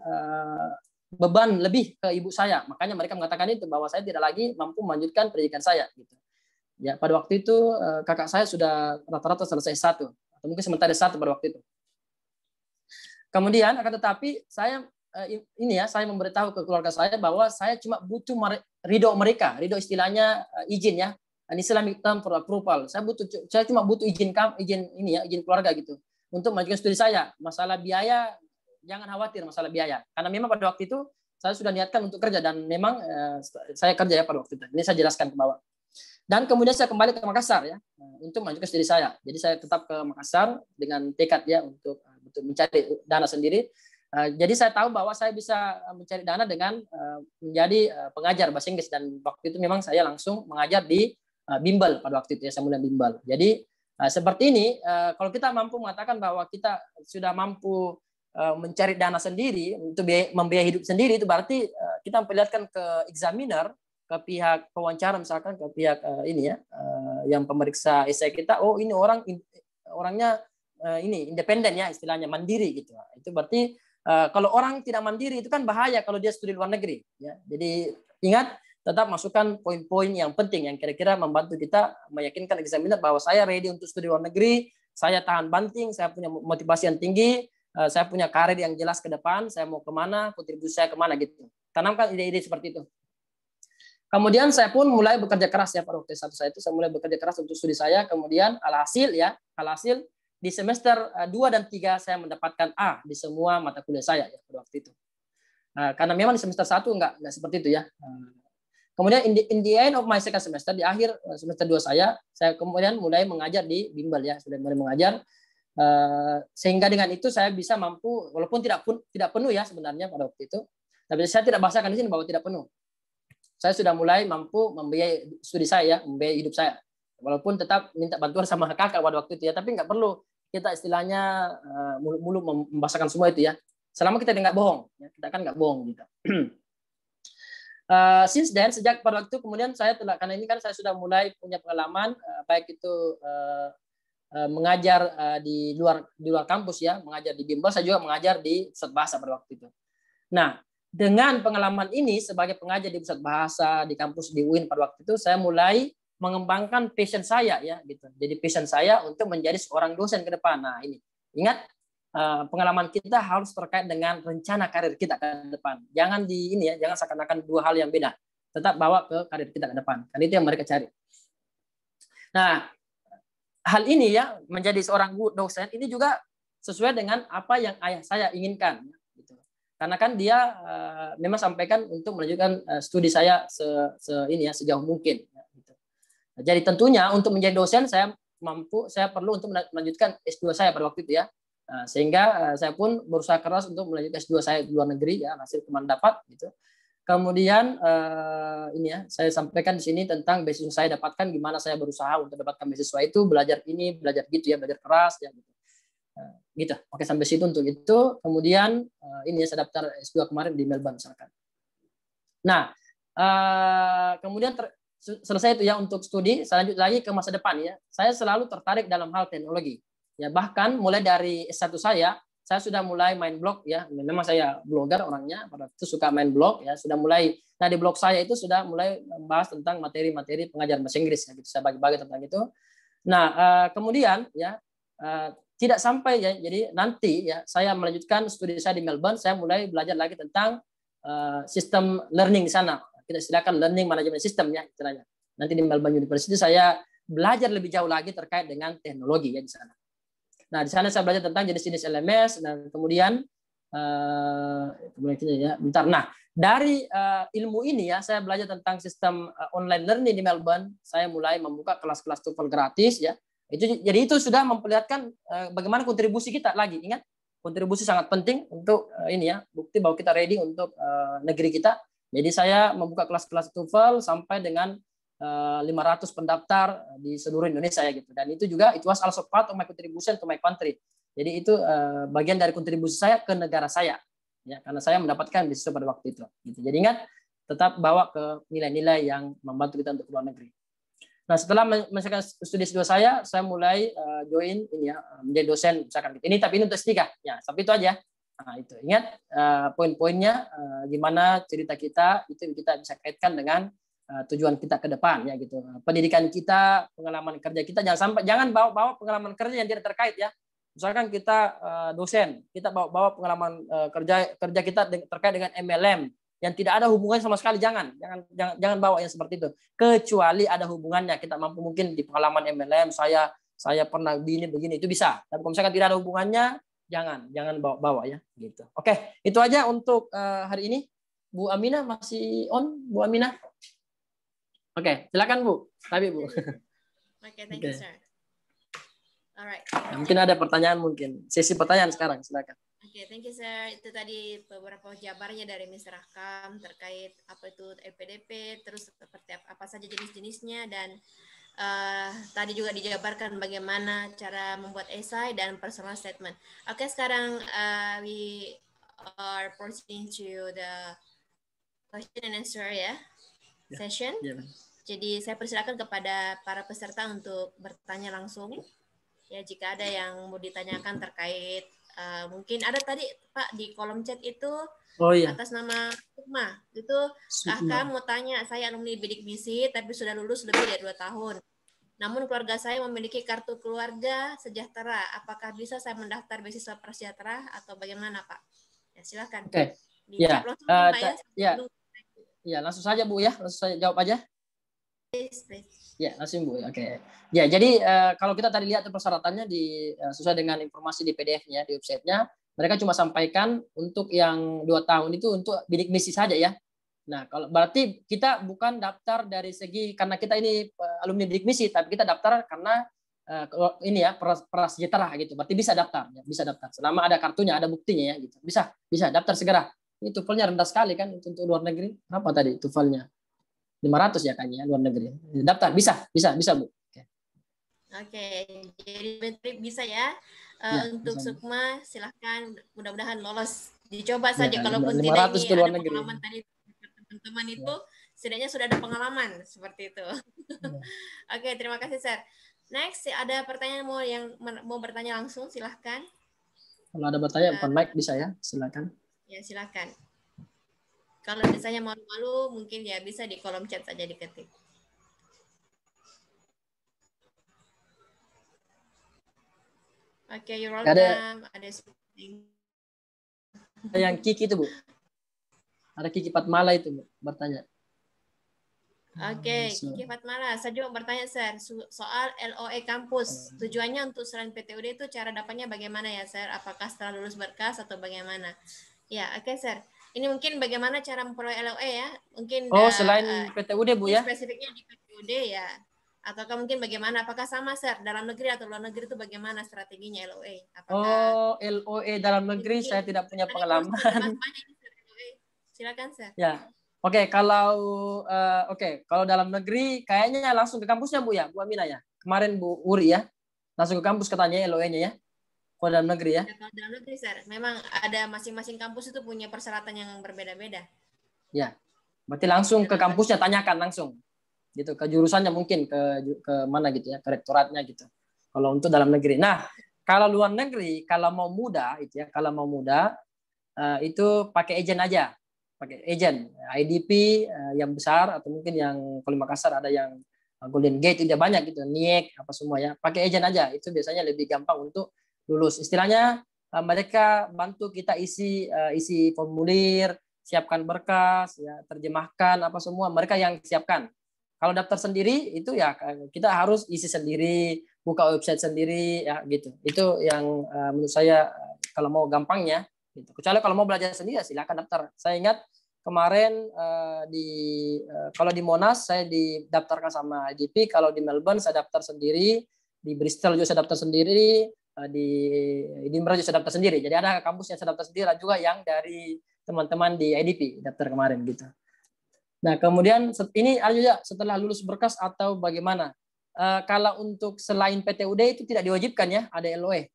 beban lebih ke ibu saya, makanya mereka mengatakan itu bahwa saya tidak lagi mampu melanjutkan pendidikan saya. Gitu. Ya, pada waktu itu kakak saya sudah rata-rata selesai S1 atau mungkin sementara S1 pada waktu itu. Kemudian akan tetapi saya saya memberitahu ke keluarga saya bahwa saya cuma butuh ridho mereka, ridho istilahnya izin ya, Islamic term for approval. Saya cuma butuh izin keluarga gitu untuk melanjutkan studi saya. Masalah biaya jangan khawatir masalah biaya, karena memang pada waktu itu saya sudah niatkan untuk kerja dan memang saya kerja ya pada waktu itu. Ini saya jelaskan ke bawah. Dan kemudian saya kembali ke Makassar ya untuk melanjutkan studi saya. Jadi saya tetap ke Makassar dengan tekad ya untuk mencari dana sendiri. Jadi saya tahu bahwa saya bisa mencari dana dengan menjadi pengajar bahasa Inggris, dan waktu itu memang saya langsung mengajar di bimbel pada waktu itu ya, saya mulai bimbel. Jadi seperti ini, kalau kita mampu mengatakan bahwa kita sudah mampu mencari dana sendiri untuk membiayai hidup sendiri, itu berarti kita memperlihatkan ke examiner, ke pihak pewawancara misalkan, ke pihak yang pemeriksa esai kita, oh ini orangnya ini independen ya, istilahnya mandiri gitu. Itu berarti kalau orang tidak mandiri itu kan bahaya kalau dia studi luar negeri ya. Jadi ingat, tetap masukkan poin-poin yang penting yang kira-kira membantu kita meyakinkan examiner bahwa saya ready untuk studi luar negeri, saya tahan banting, saya punya motivasi yang tinggi, saya punya karir yang jelas ke depan, saya mau kemana, kontribusi saya kemana gitu. Tanamkan ide-ide seperti itu. Kemudian saya pun mulai bekerja keras ya pada waktu S1 saya itu, saya mulai bekerja keras untuk studi saya. Kemudian alhasil di semester 2 dan 3 saya mendapatkan A di semua mata kuliah saya ya pada waktu itu. Karena memang di semester 1 enggak seperti itu ya. Kemudian in the end of my second semester, di akhir semester 2 saya kemudian mulai mengajar di bimbel ya, sudah mulai mengajar. Sehingga dengan itu saya bisa mampu, walaupun tidak penuh ya sebenarnya pada waktu itu, tapi saya tidak bahasakan di sini bahwa tidak penuh. Saya sudah mulai mampu membiayai studi saya, membiayai hidup saya. Walaupun tetap minta bantuan sama kakak pada waktu itu ya, tapi nggak perlu kita istilahnya mulu membahasakan semua itu ya. Selama kita nggak bohong, ya, kita kan nggak bohong gitu. Since then, sejak pada waktu kemudian karena ini kan saya sudah mulai punya pengalaman, baik itu mengajar di luar kampus ya, mengajar di bimbel, saya juga mengajar di pusat bahasa pada waktu itu. Nah, dengan pengalaman ini sebagai pengajar di pusat bahasa di kampus di UIN pada waktu itu, saya mulai mengembangkan passion saya ya gitu. Jadi passion saya untuk menjadi seorang dosen ke depan. Nah, ini ingat, pengalaman kita harus terkait dengan rencana karir kita ke depan. Jangan jangan seakan-akan dua hal yang beda. Tetap bawa ke karir kita ke depan. Kan itu yang mereka cari. Nah, hal ini ya menjadi seorang dosen ini juga sesuai dengan apa yang ayah saya inginkan. Gitu. Karena kan dia memang sampaikan untuk melanjutkan studi saya sejauh mungkin. Gitu. Jadi tentunya untuk menjadi dosen saya perlu untuk melanjutkan S2 saya pada waktu itu ya. Sehingga saya pun berusaha keras untuk melanjutkan S2 saya di luar negeri ya, hasil kemarin dapat gitu. Kemudian saya sampaikan di sini tentang beasiswa saya dapatkan, gimana saya berusaha untuk dapatkan beasiswa itu, belajar ini, belajar gitu ya, belajar keras ya gitu. Gitu. Oke, sampai situ untuk itu. Kemudian saya daftar S2 kemarin di Melbourne misalkan. Nah, kemudian selesai itu ya untuk studi, saya lanjut lagi ke masa depan ya. Saya selalu tertarik dalam hal teknologi. Ya, bahkan mulai dari S1 saya sudah mulai main blog ya. Memang saya blogger orangnya, pada itu suka main blog ya. Sudah mulai, nah di blog saya itu sudah mulai membahas tentang materi-materi pengajaran bahasa Inggris ya, gitu. Saya bagi-bagi tentang itu. Nah, kemudian ya tidak sampai ya, jadi nanti ya saya melanjutkan studi saya di Melbourne, saya mulai belajar lagi tentang sistem learning di sana. Kita istilahkan learning management system ya istilahnya. Nanti di Melbourne University saya belajar lebih jauh lagi terkait dengan teknologi ya di sana. Nah, di sana saya belajar tentang jenis-jenis LMS dan kemudian Nah, dari ilmu ini ya saya belajar tentang sistem online learning di Melbourne. Saya mulai membuka kelas-kelas TOEFL gratis ya. Jadi itu sudah memperlihatkan bagaimana kontribusi kita lagi. Ingat, kontribusi sangat penting untuk bukti bahwa kita ready untuk negeri kita. Jadi saya membuka kelas-kelas TOEFL sampai dengan 500 pendaftar di seluruh Indonesia ya gitu. Dan itu juga it was also part of my contribution to my country. Jadi itu bagian dari kontribusi saya ke negara saya, ya, karena saya mendapatkan beasiswa pada waktu itu. Gitu. Jadi ingat, tetap bawa ke nilai-nilai yang membantu kita untuk keluar negeri. Nah, setelah menyelesaikan studi S2 saya mulai join ini ya, menjadi dosen misalkan gitu. Ini tapi ini untuk S3 ya, sampai itu aja. Nah, itu ingat poin-poinnya, gimana cerita kita itu kita bisa kaitkan dengan tujuan kita ke depan ya gitu. Pendidikan kita, pengalaman kerja kita, jangan bawa pengalaman kerja yang tidak terkait ya. Misalkan kita dosen, kita bawa pengalaman kerja kita terkait dengan MLM yang tidak ada hubungannya sama sekali, jangan bawa yang seperti itu. Kecuali ada hubungannya, kita mampu mungkin di pengalaman MLM saya pernah begini itu bisa. Tapi kalau misalkan tidak ada hubungannya, jangan bawa ya gitu. Oke, itu aja untuk hari ini. Bu Aminah masih on, Bu Aminah? Oke, silakan Bu. Tapi Bu. Oke, thank you, sir. Alright. Mungkin ada pertanyaan, mungkin sesi pertanyaan sekarang, silakan. Oke, thank you, sir. Itu tadi beberapa jabarnya dari Mr. Hakam terkait apa itu LPDP, terus seperti apa saja jenis-jenisnya, dan tadi juga dijabarkan bagaimana cara membuat esai dan personal statement. Oke, sekarang we are proceeding to the question and answer session. Jadi saya persilakan kepada para peserta untuk bertanya langsung. Ya, jika ada yang mau ditanyakan terkait mungkin ada tadi Pak di kolom chat itu atas nama Sukma. Itu Kakak mau tanya, saya alumni Bidik Misi tapi sudah lulus lebih dari 2 tahun. Namun keluarga saya memiliki kartu keluarga sejahtera. Apakah bisa saya mendaftar beasiswa prasejahtera atau bagaimana, Pak? Ya, silakan. Oke. Ya, langsung saja Bu ya, langsung saya jawab aja. Please. Ya, langsung Bu. Oke. Ya, jadi kalau kita tadi lihat persyaratannya sesuai dengan informasi di PDF-nya, di website-nya, mereka cuma sampaikan untuk yang 2 tahun itu untuk bidik misi saja ya. Nah, kalau berarti kita bukan daftar dari segi karena kita ini alumni bidik misi, tapi kita daftar karena ini ya prasejahtera gitu. Berarti bisa daftar, ya, bisa daftar. Selama ada kartunya, ada buktinya ya gitu. Bisa daftar segera. Ini TOEFL-nya rendah sekali kan untuk luar negeri. Berapa tadi TOEFL-nya? 500 ya kayaknya luar negeri. Daftar bisa Bu. Oke, jadi bisa ya. Untuk bisa. Sukma silahkan, mudah-mudahan lolos. Dicoba saja, kalaupun tidak ini ada pengalaman tadi teman-teman itu setidaknya sudah ada pengalaman seperti itu. Oke, terima kasih, Sir. Next, ada pertanyaan yang mau bertanya langsung, silahkan. Kalau ada bertanya, open mic bisa ya, silakan. Ya, silakan. Kalau misalnya malu-malu, mungkin ya bisa di kolom chat saja diketik. Oke, you're welcome. Ada yang Kiki itu Bu. Ada Kiki Fatmala itu Bu, bertanya. Oke, Kiki Fatmala. Saya juga bertanya, Sir, soal LOE kampus. Tujuannya untuk selain PTUD itu cara dapatnya bagaimana ya, Sir? Apakah setelah lulus berkas atau bagaimana? Ya, oke, Sir. Ini mungkin bagaimana cara memperoleh LOE ya? Mungkin selain PTUD Bu ya? Spesifiknya di PTUD ya. Ataukah mungkin bagaimana? Apakah sama, Sir? Dalam negeri atau luar negeri itu bagaimana strateginya LOE? Apakah LOE dalam negeri saya tidak punya pengalaman. Silakan, Sir. Ya. Oke, kalau dalam negeri kayaknya langsung ke kampusnya Bu ya, Bu Aminah ya. Kemarin Bu Uri ya. Langsung ke kampus katanya LOE-nya ya. Kalau dalam negeri ya. Kalau dalam negeri, Sir, memang ada masing-masing kampus itu punya persyaratan yang berbeda-beda. Ya. Berarti langsung ke kampusnya, tanyakan langsung. Gitu, ke jurusannya mungkin ke mana gitu ya, ke rektoratnya gitu. Kalau untuk dalam negeri. Nah, kalau luar negeri, kalau mau muda itu ya, itu pakai agen aja. Pakai agen, IDP yang besar atau mungkin yang kalau di Makassar ada yang Golden Gate itu banyak gitu, NIEK apa semua ya. Pakai agen aja, itu biasanya lebih gampang untuk lulus. Istilahnya mereka bantu kita isi formulir, siapkan berkas, ya, terjemahkan apa semua, mereka yang siapkan. Kalau daftar sendiri itu ya kita harus isi sendiri, buka website sendiri ya gitu. Itu yang menurut saya kalau mau gampangnya gitu. Kecuali kalau mau belajar sendiri ya silakan daftar. Saya ingat kemarin kalau di Monash saya didaftarkan sama IDP, kalau di Melbourne saya daftar sendiri, di Bristol juga saya daftar sendiri, di Edinburgh juga saya daftar sendiri. Jadi ada kampus yang saya daftar sendiri, juga yang dari teman-teman di IDP daftar kemarin gitu. Nah, kemudian ini ada juga setelah lulus berkas atau bagaimana? Kalau untuk selain PTUD itu tidak diwajibkan ya, ada LOE.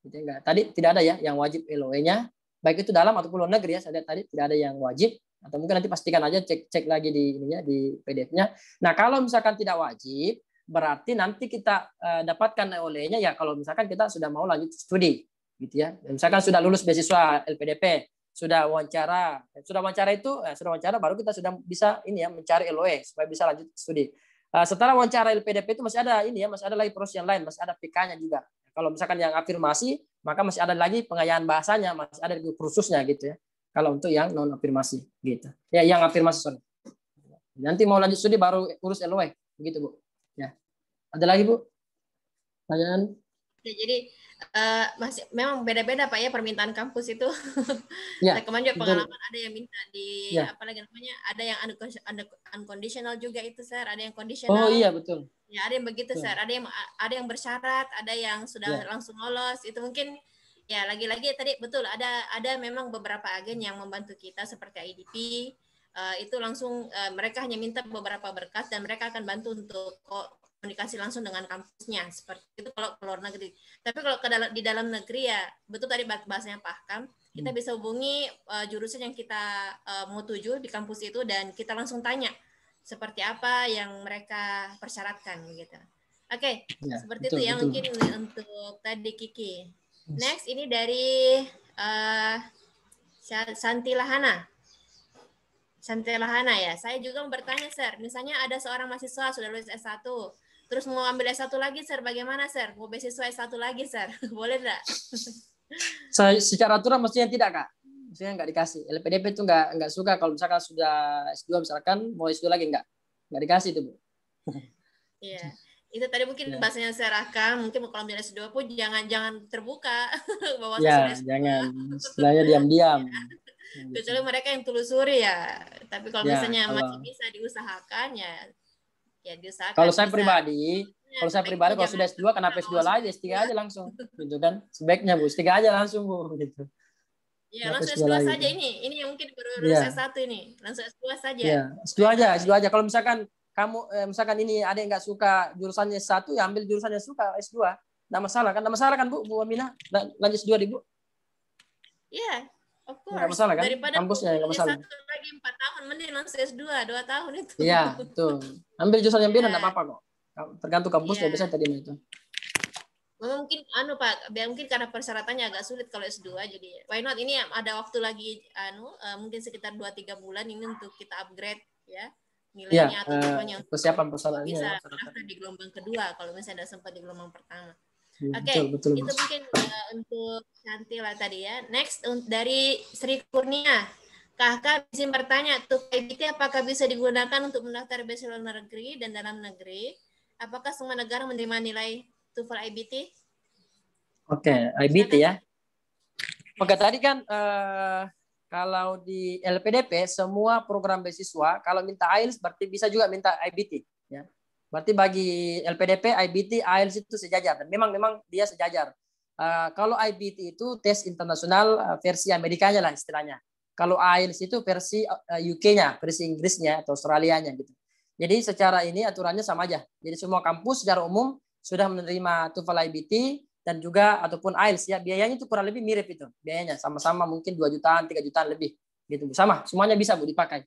Gitu ya. Enggak. Tadi tidak ada ya yang wajib LOE-nya, baik itu dalam ataupun luar negeri ya. Saya lihat tadi tidak ada yang wajib, atau mungkin nanti pastikan aja cek lagi di ininya di PDF-nya. Nah, kalau misalkan tidak wajib, berarti nanti kita dapatkan LOE-nya ya kalau misalkan kita sudah mau lanjut studi gitu ya. Dan misalkan sudah lulus beasiswa LPDP, sudah wawancara sudah wawancara baru kita sudah bisa ini ya mencari LOE supaya bisa lanjut studi. Setelah wawancara LPDP itu masih ada ini ya, masih ada lagi proses yang lain, masih ada PK-nya juga. Kalau misalkan yang afirmasi, maka masih ada lagi pengayaan bahasanya, masih ada kursusnya gitu ya. Kalau untuk yang non afirmasi gitu. Ya, yang afirmasi sorry. Nanti mau lanjut studi baru urus LOE begitu, Bu. Ya. Ada lagi, Bu? Pertanyaan? Ya, jadi masih memang beda-beda Pak ya permintaan kampus itu. Ya, Saya kemarin juga betul. pengalaman ada yang minta di Ya. apa lagi namanya, ada yang unconditional juga itu Sir, ada yang Oh conditional. iya betul. Ya, ada yang begitu Betul. Sir, ada yang bersyarat, ada yang sudah Ya. langsung lolos. Itu mungkin ya lagi-lagi tadi betul ada memang beberapa agen yang membantu kita seperti IDP. Itu langsung mereka hanya minta beberapa berkas dan mereka akan bantu untuk komunikasi langsung dengan kampusnya seperti itu kalau ke luar negeri. Tapi kalau di dalam negeri ya betul tadi bahasanya paham, kita bisa hubungi jurusan yang kita mau tuju di kampus itu dan kita langsung tanya seperti apa yang mereka persyaratkan gitu. Oke, Ya, seperti betul, itu ya betul. mungkin untuk tadi Kiki. Next ini dari Santi Lahana. Santi Lahana ya. Saya juga mau bertanya, Sir. Misalnya ada seorang mahasiswa sudah lulus S1, terus mau ambil S1 lagi, Sir. Bagaimana, Sir? Mau beasiswa S1 lagi, Sir. Boleh enggak? Secara aturan mestinya tidak, Kak. Mestinya nggak dikasih. LPDP itu nggak suka kalau misalkan sudah S2 misalkan mau S2 lagi nggak dikasih itu, Bu. Iya. Itu tadi mungkin Ya. bahasanya saya Raka, mungkin kalau ambil S2 pun jangan terbuka bahwa saya Ya, sudah S2. jangan istilahnya diam-diam. Kecuali mereka yang telusuri ya. Tapi kalau Ya, misalnya masih kalau bisa diusahakan ya kalau diusahakan saya bisa. pribadi, kalau saya pribadi kalau Jangan sudah S2 terbuka kenapa bahwa S2 sudah lagi S2. S3 aja langsung gitu kan. Sebaiknya Bu, S3 aja langsung Bu gitu. Ya, Kenapa langsung S2 S2 lagi? saja ini yang mungkin baru lulus Iya. S1 ini. Langsung S2 saja. Ya, S2 Why aja, not? S2 aja. Kalau misalkan kamu misalkan ini ada yang nggak suka jurusannya S1, ya ambil jurusan yang suka S2. Nggak masalah kan? Nggak masalah kan Bu, Bu Amina? Lanjut S2 di Bu. Iya, of Nggak course. masalah kan? Daripada Kampusnya nggak kuliah masalah. satu lagi 4 tahun, mending langsung S2 2 tahun itu. Iya, betul. Ambil jurusan yang beda nggak Ya, apa-apa kok. Tergantung kampusnya, ya. biasanya tadi itu. Mungkin Pak, mungkin karena persyaratannya agak sulit kalau S2 jadi why not ini ada waktu lagi mungkin sekitar 2-3 bulan ini untuk kita upgrade ya Iya, nilainya atau gimana untuk persiapan persalahannya bisa ya. mendaftar di gelombang kedua kalau misalnya ada sempat di gelombang pertama. Betul, Oke, betul. itu mungkin untuk Shanti lah tadi ya. Next dari Sri Kurnia. Kakak izin bertanya, tuh IBT apakah bisa digunakan untuk mendaftar beasiswa luar negeri dan dalam negeri? Apakah semua negara menerima nilai TOEFL IBT? Oke, IBT Silakan, ya. Sir. Oke, tadi kan kalau di LPDP semua program beasiswa kalau minta IELTS berarti bisa juga minta IBT ya. Berarti bagi LPDP, IBT, IELTS itu sejajar dan memang dia sejajar. Kalau IBT itu tes internasional versi Amerikanya lah istilahnya. Kalau IELTS itu versi UK-nya, versi Inggrisnya atau Australianya gitu. Jadi secara ini aturannya sama aja. Jadi semua kampus secara umum sudah menerima TOEFL IBT dan juga ataupun IELTS ya, biayanya itu kurang lebih mirip itu. Biayanya sama-sama mungkin 2 jutaan, 3 jutaan lebih gitu. Sama, semuanya bisa Bu dipakai.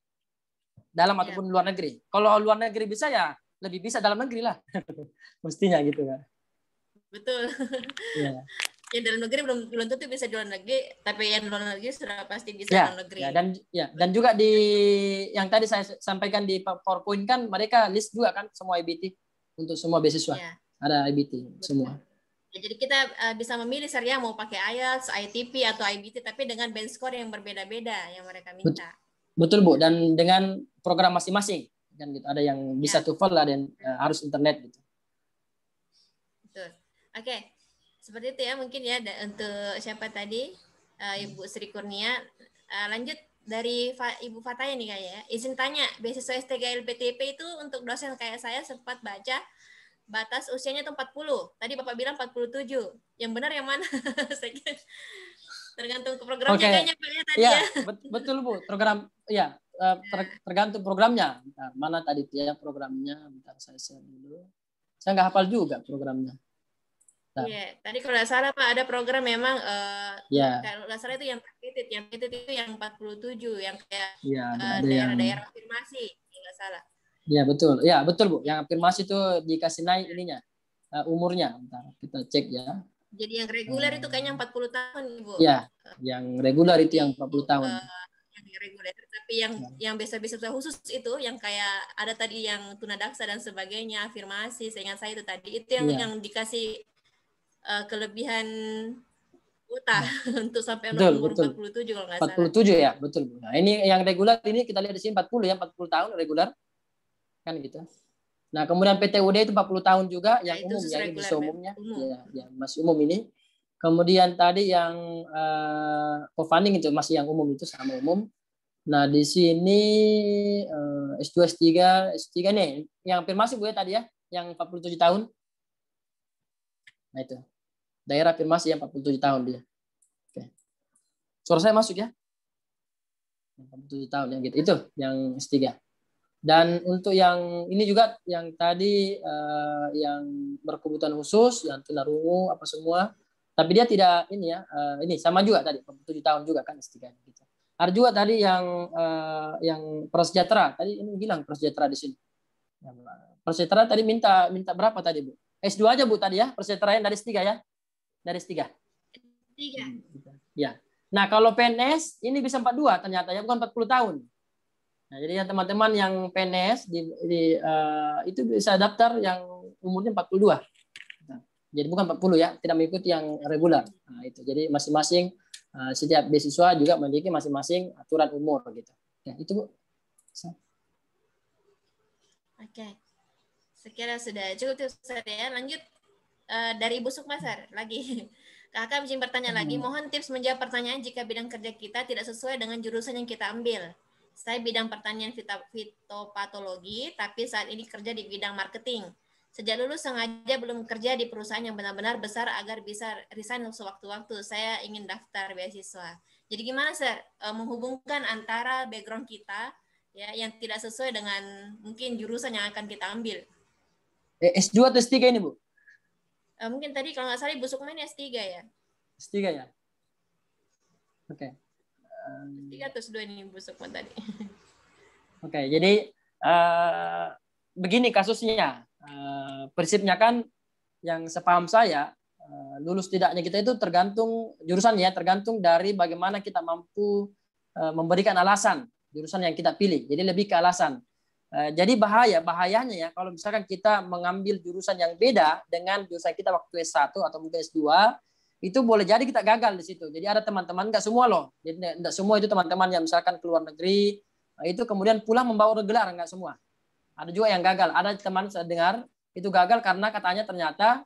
Dalam ataupun luar negeri. Kalau luar negeri bisa ya lebih bisa dalam negeri lah. Mestinya gitu kan. Betul. Ya. Yang dalam negeri belum tentu bisa di luar negeri, tapi yang luar negeri sudah pasti bisa Ya, dalam negeri. dan juga di yang tadi saya sampaikan di PowerPoint kan mereka list juga kan semua IBT untuk semua beasiswa. Ya. Ada IBT semua. Ya, jadi kita bisa memilih ya mau pakai IELTS, ITP atau IBT tapi dengan band score yang berbeda-beda yang mereka minta. Betul Bu, dan dengan program masing-masing kan gitu. Ada yang bisa TOEFL, ada yang harus internet gitu. Betul. Oke. Seperti itu ya mungkin ya untuk siapa tadi Ibu Sri Kurnia. Lanjut dari Ibu Fataya nih kayaknya ya. Izin tanya, beasiswa S3 LPTP itu untuk dosen kayak saya sempat baca batas usianya itu 40. Tadi Bapak bilang 47. Yang benar yang mana? Tergantung ke programnya kayaknya Pak ya tadi ya. Betul Bu, program ya tergantung programnya. Bentar, mana tadi ya programnya? Bentar saya share dulu. Saya nggak hafal juga programnya. Nah, Iya, tadi kalau nggak salah Pak ada program memang ya, kalau nggak salah itu yang targeted itu yang 47 yang kayak ya ada yang, daerah-daerah afirmasi, kalau nggak salah. ya betul Bu. Yang Jadi, afirmasi itu dikasih naik ininya, umurnya. Bentar, kita cek ya. jadi yang reguler itu kayaknya Eh, 40 tahun, Ibu. ya, yang regular itu Jadi yang 40 tahun. yang reguler, tapi yang biasa-biasa khusus itu yang kayak ada tadi yang tunadaksa dan sebagainya, afirmasi, seingat saya itu tadi itu yang Iya, dikasih kelebihan kuota ya. untuk sampai Betul, umur betul. 47 kalau nggak salah. 47 ya, betul. Nah, ini yang regular ini kita lihat di sini 40 ya, 40 tahun regular kan gitu. Nah, kemudian PTUD itu 40 tahun juga Nah, yang itu umum khusus ya, ini reguler bisa umumnya. umum. Ya, ya masih umum ini. Kemudian tadi yang co-funding itu masih yang umum itu sama umum. Nah, di sini S2, S3 nih yang afirmasi Bu ya tadi ya, yang 47 tahun. Nah, itu. Daerah afirmasi yang 47 tahun dia. Oke. Suara saya masuk ya? 47 tahun yang gitu. Itu yang S3. Dan untuk yang ini juga yang tadi yang berkebutuhan khusus, yang tunarungu apa semua, tapi dia tidak ini ya, ini sama juga tadi 7 tahun juga kan S3 gitu. Ada juga tadi yang prasejahtera. Tadi ini bilang prasejahtera di sini. Prasejahtera tadi minta minta berapa tadi Bu? S2 aja Bu tadi ya, prasejahtera yang dari S3 ya. Dari S3. 3. Ya. Nah, kalau PNS ini bisa 42 ternyata ya, bukan 40 tahun. Nah, jadi teman-teman yang PNS itu bisa daftar yang umurnya 42. Nah, jadi bukan 40 ya, tidak mengikuti yang regular. Nah, itu. Jadi masing-masing setiap beasiswa juga memiliki masing-masing aturan umur gitu. Ya, itu Bu. Oke. Sekira sudah cukup tuh saya. Lanjut dari Ibu Sukmasar lagi. Kakak izin bertanya lagi, mohon tips menjawab pertanyaan jika bidang kerja kita tidak sesuai dengan jurusan yang kita ambil. Saya bidang pertanian fitopatologi, tapi saat ini kerja di bidang marketing. Sejak lulus sengaja belum kerja di perusahaan yang benar-benar besar agar bisa resign sewaktu-waktu. Saya ingin daftar beasiswa. Jadi gimana, Sir? Menghubungkan antara background kita ya yang tidak sesuai dengan mungkin jurusan yang akan kita ambil. S2 atau S3 ini Bu? Mungkin tadi kalau nggak salah Ibu Sukma ini S3 ya? S3 ya? Oke. S3 atau S2 ini Ibu Sukma tadi? Oke, jadi begini kasusnya. Prinsipnya kan yang sepaham saya, lulus tidaknya kita itu tergantung jurusannya, tergantung dari bagaimana kita mampu memberikan alasan jurusan yang kita pilih. Jadi lebih ke alasan. Jadi bahayanya ya kalau misalkan kita mengambil jurusan yang beda dengan jurusan kita waktu S1 atau mungkin S2, itu boleh jadi kita gagal di situ. Jadi ada teman-teman, nggak semua loh. Jadi nggak semua itu teman-teman yang misalkan keluar negeri, itu kemudian pulang membawa gelar, nggak semua. Ada juga yang gagal. Ada teman saya dengar itu gagal karena katanya ternyata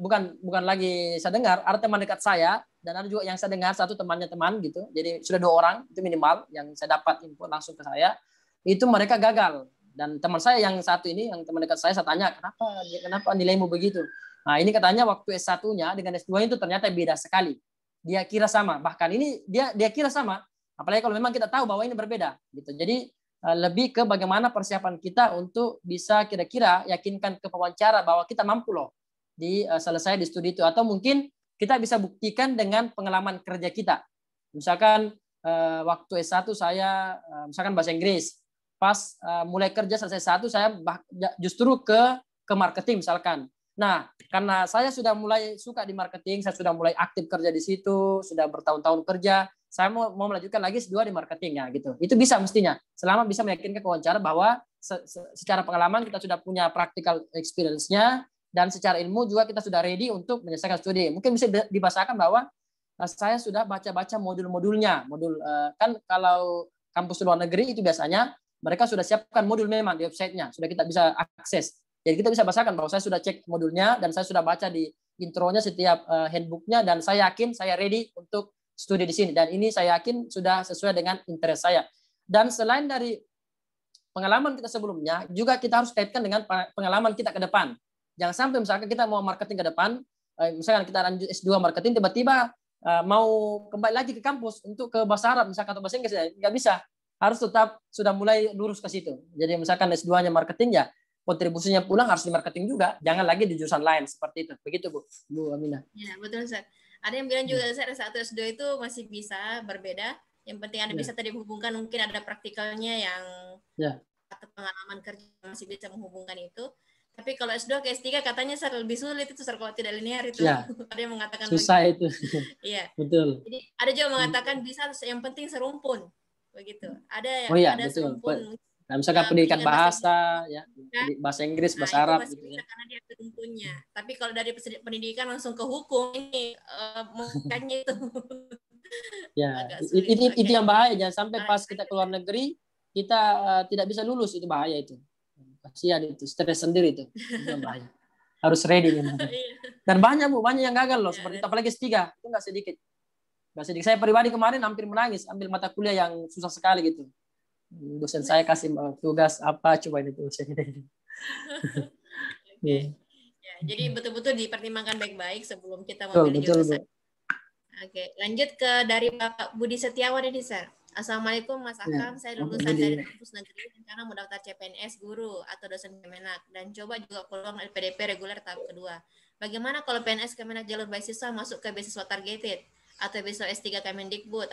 bukan lagi saya dengar, ada teman dekat saya dan ada juga yang saya dengar satu temannya teman gitu. Jadi sudah 2 orang itu minimal yang saya dapat info langsung ke saya. Itu mereka gagal. Dan teman saya yang satu ini, yang teman dekat saya tanya, kenapa nilaimu begitu? Nah, ini katanya waktu S1-nya dengan S2 itu ternyata beda sekali. Dia kira sama. Bahkan ini dia kira sama. Apalagi kalau memang kita tahu bahwa ini berbeda gitu. Jadi lebih ke bagaimana persiapan kita untuk bisa kira-kira yakinkan ke pewawancara bahwa kita mampu loh selesai di studi itu, atau mungkin kita bisa buktikan dengan pengalaman kerja kita. Misalkan waktu S1 saya misalkan bahasa Inggris, pas mulai kerja selesai satu saya justru ke marketing misalkan. Nah, karena saya sudah mulai suka di marketing, saya sudah mulai aktif kerja di situ, sudah bertahun-tahun kerja, saya mau melanjutkan lagi S2 di marketing ya gitu. Itu bisa mestinya, selama bisa meyakinkan ke wawancara bahwa secara pengalaman kita sudah punya practical experience-nya, dan secara ilmu juga kita sudah ready untuk menyelesaikan studi. Mungkin bisa dibahasakan bahwa saya sudah baca-baca modul-modulnya. Kan kalau kampus luar negeri itu biasanya mereka sudah siapkan modul memang di websitenya, sudah kita bisa akses. Jadi kita bisa bahasakan bahwa saya sudah cek modulnya dan saya sudah baca di intronya setiap handbooknya, dan saya yakin saya ready untuk studi di sini, dan ini saya yakin sudah sesuai dengan interest saya. Dan selain dari pengalaman kita sebelumnya, juga kita harus kaitkan dengan pengalaman kita ke depan. Jangan sampai misalkan kita mau marketing ke depan, misalkan kita lanjut S2 marketing, tiba-tiba mau kembali lagi ke kampus untuk ke bahasa Arab misalkan atau bahasa Inggris, nggak bisa. Harus tetap sudah mulai lurus ke situ. Jadi misalkan S2-nya marketing ya, kontribusinya pulang harus di marketing juga, jangan lagi di jurusan lain seperti itu. Begitu Bu Aminah. Ya, betul Ustaz. Ada yang bilang juga Ustaz, S1 S2 itu masih bisa berbeda. Yang penting ada bisa tadi menghubungkan, mungkin ada praktikalnya yang atau pengalaman kerja masih bisa menghubungkan itu. Tapi kalau S2 ke S3 katanya lebih sulit itu kalau tidak linear itu. Ada yang mengatakan susah begitu. Itu. Iya. Betul. Jadi ada juga mengatakan bisa yang penting serumpun. Begitu. Ada betul. serumpun. Nah, misalkan pendidikan bahasa, ya, bahasa Inggris, bahasa Arab, itu masih bisa karena dia serumpunnya. Tapi kalau dari pendidikan langsung ke hukum ini makanya itu. Ya, itu yang bahaya. Jangan sampai pas kita keluar negeri kita tidak bisa lulus, itu bahaya itu. Kasihan itu, stres sendiri itu yang bahaya. Harus ready memang. Dan banyak yang gagal loh, seperti apalagi S3 itu nggak sedikit. Saya pribadi kemarin hampir menangis ambil mata kuliah yang susah sekali gitu. Dosen saya kasih tugas apa, coba ini tulisannya. Ya, jadi betul-betul dipertimbangkan baik-baik sebelum kita memilih jurusan. Oke, lanjut ke dari Bapak Budi Setiawan ini, Sir. Assalamualaikum Mas Akam, saya lulusan dari kampus negeri rencana mau daftar CPNS guru atau dosen Kemenak dan coba juga peluang LPDP reguler tahap kedua. Bagaimana kalau PNS Kemenak jalur beasiswa masuk ke beasiswa targeted atau beasiswa S3 Kemendikbud?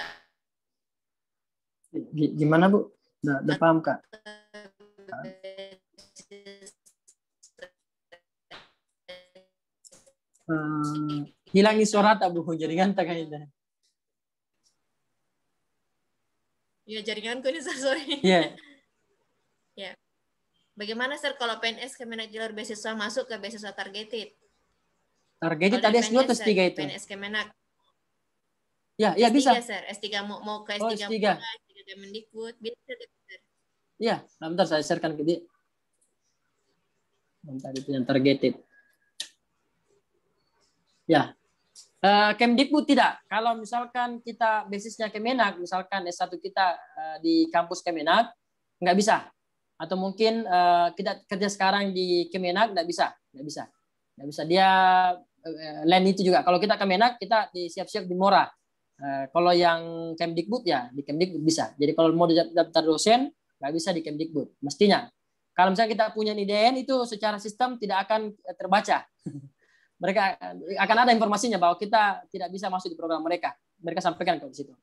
Gimana Bu? Udah paham Kak? Hilangi suara tak Bu, jaringan tak kayaknya. Ya jaringanku ini sorry. Iya. Ya. Bagaimana Sir kalau PNS Kemenak jalur beasiswa masuk ke beasiswa targeted? Targeted tadi S2 atau S3 itu? PNS Kemenak. Ya S3, bisa. Sir. S3 mau ke S3 S3. S3 Kemendikbud, bisa Sir. Iya, bentar saya share-kan ke dia. Bentar itu yang targeted. Ya. Kemdikbud tidak. Kalau misalkan kita basisnya Kemenak, misalkan S1 kita di kampus Kemenak, nggak bisa. Atau mungkin kita kerja sekarang di Kemenak, nggak bisa. Dia lain itu juga. Kalau kita Kemenak, kita siap-siap di Mora. Kalau yang Kemdikbud ya di Kemdikbud bisa. Jadi kalau mau daftar dosen, nggak bisa di Kemdikbud. Mestinya. Kalau misalnya kita punya IDN, itu secara sistem tidak akan terbaca. Mereka akan ada informasinya bahwa kita tidak bisa masuk di program mereka. Mereka sampaikan ke situ.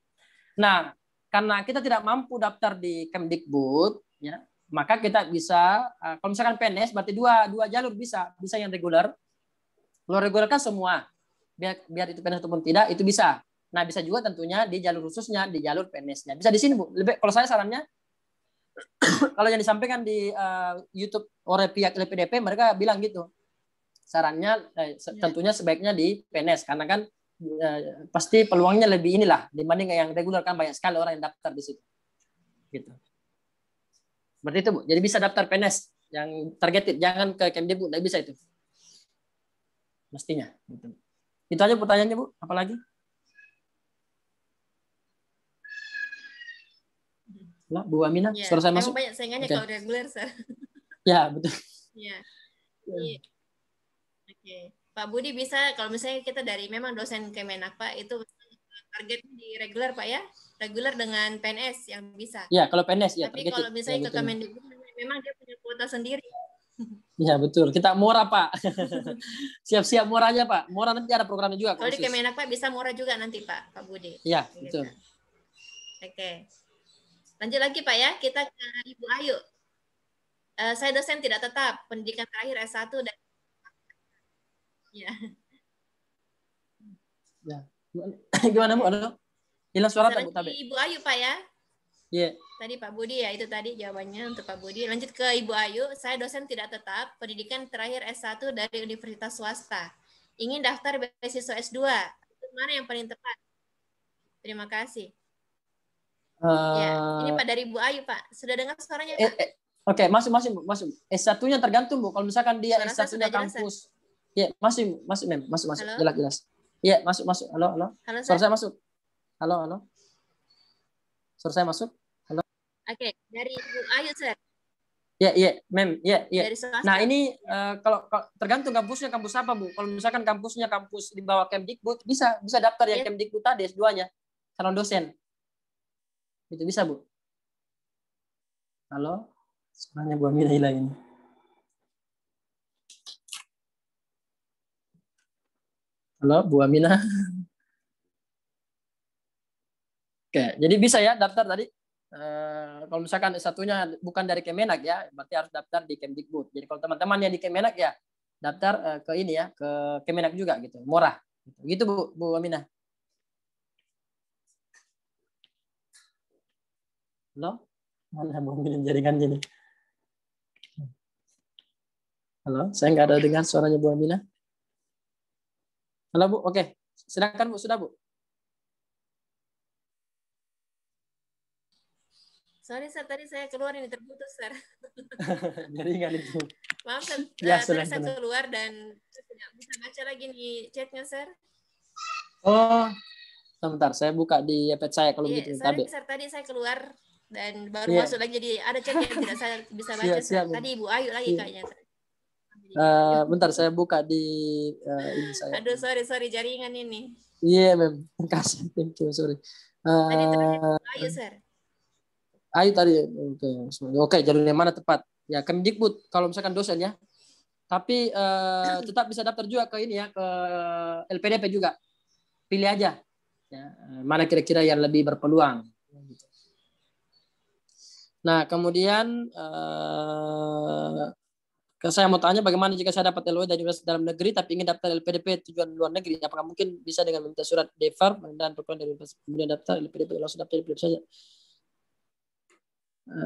Nah, karena kita tidak mampu daftar di Kemdikbud, ya, maka kita bisa, kalau misalkan PNS, berarti dua jalur bisa yang reguler. Kalau reguler kan semua, biar itu PNS ataupun tidak, itu bisa. Nah, bisa juga tentunya di jalur khususnya, di jalur PNS-nya. Bisa di sini Bu. Kalau saya sarannya, kalau yang disampaikan di YouTube oleh pihak LPDP, mereka bilang gitu. Sarannya tentunya sebaiknya di PNS karena kan pasti peluangnya lebih inilah dibanding yang reguler, kan banyak sekali orang yang daftar di situ. Gitu. Berarti itu Bu. Jadi bisa daftar PNS yang targeted, jangan ke Kemdikbud, tidak bisa itu. Mestinya. Gitu. Itu aja pertanyaannya Bu. Apalagi? Lah, Bu Aminah, suara saya masuk? Banyak saingannya kalau reguler, Sir. Ya, betul. Iya. Oke. Pak Budi bisa, kalau misalnya kita dari memang dosen Kemenak Pak, itu target di reguler Pak ya? Reguler dengan PNS yang bisa. Ya, kalau PNS ya. Tapi kalau misalnya ke Kemendikbud, memang dia punya kuota sendiri. Ya betul, kita murah Pak. Siap-siap murahnya Pak. Murah nanti ada programnya juga. Kalau di Kemenak Pak bisa murah juga nanti Pak Budi. Iya, betul. Oke. Lanjut lagi Pak ya, kita ke Ibu Ayu. Saya dosen tidak tetap, pendidikan terakhir S1 dan ya. Gimana Bu? Hilang suara tak Bu Tabe? Ibu Ayu Pak ya. Iya. Tadi Pak Budi ya, itu tadi jawabannya untuk Pak Budi. Lanjut ke Ibu Ayu, saya dosen tidak tetap, pendidikan terakhir S1 dari universitas swasta. Ingin daftar beasiswa S2. Mana yang paling tepat? Terima kasih. Ya, ini Pak dari Ibu Ayu Pak. Sudah dengar suaranya Pak? Oke, masuk. S1-nya tergantung Bu. Kalau misalkan dia S1-nya kampus. Iya, masuk Mem. Masuk. Jelas. Iya, masuk. Halo. Suara saya masuk. Halo. Suara saya masuk. Halo. Oke, dari Ibu Ayu, Sir. Iya, Mem. Iya. Nah, ini kalau tergantung kampusnya kampus apa, Bu. Kalau misalkan kampusnya kampus di bawah Kemdikbud, bisa daftar yang Kemdikbud tadi S2-nya. Calon dosen. Itu bisa, Bu. Halo. Suaranya Bu Aminah hilang ini. Halo, Bu Aminah. Oke, jadi bisa ya daftar tadi. Kalau misalkan satunya bukan dari Kemenak ya, berarti harus daftar di Kemdikbud. Jadi kalau teman-teman yang di Kemenak ya daftar ke ini ya, ke Kemenak juga gitu, murah. Gitu Bu Aminah. Halo, mana Bu Aminah jaringannya nih? Halo, saya nggak ada dengar suaranya Bu Aminah. Halo Bu, oke, silakan Bu, sudah Bu. Sorry Sir, tadi saya keluar ini terputus Sir. Jaringan itu. Maaf Sir, Ya, tadi sudah. saya keluar dan tidak bisa baca lagi nih chatnya Sir. Oh, sebentar, saya buka di iPad saya kalau begitu. Sorry Tabe. Sir, tadi saya keluar dan baru Iya, masuk lagi, jadi ada chat yang tidak saya bisa baca siap, Sir. siap. Tadi Ibu Ayu lagi Iya. kayaknya Sir. Bentar, saya buka di ini saya. Aduh, sorry jaringan ini. Iya, mem. Terima kasih. Thank you, sorry. Tadi terakhir Ayu Sir. Ayu tadi, oke, jalur yang mana tepat? Ya, Kemdikbud kalau misalkan dosen ya. Tapi tetap bisa daftar juga ke ini ya, ke LPDP juga. Pilih aja. Ya, mana kira-kira yang lebih berpeluang. Nah, kemudian saya mau tanya bagaimana jika saya dapat LOE dari universitas dalam negeri tapi ingin daftar LPDP tujuan luar negeri, apakah mungkin bisa dengan meminta surat DEFAR dan perkeluaran dari universitas kemudian daftar LPDP langsung daftar LPDP saja?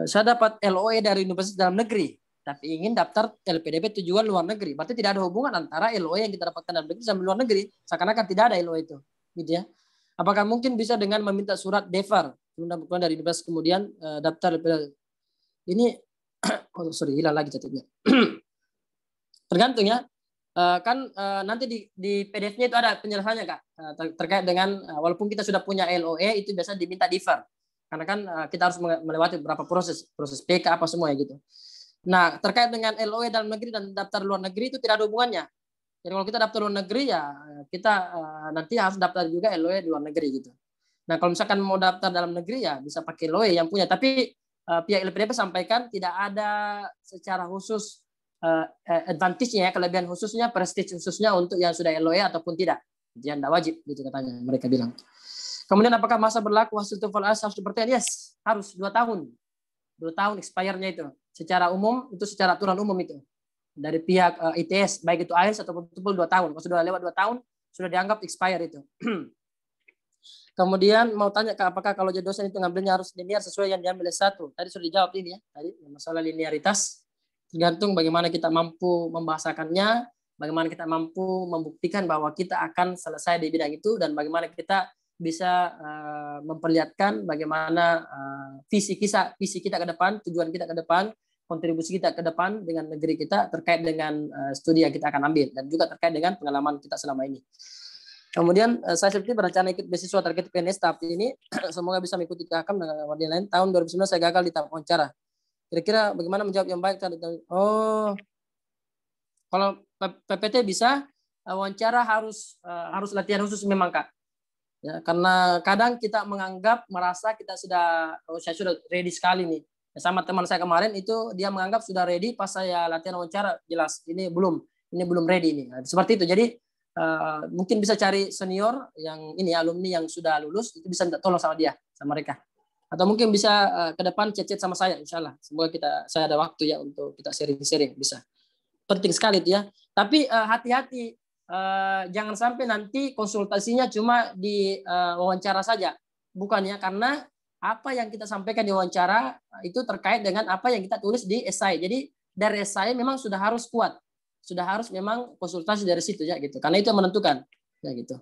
Saya dapat LOE dari universitas dalam negeri tapi ingin daftar LPDP tujuan luar negeri, berarti tidak ada hubungan antara LOE yang kita dapatkan dalam negeri sama luar negeri, seakan-akan tidak ada LOE itu, gitu ya. Apakah mungkin bisa dengan meminta surat DEFAR perkeluaran dari universitas kemudian daftar LPDP? Ini oh sorry, hilang lagi catatnya. Tergantung ya. Kan nanti di PDF-nya itu ada penjelasannya Kak, terkait dengan walaupun kita sudah punya LOE itu biasa diminta defer karena kan kita harus melewati beberapa proses PK apa semua ya gitu. Nah, terkait dengan LOE dalam negeri dan daftar luar negeri itu tidak ada hubungannya. Jadi kalau kita daftar luar negeri ya kita nanti harus daftar juga LOE di luar negeri gitu. Nah, kalau misalkan mau daftar dalam negeri ya bisa pakai LOE yang punya, tapi pihak LPDP sampaikan tidak ada secara khusus advantage-nya, kelebihan khususnya, prestige khususnya untuk yang sudah LOE ataupun tidak. Dia tidak wajib gitu katanya, mereka bilang. Kemudian apakah masa berlaku hasil TOEFL IELTS harus dipertahankan? Yes, harus 2 tahun. 2 tahun expire-nya itu. Secara umum itu secara aturan umum itu. Dari pihak ITS baik itu IELTS ataupun TOEFL 2 tahun. Kalau sudah lewat 2 tahun sudah dianggap expire itu. Kemudian mau tanya Kak, apakah kalau jadi dosen itu ngambilnya harus linear sesuai yang diambil S1? Tadi sudah dijawab ini ya, tadi masalah linearitas. Tergantung bagaimana kita mampu membahasakannya, bagaimana kita mampu membuktikan bahwa kita akan selesai di bidang itu, dan bagaimana kita bisa memperlihatkan bagaimana visi kita ke depan, tujuan kita ke depan, kontribusi kita ke depan dengan negeri kita terkait dengan studi yang kita akan ambil, dan juga terkait dengan pengalaman kita selama ini. Kemudian saya seperti berencana ikut beasiswa terkait PNS tahap ini. Semoga bisa mengikuti KKM dengan warga lain. Tahun 2019 saya gagal di tahap wawancara. Kira-kira bagaimana menjawab yang baik? Oh, kalau PPT bisa, wawancara harus latihan khusus memang Kak. Ya, karena kadang kita merasa kita sudah, saya sudah ready sekali nih. Sama teman saya kemarin itu dia menganggap sudah ready, pas saya latihan wawancara jelas ini belum ready nih. Nah, seperti itu. Jadi mungkin bisa cari senior yang ini alumni yang sudah lulus, itu bisa minta tolong sama dia, sama mereka. Atau mungkin bisa ke depan chat sama saya, insya Allah. Semoga saya ada waktu ya untuk kita sharing-sharing, bisa. Penting sekali itu ya. Tapi hati-hati, jangan sampai nanti konsultasinya cuma di wawancara saja. Bukan ya, karena apa yang kita sampaikan di wawancara itu terkait dengan apa yang kita tulis di esai. Jadi dari esai memang sudah harus kuat. Sudah harus memang konsultasi dari situ ya gitu. Karena itu yang menentukan ya gitu.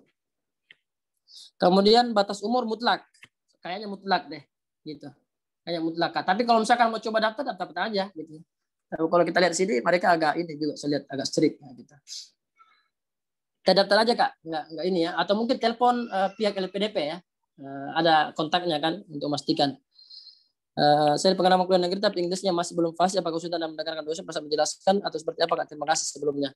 Kemudian batas umur mutlak. Kayaknya mutlak deh gitu. Kayak mutlak. Tapi kalau misalkan mau coba daftar aja gitu. Kalau kita lihat sini mereka agak ini juga saya lihat agak strict ya, gitu. Kita daftar aja Kak, enggak ini ya. Atau mungkin telepon pihak LPDP ya. Ada kontaknya kan untuk memastikan. Saya pengalaman kuliah negeri tapi Inggrisnya masih belum fasih. Apakah sudah mendengarkan dosen bisa menjelaskan atau seperti apa Kak? Terima kasih sebelumnya.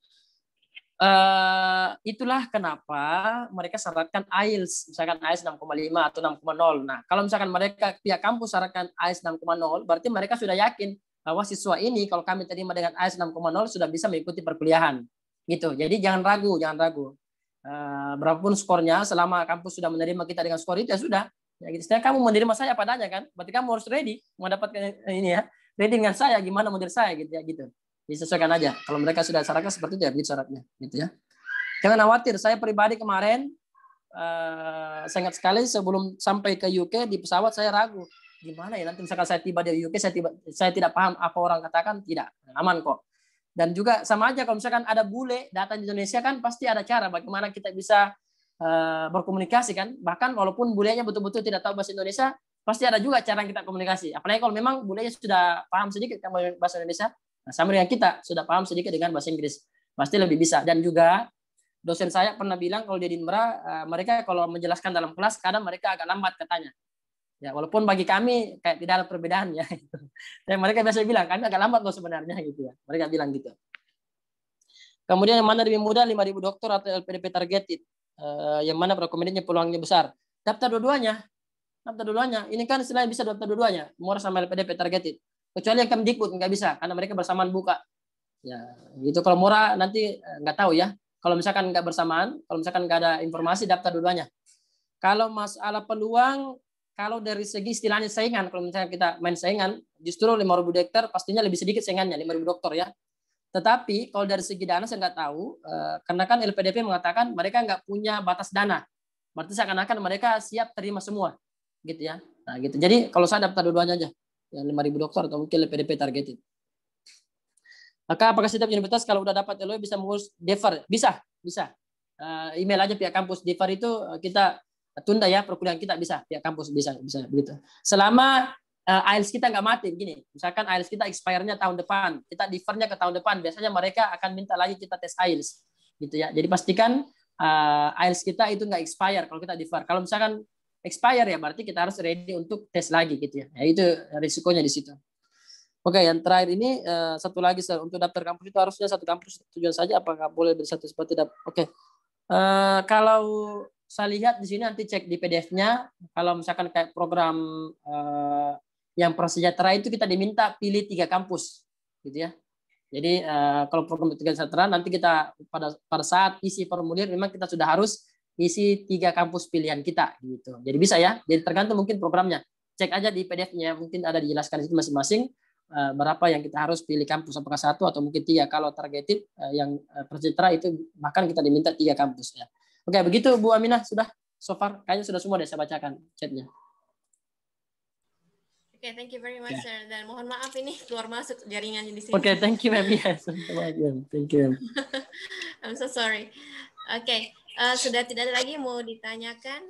Itulah kenapa mereka syaratkan IELTS, misalkan IELTS 6,5 atau 6,0. Nah, kalau misalkan mereka pihak kampus syaratkan IELTS 6,0, berarti mereka sudah yakin bahwa siswa ini kalau kami terima dengan IELTS 6,0 sudah bisa mengikuti perkuliahan. Gitu. Jadi jangan ragu. berapapun skornya, selama kampus sudah menerima kita dengan skor itu ya sudah. Ya gitu. Setelah kamu menerima saya padanya kan, berarti kamu harus ready mendapatkan ini ya, ready dengan saya gimana model saya gitu ya gitu. Disesuaikan aja. Kalau mereka sudah syaratnya seperti itu ya begitu syaratnya gitu ya. Jangan khawatir, saya pribadi kemarin saya ingat sekali sebelum sampai ke UK di pesawat saya ragu gimana ya nanti misalkan saya tiba di UK saya tidak paham apa orang katakan, tidak, aman kok. Dan juga sama aja kalau misalkan ada bule datang di Indonesia kan pasti ada cara bagaimana kita bisa berkomunikasi kan. Bahkan walaupun bulenya betul-betul tidak tahu bahasa Indonesia, pasti ada juga cara kita komunikasi. Apalagi kalau memang bulenya sudah paham sedikit bahasa Indonesia, nah, sama dengan kita sudah paham sedikit dengan bahasa Inggris, pasti lebih bisa. Dan juga dosen saya pernah bilang kalau di Edinburgh mereka kalau menjelaskan dalam kelas kadang mereka agak lambat katanya. Ya walaupun bagi kami kayak tidak ada perbedaan ya. Dan mereka biasa bilang kami agak lambat loh sebenarnya gitu ya. Mereka bilang gitu. Kemudian yang mana lebih mudah 5.000 dokter atau LPDP targeted? Yang mana rekomendasinya peluangnya besar? Daftar dua-duanya. Daftar dua-duanya. Ini kan istilahnya bisa daftar dua-duanya. Murah sama LPDP targeted. Kecuali yang Kemdikbud nggak bisa karena mereka bersamaan buka. Ya gitu. Kalau murah nanti nggak tahu ya. Kalau misalkan nggak bersamaan, kalau misalkan nggak ada informasi, daftar dua-duanya. Kalau masalah peluang, kalau dari segi istilahnya saingan, kalau misalnya kita main saingan, justru 5.000 dokter pastinya lebih sedikit saingannya, 5.000 dokter ya. Tetapi kalau dari segi dana saya nggak tahu, karena kan LPDP mengatakan mereka nggak punya batas dana. Berarti seakan-akan mereka siap terima semua, gitu ya. Nah gitu. Jadi kalau saya daftar dua-duanya aja, yang 5.000 dokter atau mungkin LPDP targeted. Maka apakah setiap universitas kalau udah dapat LOE bisa mengurus DEFAR? Bisa, bisa. Email aja pihak kampus. DEFAR itu kita tunda ya perkuliahan kita, bisa pihak kampus bisa begitu. Selama IELTS kita nggak mati begini. Misalkan IELTS kita expire-nya tahun depan, kita defer-nya ke tahun depan. Biasanya mereka akan minta lagi kita tes IELTS gitu ya. Jadi pastikan IELTS kita itu nggak expire kalau kita defer. Kalau misalkan expire ya berarti kita harus ready untuk tes lagi gitu ya. Ya itu risikonya di situ. Oke, yang terakhir ini satu lagi Sir, untuk daftar kampus itu harusnya satu kampus tujuan saja, apakah boleh dari satu seperti tidak? Oke, kalau saya lihat di sini nanti cek di PDF-nya, kalau misalkan kayak program yang prasejahtera itu kita diminta pilih 3 kampus, gitu ya. Jadi kalau program 3 prasejahtera nanti kita pada saat isi formulir memang kita sudah harus isi 3 kampus pilihan kita, gitu. Jadi bisa ya, jadi tergantung mungkin programnya. Cek aja di PDF-nya, mungkin ada dijelaskan di situ masing-masing. Berapa yang kita harus pilih kampus, apakah 1 atau mungkin 3. Kalau targeted yang prasejahtera itu bahkan kita diminta 3 kampus ya. Oke, begitu Bu Aminah, sudah so far kayaknya sudah semua deh saya bacakan chatnya. Oke, thank you very much, Sir. Dan mohon maaf ini keluar masuk jaringannya di sini. Oke, thank you ma'am. Yes, thank you. I'm so sorry. Oke, sudah tidak ada lagi mau ditanyakan.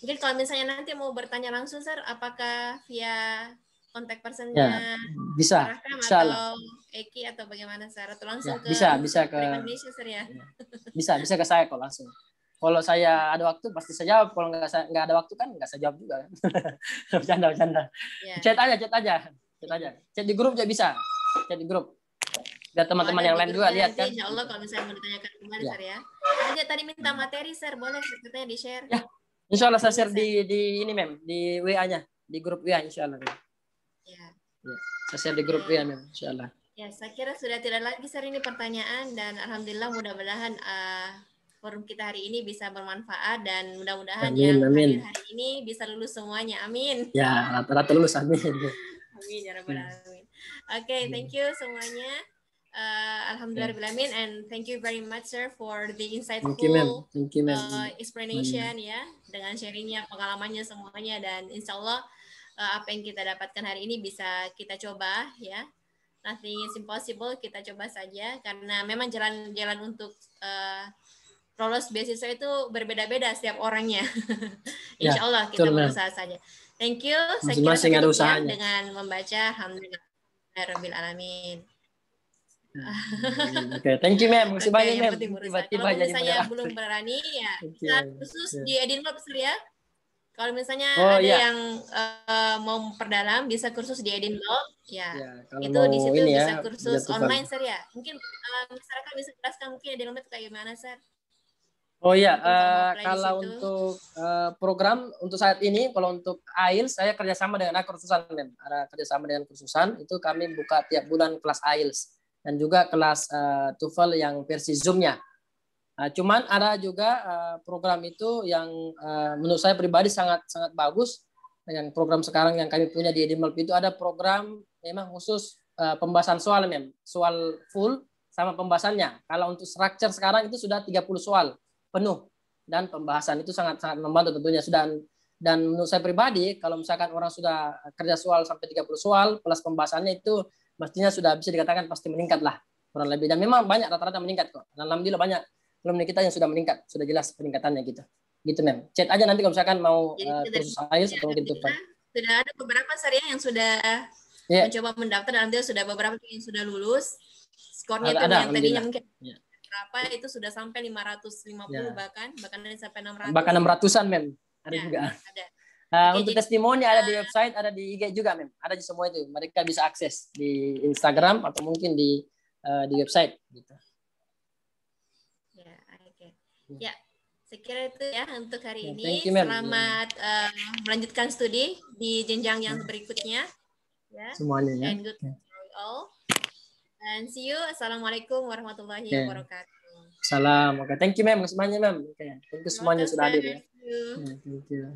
Mungkin kalau misalnya nanti mau bertanya langsung, Sir, apakah via kontak personnya bisa atau Eki atau bagaimana, Sir? Atau langsung ke bisa ke Indonesia, Sir ya? Bisa ke saya kok langsung. Kalau saya ada waktu pasti saya jawab. Kalau nggak ada waktu kan nggak saya jawab juga. Bercanda. Yeah. Chat aja. Chat di grup juga bisa. Chat di grup. Biar teman-teman yang lain juga lihat kan. Insya Allah kalau misalnya mau ditanyakan kembali, Sir ya. Aja tadi minta materi, Sir, boleh ceritanya di share. Ya, insya Allah saya share di ini mem, di WA-nya, di grup WA insya Allah. Ya, saya share di grup WA mem, insya Allah. Ya, saya kira sudah tidak lagi Sir ini pertanyaan dan alhamdulillah mudah-mudahan forum kita hari ini bisa bermanfaat dan mudah-mudahan yang hadir hari ini bisa lulus semuanya. Amin. Ya, rata-rata lulus. Amin. Amin ya rabbal alamin. Oke, thank you semuanya. Alhamdulillah and thank you very much Sir for the insightful explanation ya, dengan sharingnya pengalamannya semuanya, dan insya Allah apa yang kita dapatkan hari ini bisa kita coba ya. Nothing is impossible, kita coba saja karena memang jalan-jalan untuk lolos beasiswa itu berbeda-beda setiap orangnya. Insya Allah kita berusaha saja. Thank you. Saya kira cukup dengan membaca Alhamdulillah Alamin. Oke, thank you ma'am. Makasih banyak ma'am. Kalau misalnya belum berani ya, khusus di Edinburgh ya. Kalau misalnya ada yang mau memperdalam bisa kursus di Edinburgh ya. Itu di situ bisa kursus online Sir ya. Mungkin masyarakat bisa jelaskan mungkin Edinburgh itu kayak gimana Sir? Oh iya, kalau untuk program untuk saat ini, kalau untuk IELTS saya kerjasama dengan kursusan, ada kerjasama dengan kursusan itu kami buka tiap bulan kelas IELTS dan juga kelas TOEFL yang versi Zoom-nya. Cuman ada juga program itu yang menurut saya pribadi sangat sangat bagus. Yang program sekarang yang kami punya di Edimulp itu ada program memang khusus pembahasan soal, soal full sama pembahasannya. Kalau untuk structure sekarang itu sudah 30 soal penuh, dan pembahasan itu sangat sangat membantu tentunya. Dan menurut saya pribadi, kalau misalkan orang sudah kerja soal sampai 30 soal plus pembahasannya, itu mestinya sudah bisa dikatakan pasti meningkat lah kurang lebih. Dan memang banyak rata-rata meningkat kok. Dan alhamdulillah banyak alumni kita yang sudah meningkat, sudah jelas peningkatannya gitu. Gitu Mem. Chat aja nanti kalau misalkan mau kursus IELTS atau mungkin TOEFL. Sudah ada beberapa syariah yang sudah mencoba mendaftar, dan sudah beberapa yang sudah lulus. Skornya itu yang tadinya mungkin berapa itu sudah sampai 550 bahkan ada sampai 600. Bahkan 600-an Mem. Ada juga. Ada. Untuk testimoni ada di website, ada di IG juga Mem. Ada di semua itu. Mereka bisa akses di Instagram atau mungkin di website gitu. Ya, oke. Ya, saya kira itu ya untuk hari ini. Thank you, Mem. Selamat melanjutkan studi di jenjang yang berikutnya. Ya. Semuanya ya. And good to you all. And see you. Assalamualaikum warahmatullahi wabarakatuh. Salam. Oke, thank you Mem semuanya Mem. Oke, thank you semuanya sudah hadir ya. Thank you. Thank you.